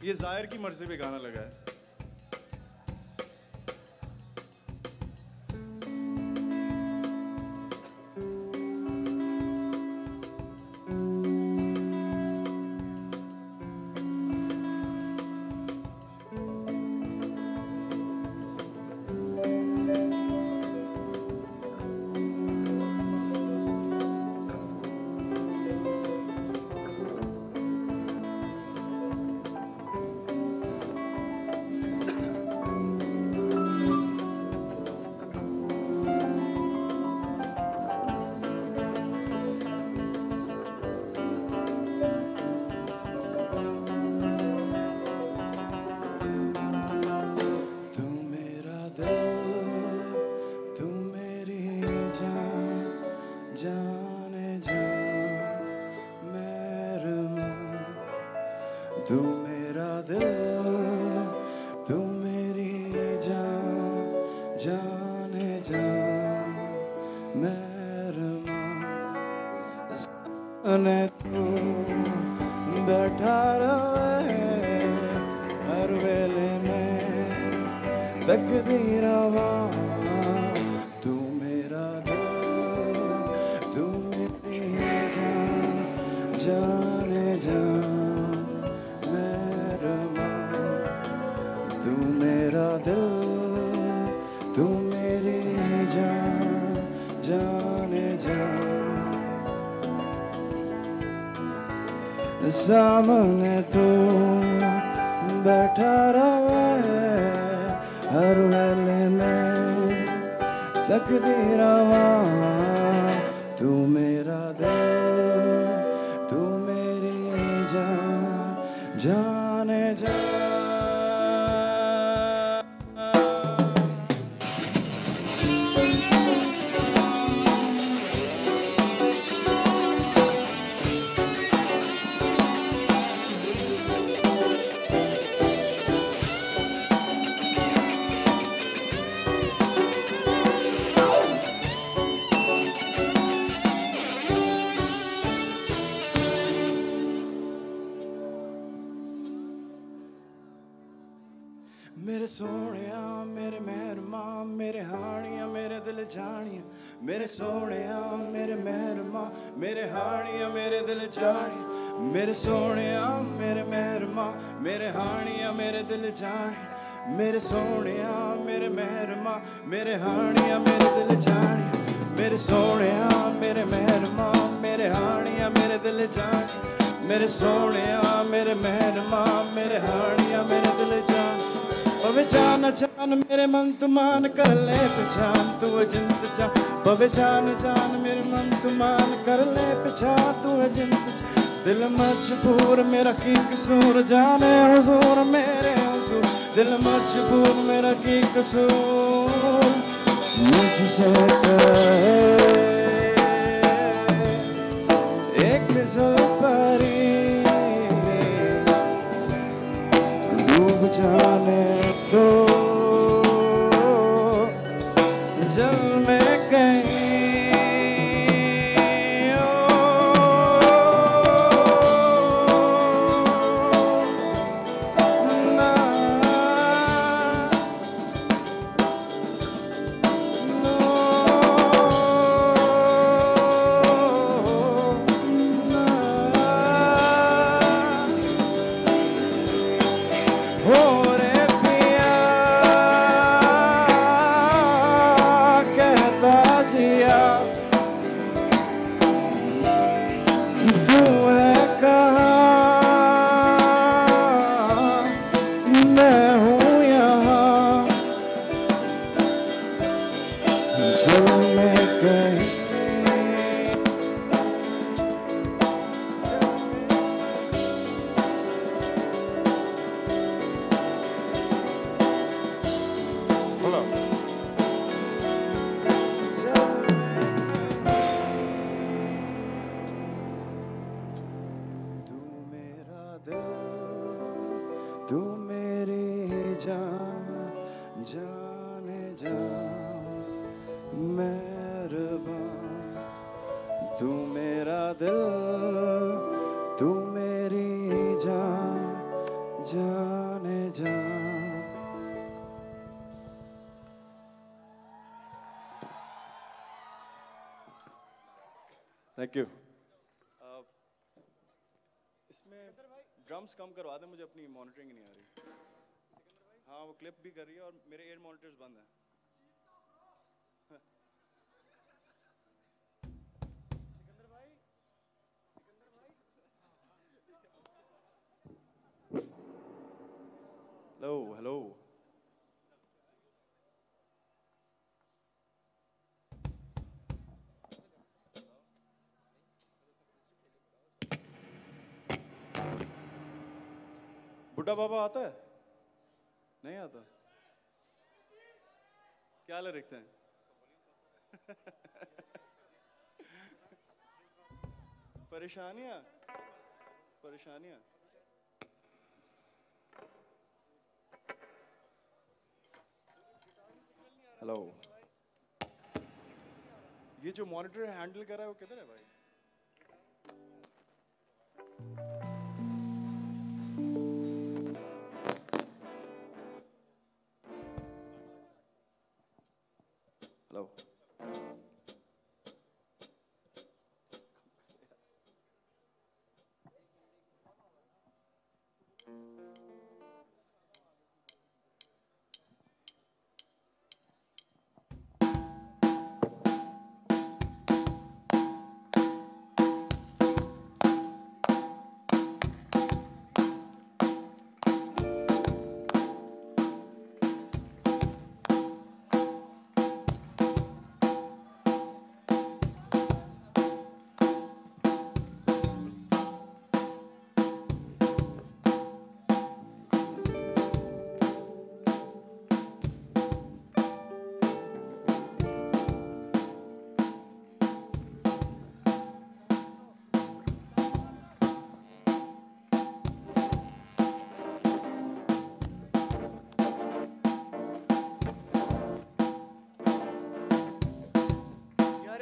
ये जाहिर की मर्जी पे गाना लगा है। तू मेरा दिल, तू मेरी जान, जाने जा मेहरबान। तू बैठा रहे हर वेले में तकदीरवा। तू मेरा दिल, तू मेरी जान, जाने जा मेरा दिल, तू मेरी जान, जाने जा। सामने तू बैठा रहे हर वेले में तकदीरवा। तू मेरा दिल, तू मेरी जान, जाने जा। मेरे सोनिया, मेरे मेहरमा, मेरे हानिया, मेरे दिल जानिया। मेरे सोनिया, मेरे मेहरमा, मेरे हानिया, मेरे दिल जानिया। मेरे सोनिया, मेरे मेहरमा, मेरे हानिया, मेरे दिल जानिया। मेरे सोनिया, मेरे मेहरमा, मेरे हानिया, मेरे दिल जानिया। मेरे सोनिया, मेरे मेहरमा, मेरे हानिया, मेरे दिल जानिया। मेरे सोनिया, मेरे मेहरमा, मेरे हानिया, मेरे दिल जानिया। पवे जान जान मेरे मन तू मान कर ले पहचान, तू जिंद जा। पवे जान जान मेरे मन तू मान कर ले पहचान, तू जिंद जा। दिल मजबूर मेरा की कसूर, जाने हुजूर मेरे हुजूर। दिल मजबूर मेरा की कसूर, मुझसे कहे एक जल परी डूब जाने तो जल में कहीं ना, जा जाने जा मेहरबान तू मेरा दिल तू मेरी जान जाने जा थैंक यू इसमें ड्रम्स कम करवा दे मुझे अपनी मॉनिटरिंग नहीं आ रही हाँ वो क्लिप भी कर रही है और मेरे एयर मॉनिटर्स बंद हैं हेलो हेलो बुड्ढा बाबा आता है नहीं आता क्या लिरिक्स हैं परेशानियां परेशानियां हेलो ये जो मॉनिटर हैंडल कर रहा है वो किधर है भाई हेलो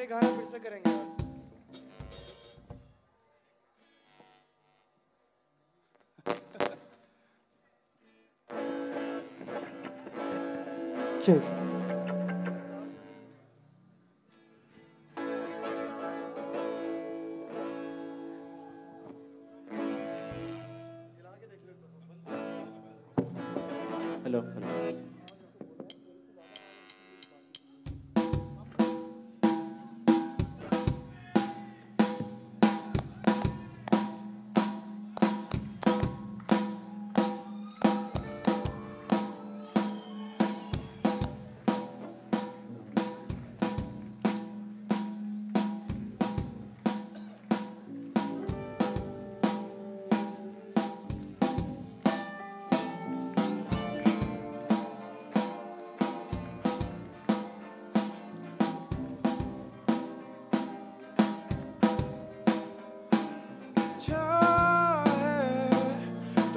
गाना फिर से करेंगे चेक हेलो हेलो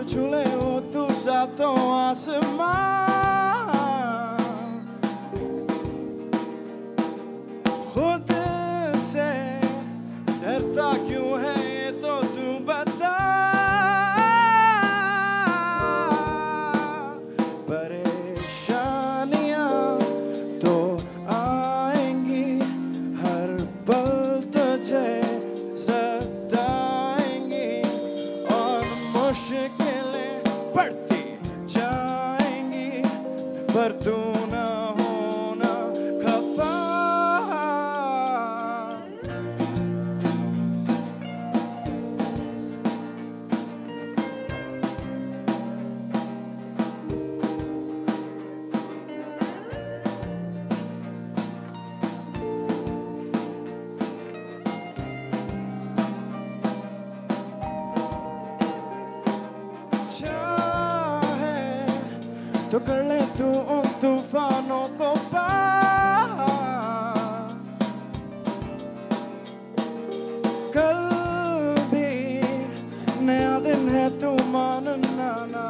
छू ले वो तू सातों आसमान खुद से डरता क्यों है ये तो तू बता परेशानियां तो आएंगी हर पल तुझे सताएंगी और मुश्किलें बढ़ती जाएंगी पर तू ना होना खफा तो कर ले तू उन तूफानों को पार कल भी नया दिन है तू मानना ना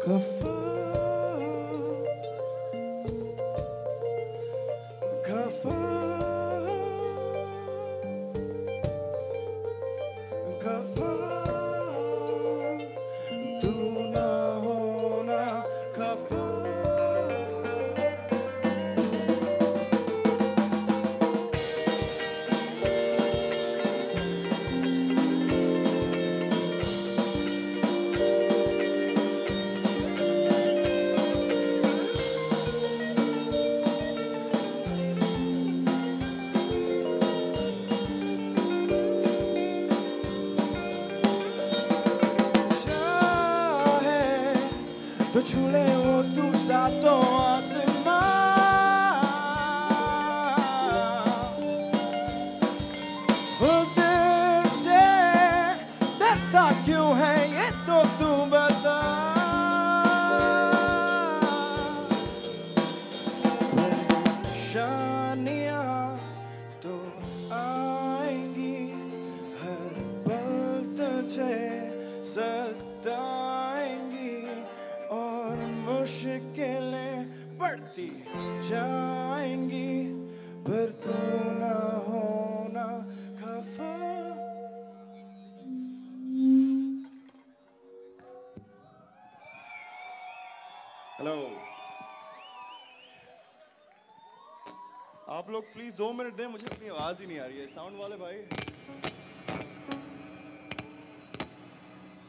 खफा खफा खफा तू ना होना खफा तो छूले वो तू सातों आसमां खुद से डरता क्यों है ये तो तू बता परेशानियां तो आएंगी हर पल तुझे सताएंगी और मुश्किलें बढ़ती जाएंगी पर तू ना होना खफा हेलो आप लोग प्लीज 2 मिनट दें मुझे अपनी आवाज ही नहीं आ रही है साउंड वाले भाई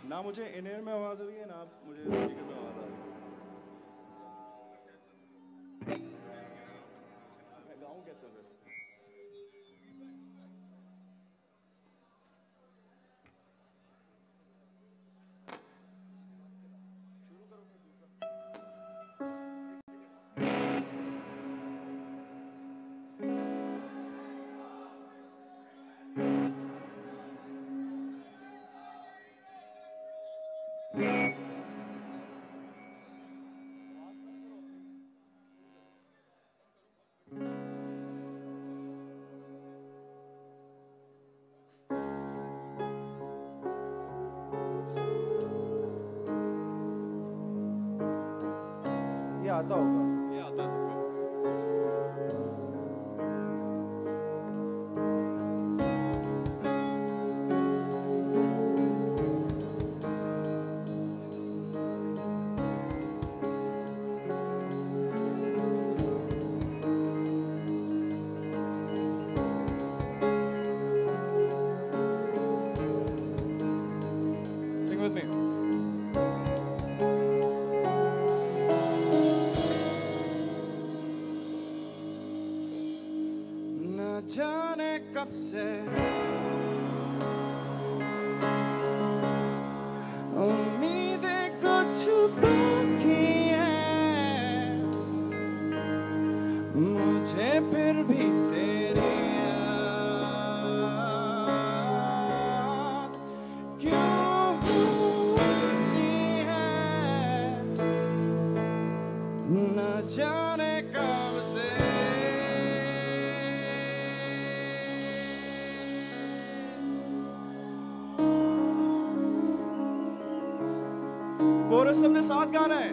ना मुझे इन एयर में आवाज आ रही है ना मुझे स्पीकर में आवाज आ रही है मैं गाऊं कैसे फिर ये आता होगा ये आता है सबको Sing with me. जाने कब से उम्मीदें कुछ बाकी हैं मुझे फिर भी तेरी याद क्यों आती है न जाने कब से कोरस सबने साथ गाना है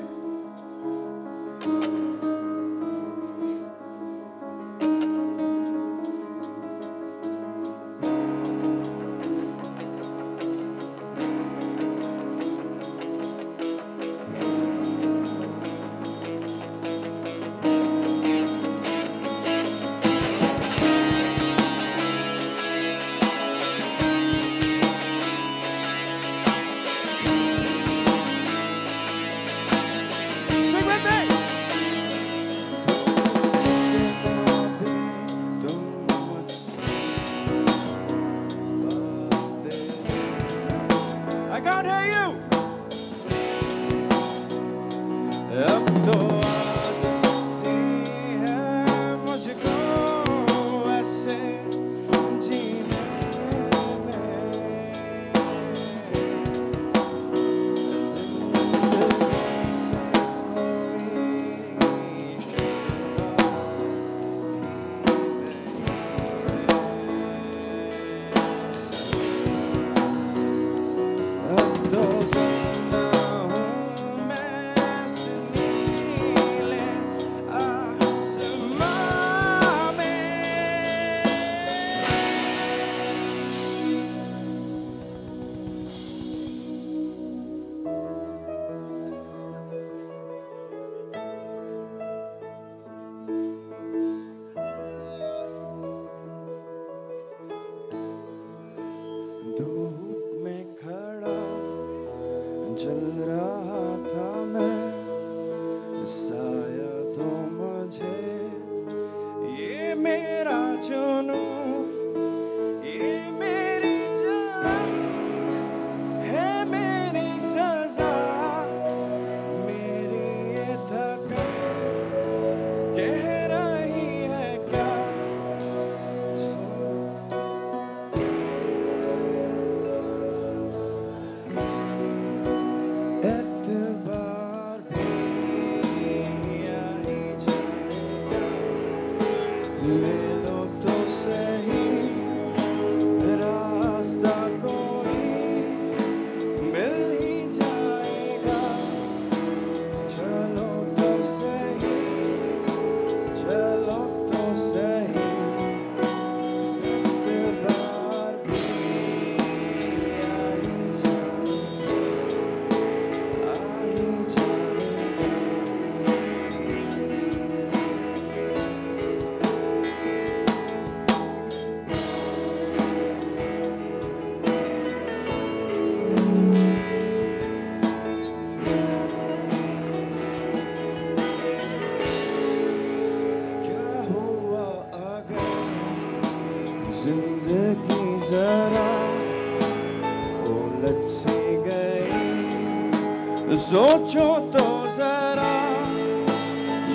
सोचो तो जरा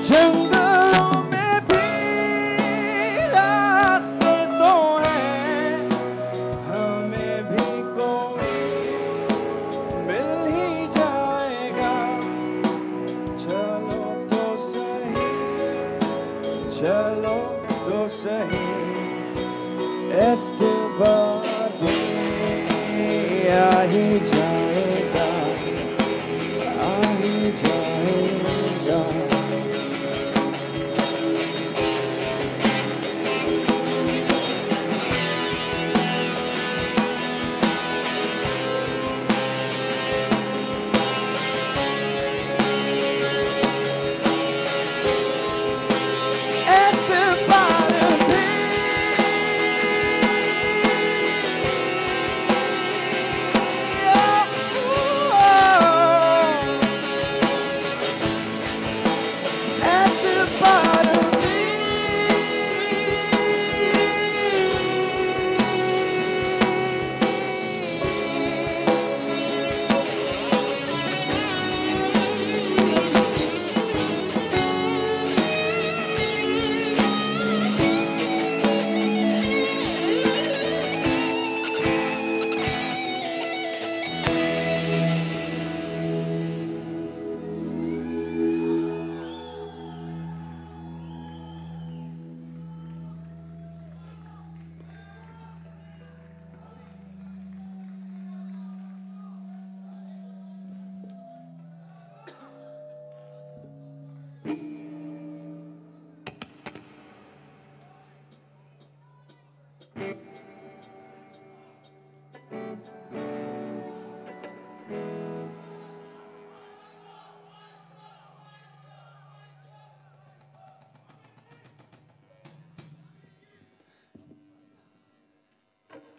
जंगलों में भी रास्ते तो हैं हमें भी कोई मिल ही जाएगा चलो तो सही चलो तो सही एतबार भी आ ही जाएगा आ ही जाएगा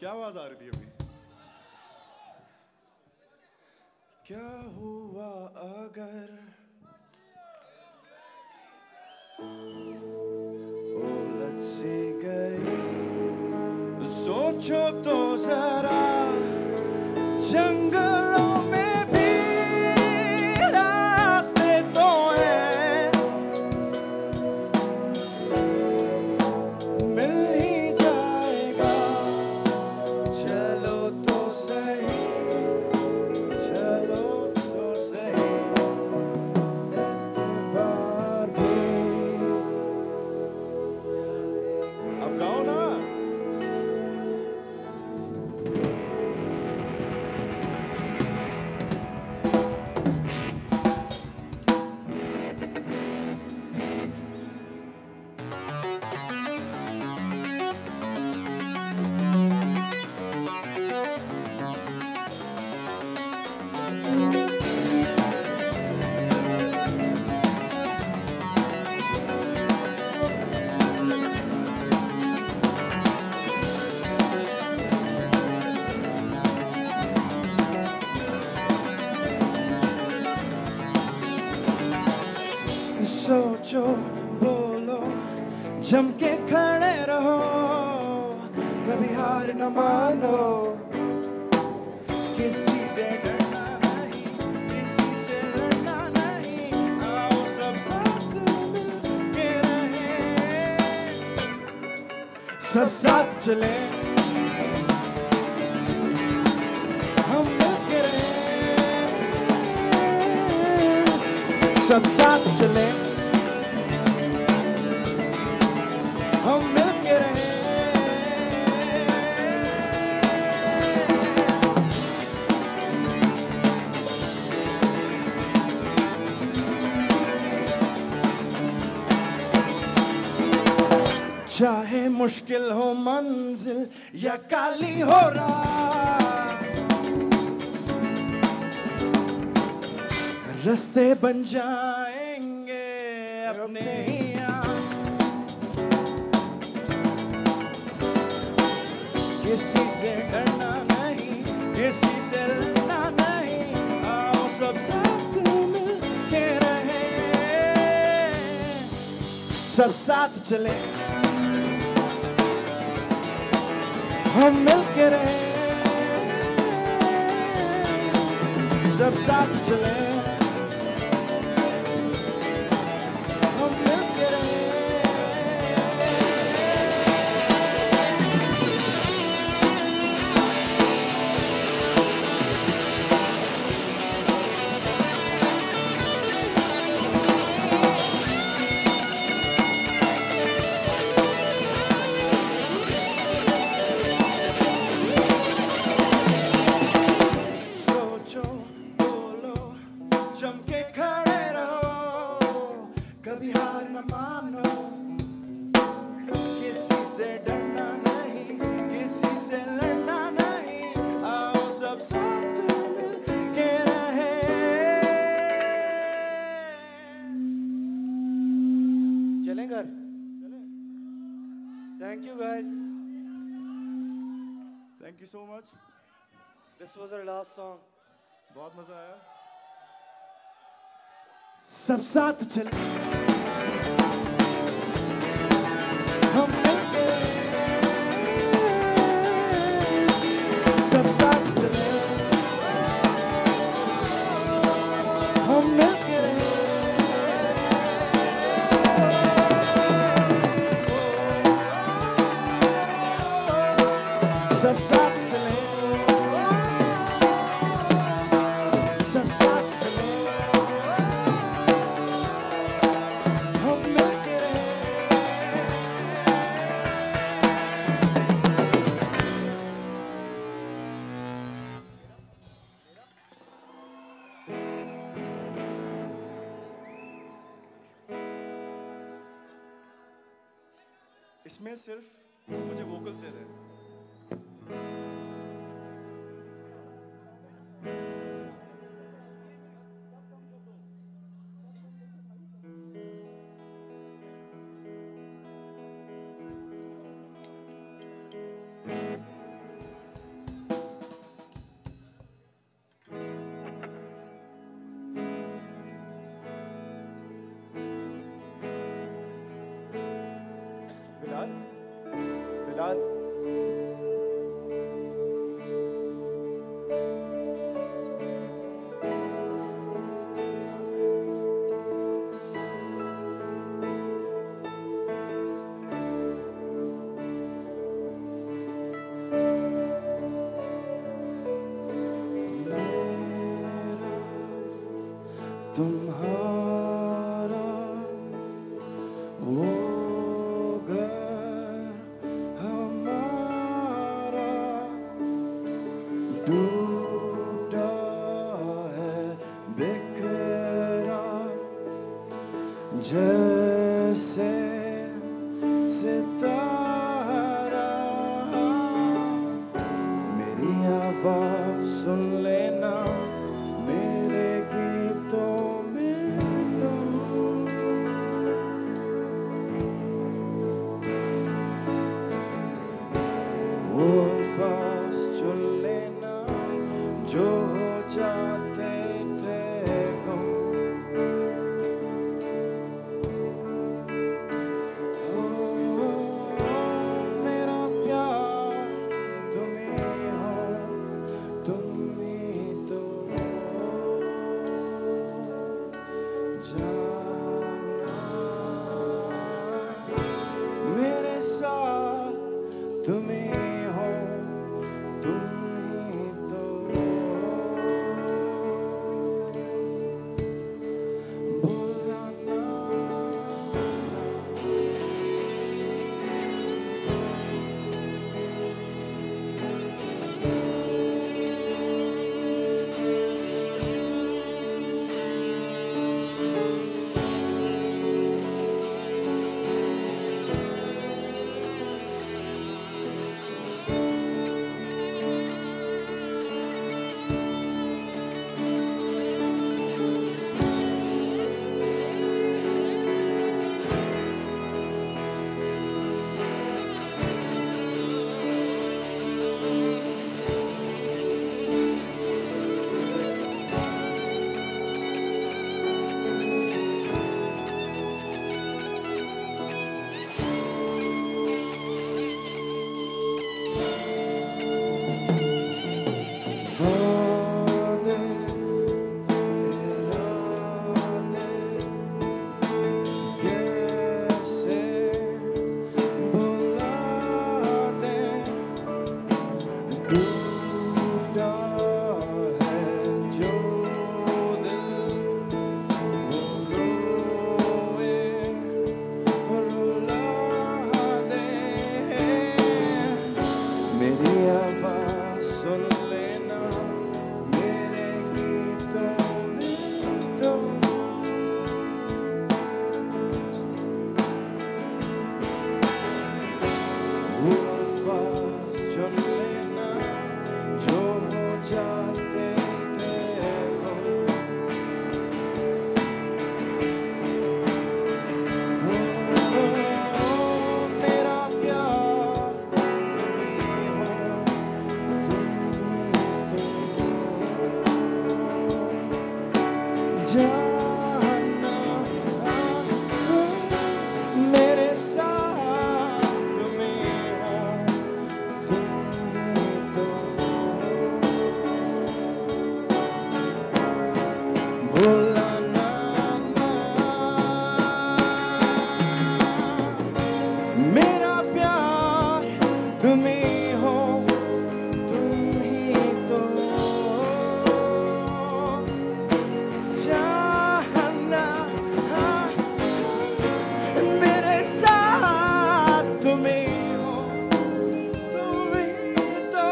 क्या आवाज आ रही थी अभी क्या हुआ अगर उलझ सी गई सोचो तो जरा जंगलों में भी रास्ते तो हैं मिल ही जाएगा चलो तो सही चलो तो सही एतबार भी अब गाओ ना सोचो बोलो जम के खड़े रहो कभी हार न मानो किसी से डरना नहीं किसी से लड़ना नहीं आओ सब साथ मिलके रहें सब साथ चले हम मिलके रहें सब साथ चले हम मिलके रहें चाहे मुश्किल हो मंजिल या काली हो राह रास्ते बन जाएंगे अपने ही किसी से डरना नहीं किसी से लड़ना नहीं आओ सब साथ मिलके रहें सब साथ चले हम मिलके रहें सब साथ चले खड़े रहो, कभी हार न मानो, किसी से डरना नहीं, किसी से लड़ना नहीं, आओ सब साथ मिल के रहे। चलें घर? Thank you guys. Thank you so much. This was our last song. बहुत मजा आया। सब साथ चले हम मिलके, सब साथ चले हम मिलके, सब साथ चले, सब साथ चले हम मिलके रहे। इसमें सिर्फ मुझे वोकल्स दे रहे हैं। बिलाल, बिलाल, तुम्हारा वो घर हमारा टूटा है बिखरा जैसे सितारा, मेरी आवाज सुन लेना मेरे गीतों में तुम, वो अल्फाज चुन लेना जो हो जाते थे गुम। ओ, जाना मेरे साथ में हो तुम तो भूलना ना मेरा प्यार तुम्हें हो तुम ही तो जाना मेरे साथ तुम्हें हो तुम ही तो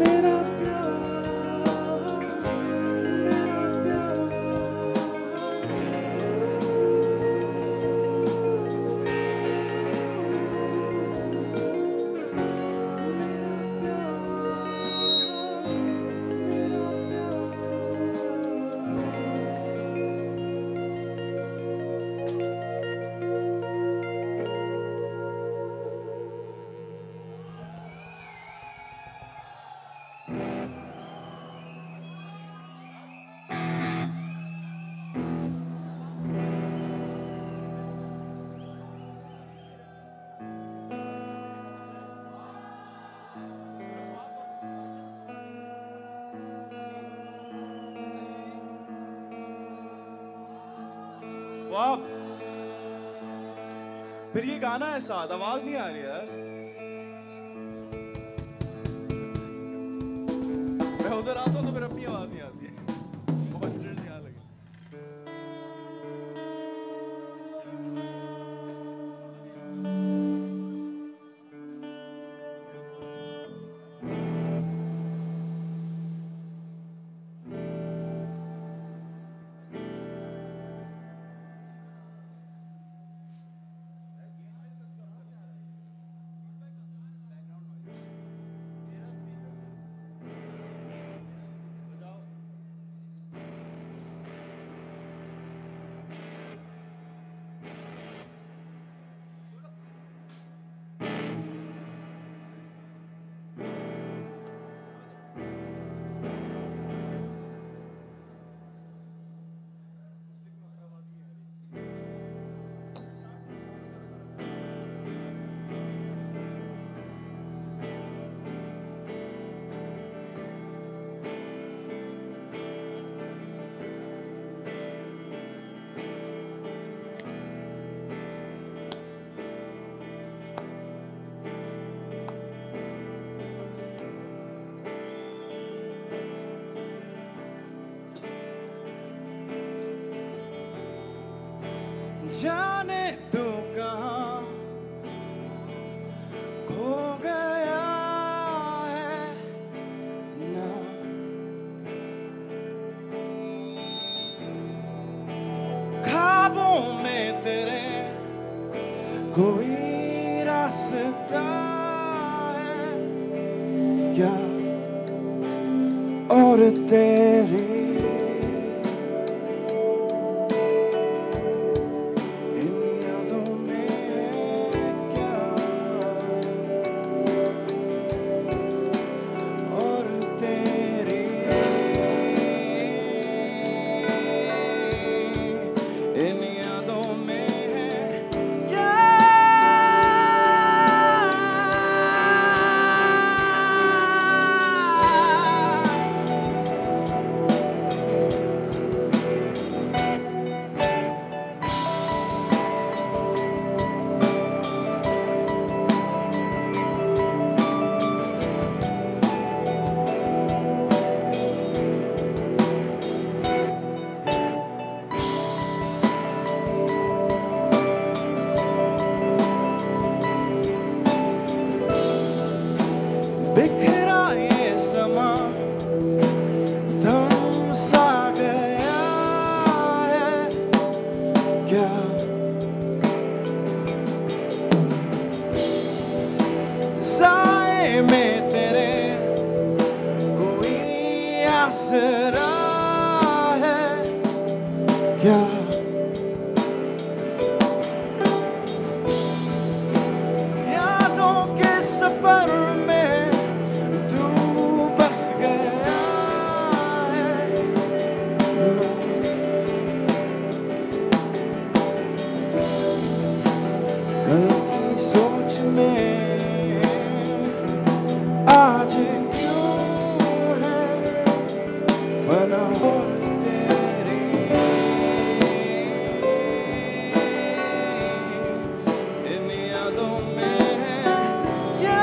मेरा वाह फिर ये गाना है साथ आवाज नहीं आ रही यार मैं उधर आता हूँ तो फिर अपनी आवाज नहीं आती है मॉनिटर से यहाँ लगे जाने तू कहाँ खो गया है ना ख्वाबों में तेरे कोई रास्ता है क्या और तेरी क्या यादों के सफर में तू बस गया है कल की सोच में आज क्यों है फना हो तेरी इन यादों में क्या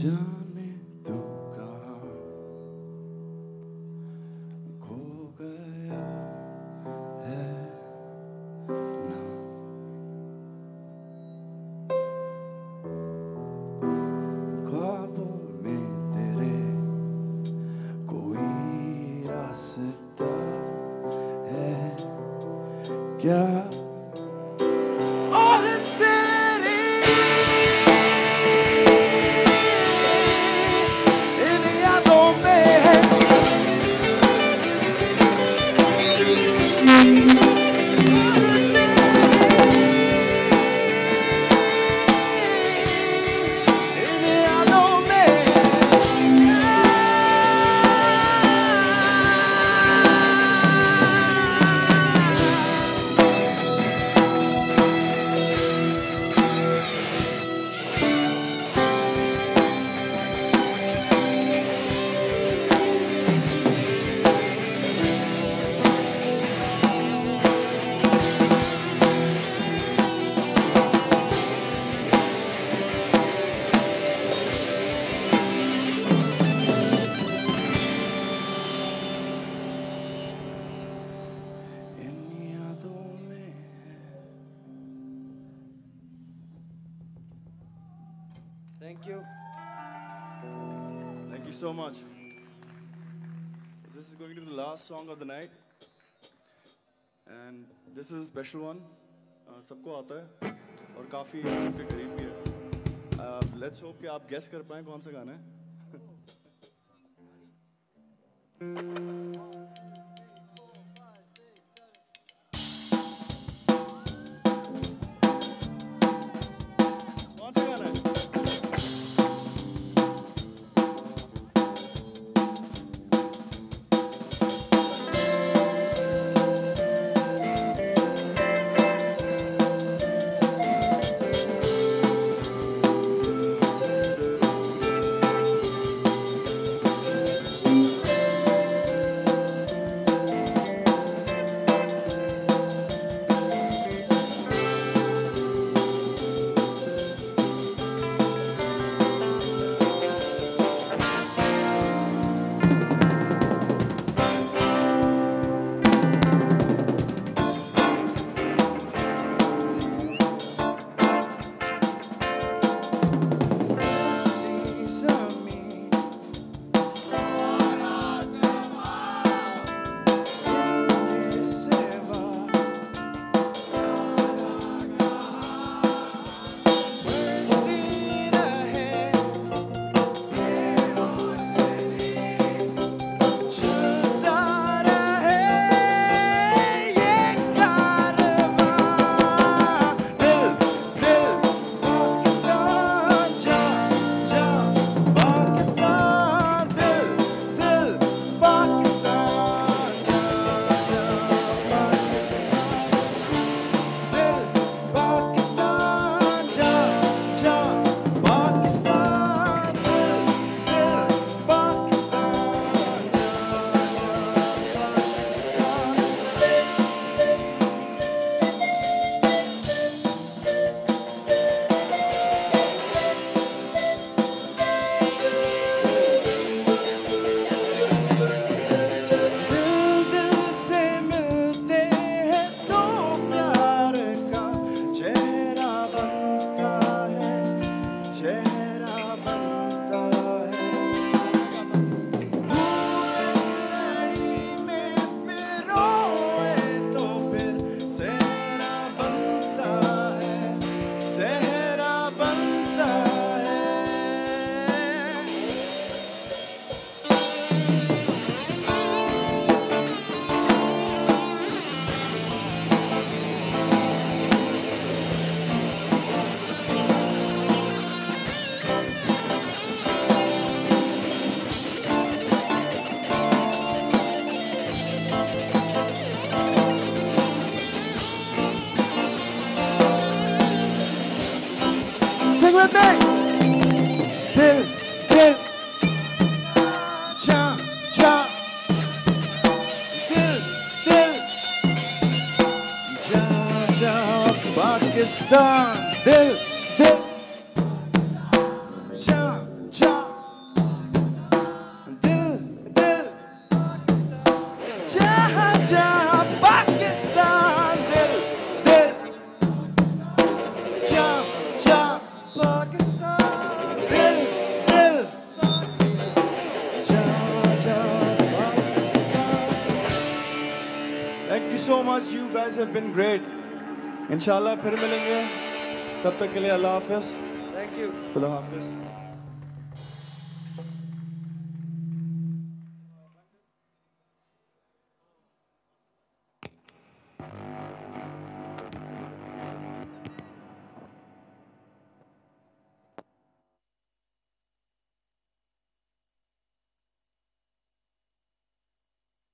जाने तू कहाँ खो गया है ना ख्वाबों में तेरे कोई रास्ता है क्या और तेरी इन यादों में है इन यादों में इन यादों में Thank you. Thank you so much. This is going to be the last song of the night. And this is a special one. सबको आता है और काफी के करीब भी है. Let's hope कि आप guess कर पाएं कौन सा गाना है. कौन सा गाना है? much. You guys have been great. इंशाल्लाह फिर मिलेंगे. तब तक के लिए अल्लाह हाफिज़. Thank you. खुदा हाफिज़.